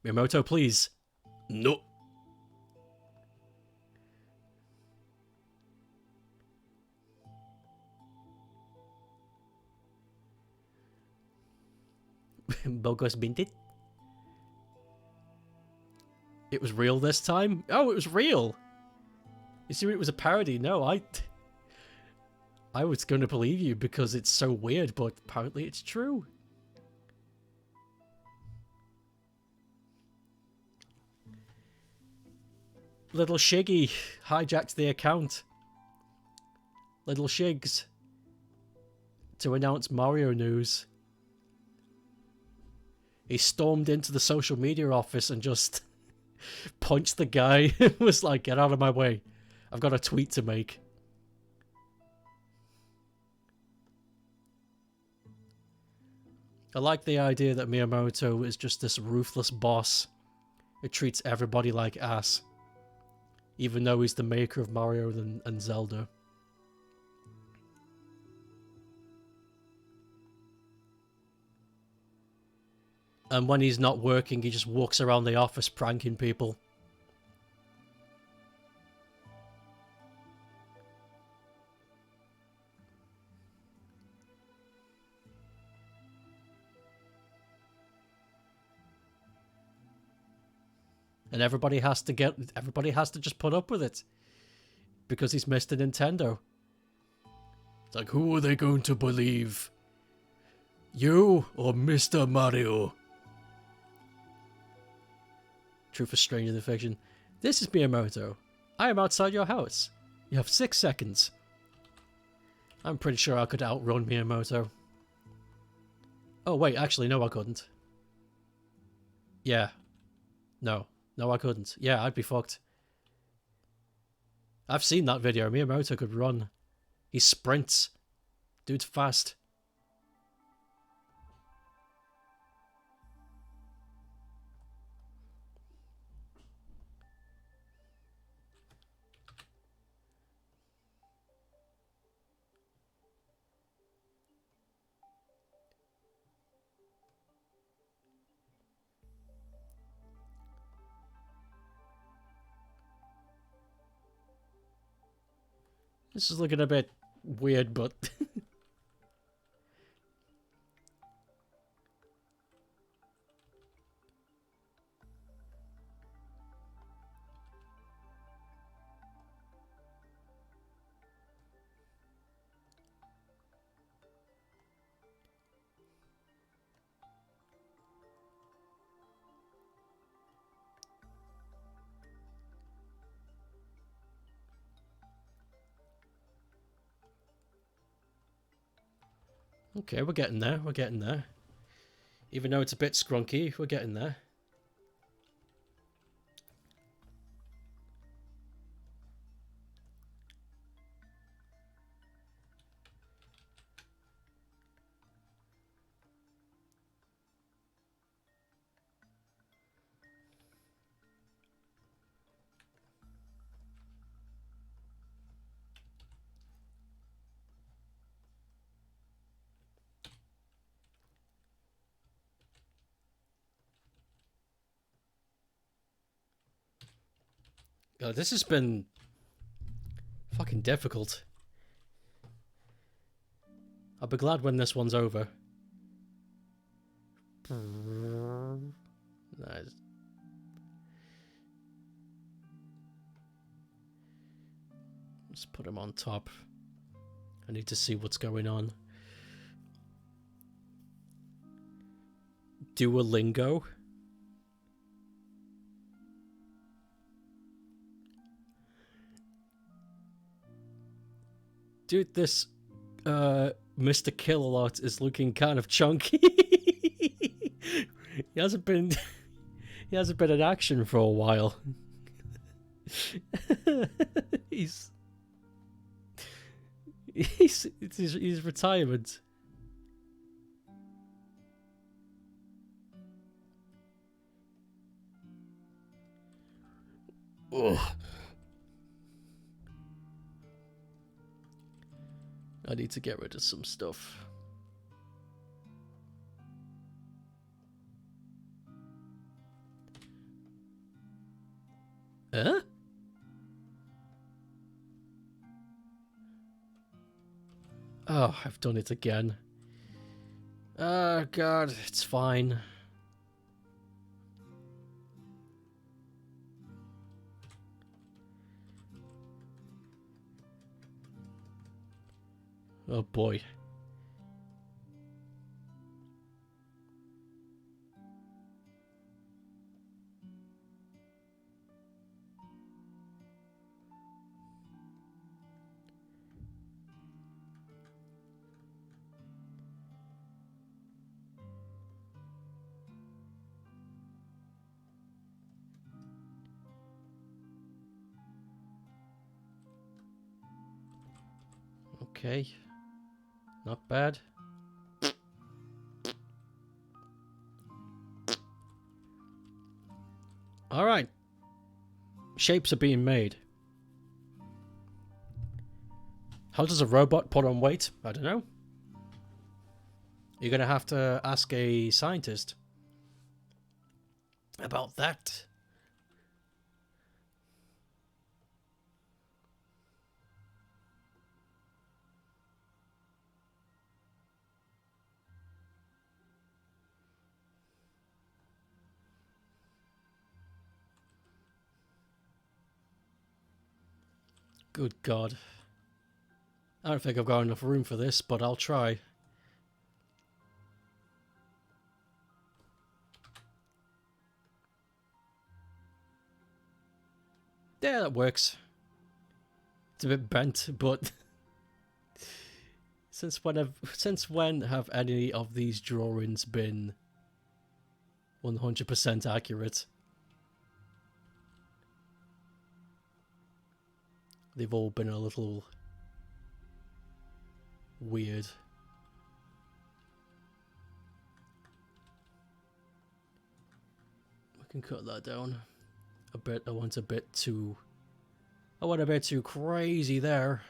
Miyamoto, please. No. Bogos Bintit. It was real this time? Oh, it was real. You see, it was a parody. No, I was going to believe you because it's so weird, but apparently it's true. Little Shiggy hijacked the account. Little Shigs. To announce Mario news. He stormed into the social media office and just punched the guy. Was like, get out of my way. I've got a tweet to make. I like the idea that Miyamoto is just this ruthless boss who treats everybody like ass. Even though he's the maker of Mario and Zelda. And when he's not working, he just walks around the office pranking people. And everybody has to just put up with it. Because he's Mr. Nintendo. It's like, who are they going to believe? You or Mr. Mario? Truth is stranger than fiction. This is Miyamoto. I am outside your house. You have 6 seconds. I'm pretty sure I could outrun Miyamoto. Oh wait, actually no I couldn't. Yeah. No. No I couldn't. Yeah, I'd be fucked. I've seen that video. Miyamoto could run. He sprints. Dude's fast. This is looking a bit weird, but... Okay, we're getting there, we're getting there. Even though it's a bit scrunky, we're getting there. God, this has been fucking difficult. I'll be glad when this one's over. Nice. Let's put him on top. I need to see what's going on. Duolingo. Dude, this Mr. Kill-A-Lot is looking kind of chunky. He hasn't been in action for a while. He's retirement. Ugh. I need to get rid of some stuff. Huh? Oh, I've done it again. Oh god, it's fine. Oh boy. Okay. Not bad. Alright. Shapes are being made. How does a robot put on weight? I don't know. You're gonna have to ask a scientist about that. Good God. I don't think I've got enough room for this, but I'll try. Yeah, that works. It's a bit bent, but since when have any of these drawings been 100% accurate? They've all been a little weird. We can cut that down a bit. I went a bit too crazy there.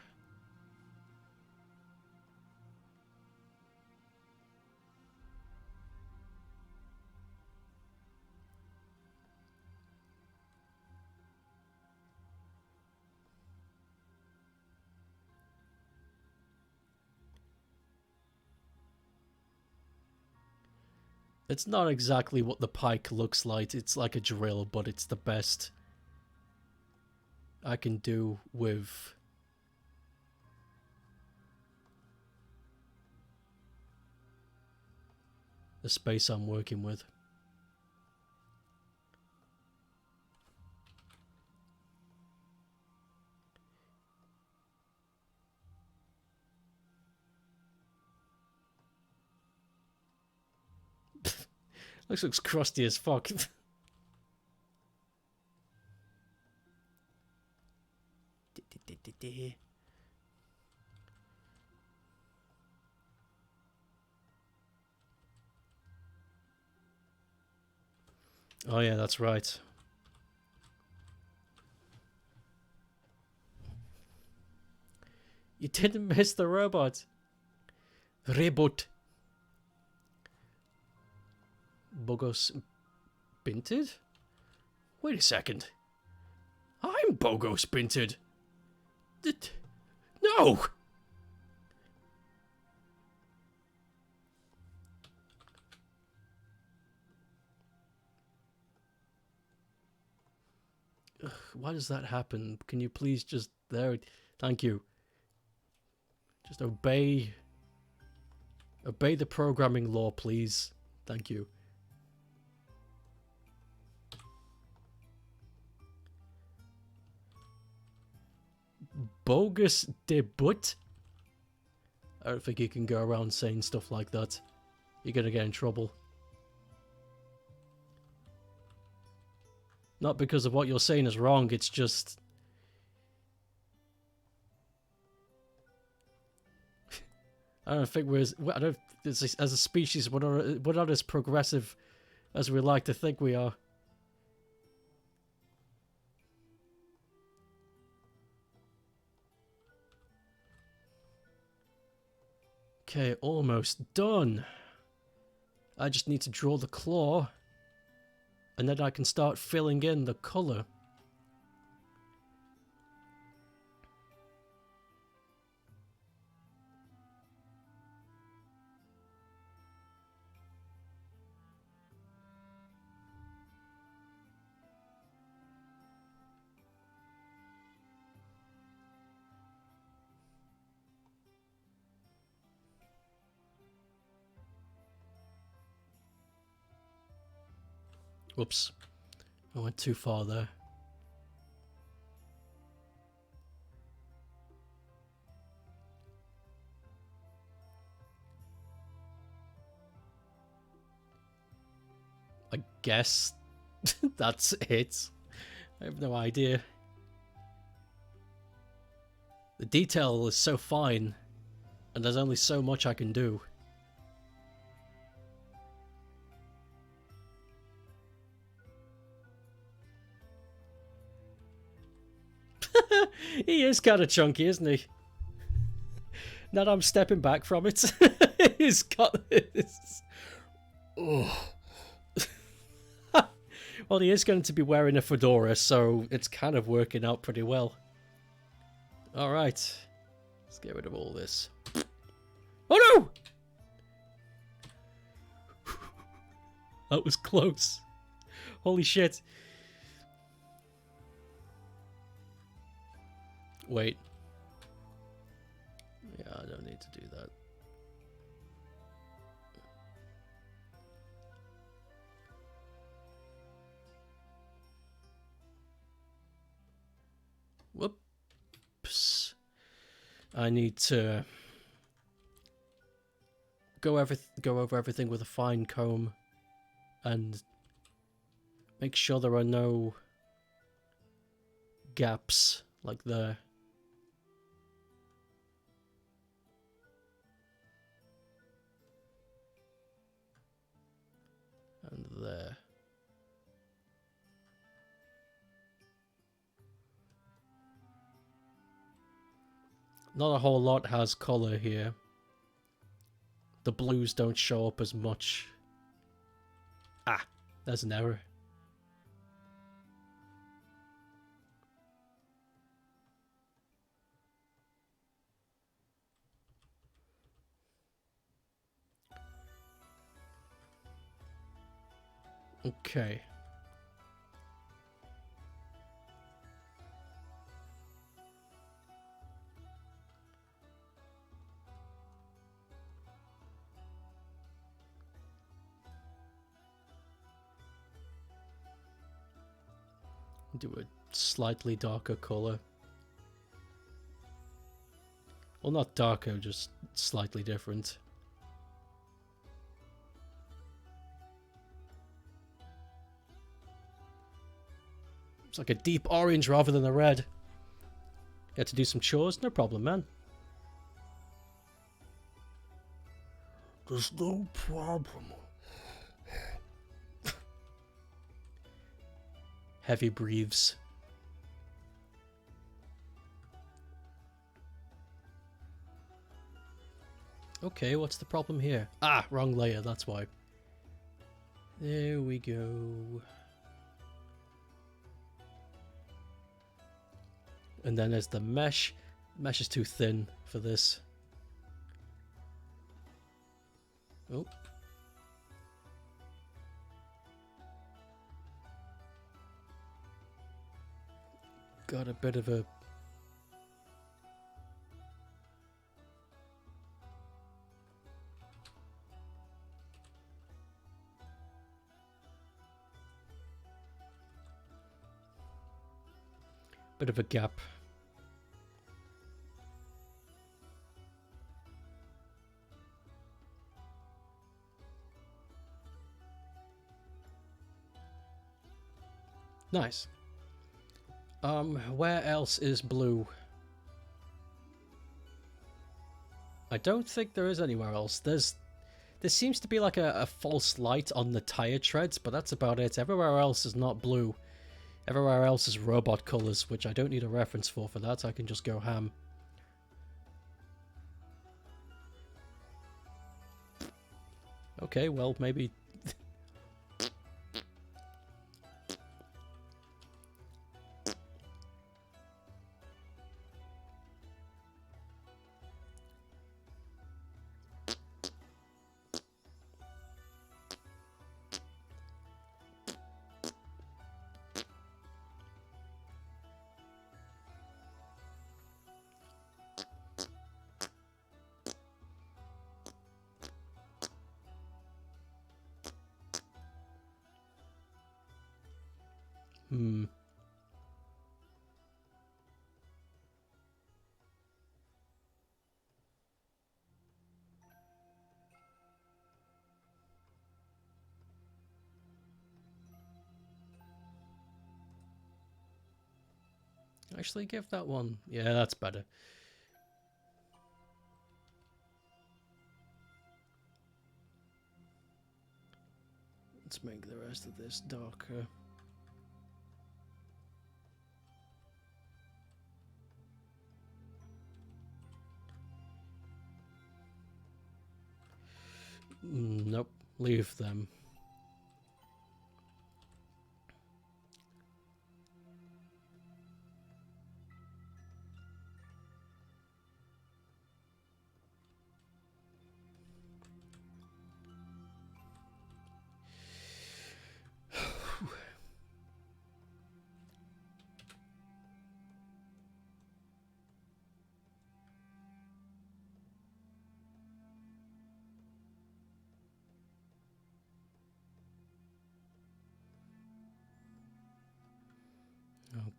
It's not exactly what the pike looks like. It's like a drill, but it's the best I can do with the space I'm working with. Looks crusty as fuck. Oh yeah, that's right. You didn't miss the robot. Reboot. Bogos Binted? Wait a second. I'm bogo sprinted. No! Ugh, why does that happen? Can you please just... There... Thank you. Just obey... Obey the programming law, please. Thank you. Bogus debut? I don't think you can go around saying stuff like that. You're gonna get in trouble. Not because of what you're saying is wrong, it's just... I don't think we're as a species, we're not as progressive as we like to think we are. Okay, almost done. I just need to draw the claw, and then I can start filling in the colour. Whoops. I went too far there. I guess that's it. I have no idea. The detail is so fine, and there's only so much I can do. He is kind of chunky, isn't he? Now that I'm stepping back from it, he's got this. Oh. Well, he is going to be wearing a fedora, so it's kind of working out pretty well. Alright. Let's get rid of all this. Oh no! That was close. Holy shit. Wait. Yeah, I don't need to do that. Whoops. I need to go over everything with a fine comb and make sure there are no gaps like there. And there. Not a whole lot has colour here. The blues don't show up as much. Ah, there's an error. Okay. Do a slightly darker color. Well, not darker, just slightly different. It's like a deep orange rather than a red. You had to do some chores? No problem, man. There's no problem. Heavy breathes. Okay, what's the problem here? Ah, wrong layer, that's why. There we go. And then there's the mesh. Mesh is too thin for this. Oh. Got a bit of a... bit of a gap. Nice. Where else is blue? I don't think there is anywhere else. There seems to be like a false light on the tire treads, but that's about it. Everywhere else is not blue. Everywhere else is robot colors, which I don't need a reference for that. I can just go ham. Okay, well, maybe... Actually, give that one. Yeah, that's better. Let's make the rest of this darker. Nope, leave them.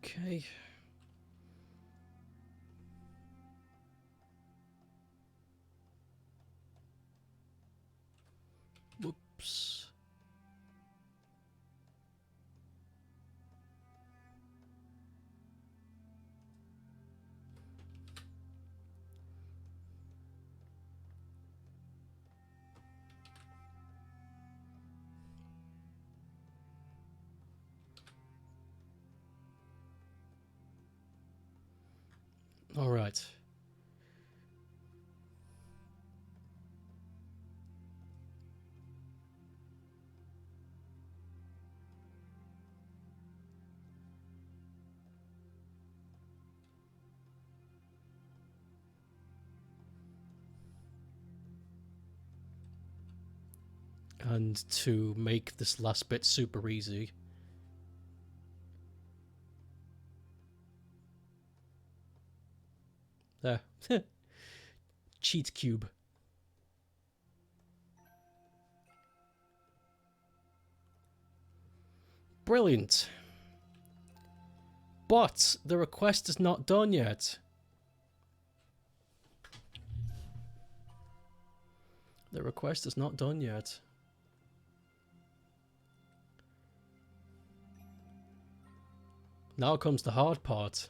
Okay. Whoops. All right. And to make this last bit super easy, there. Cheat cube. Brilliant. But the request is not done yet. The request is not done yet. Now comes the hard part.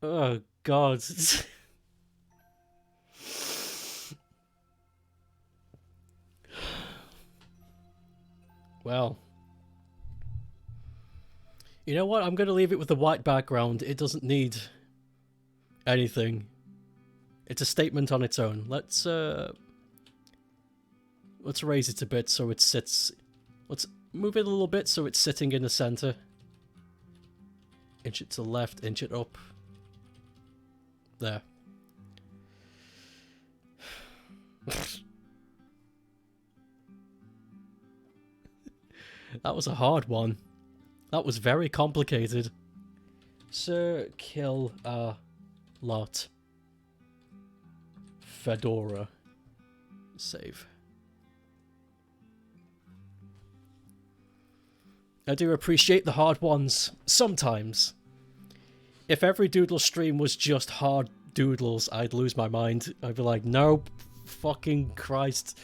Oh God. Well, you know what? I'm going to leave it with the white background. It doesn't need anything. It's a statement on its own. Let's raise it a bit so it sits. Let's move it a little bit so it's sitting in the center. Inch it to the left, inch it up. There. That was a hard one. That was very complicated. Sir, kill a lot. Fedora. Save. I do appreciate the hard ones, sometimes. If every Doodle stream was just hard doodles, I'd lose my mind. I'd be like, nope, fucking Christ.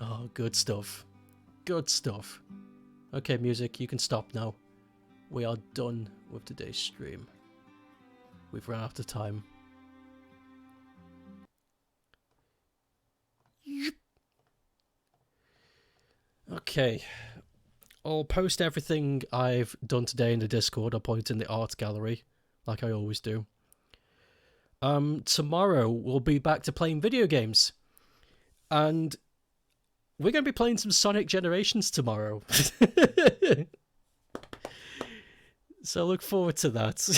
Oh, good stuff. Good stuff. Okay, music, you can stop now. We are done with today's stream. We've run out of time. Okay. I'll post everything I've done today in the Discord. I'll point in the art gallery, like I always do. Tomorrow we'll be back to playing video games. And we're going to be playing some Sonic Generations tomorrow. So look forward to that.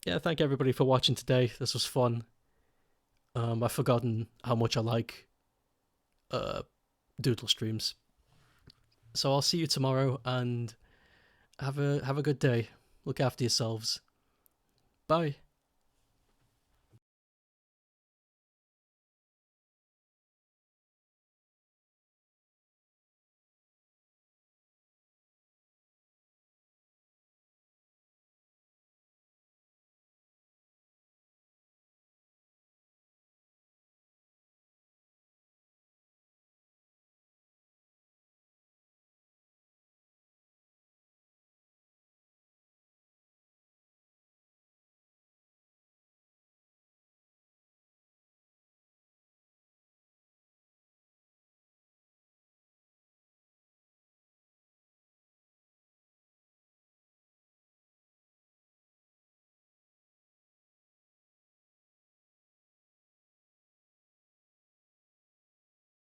Yeah, thank everybody for watching today. This was fun. I've forgotten how much I like Doodle streams. So I'll see you tomorrow and have a good day. Look after yourselves. Bye.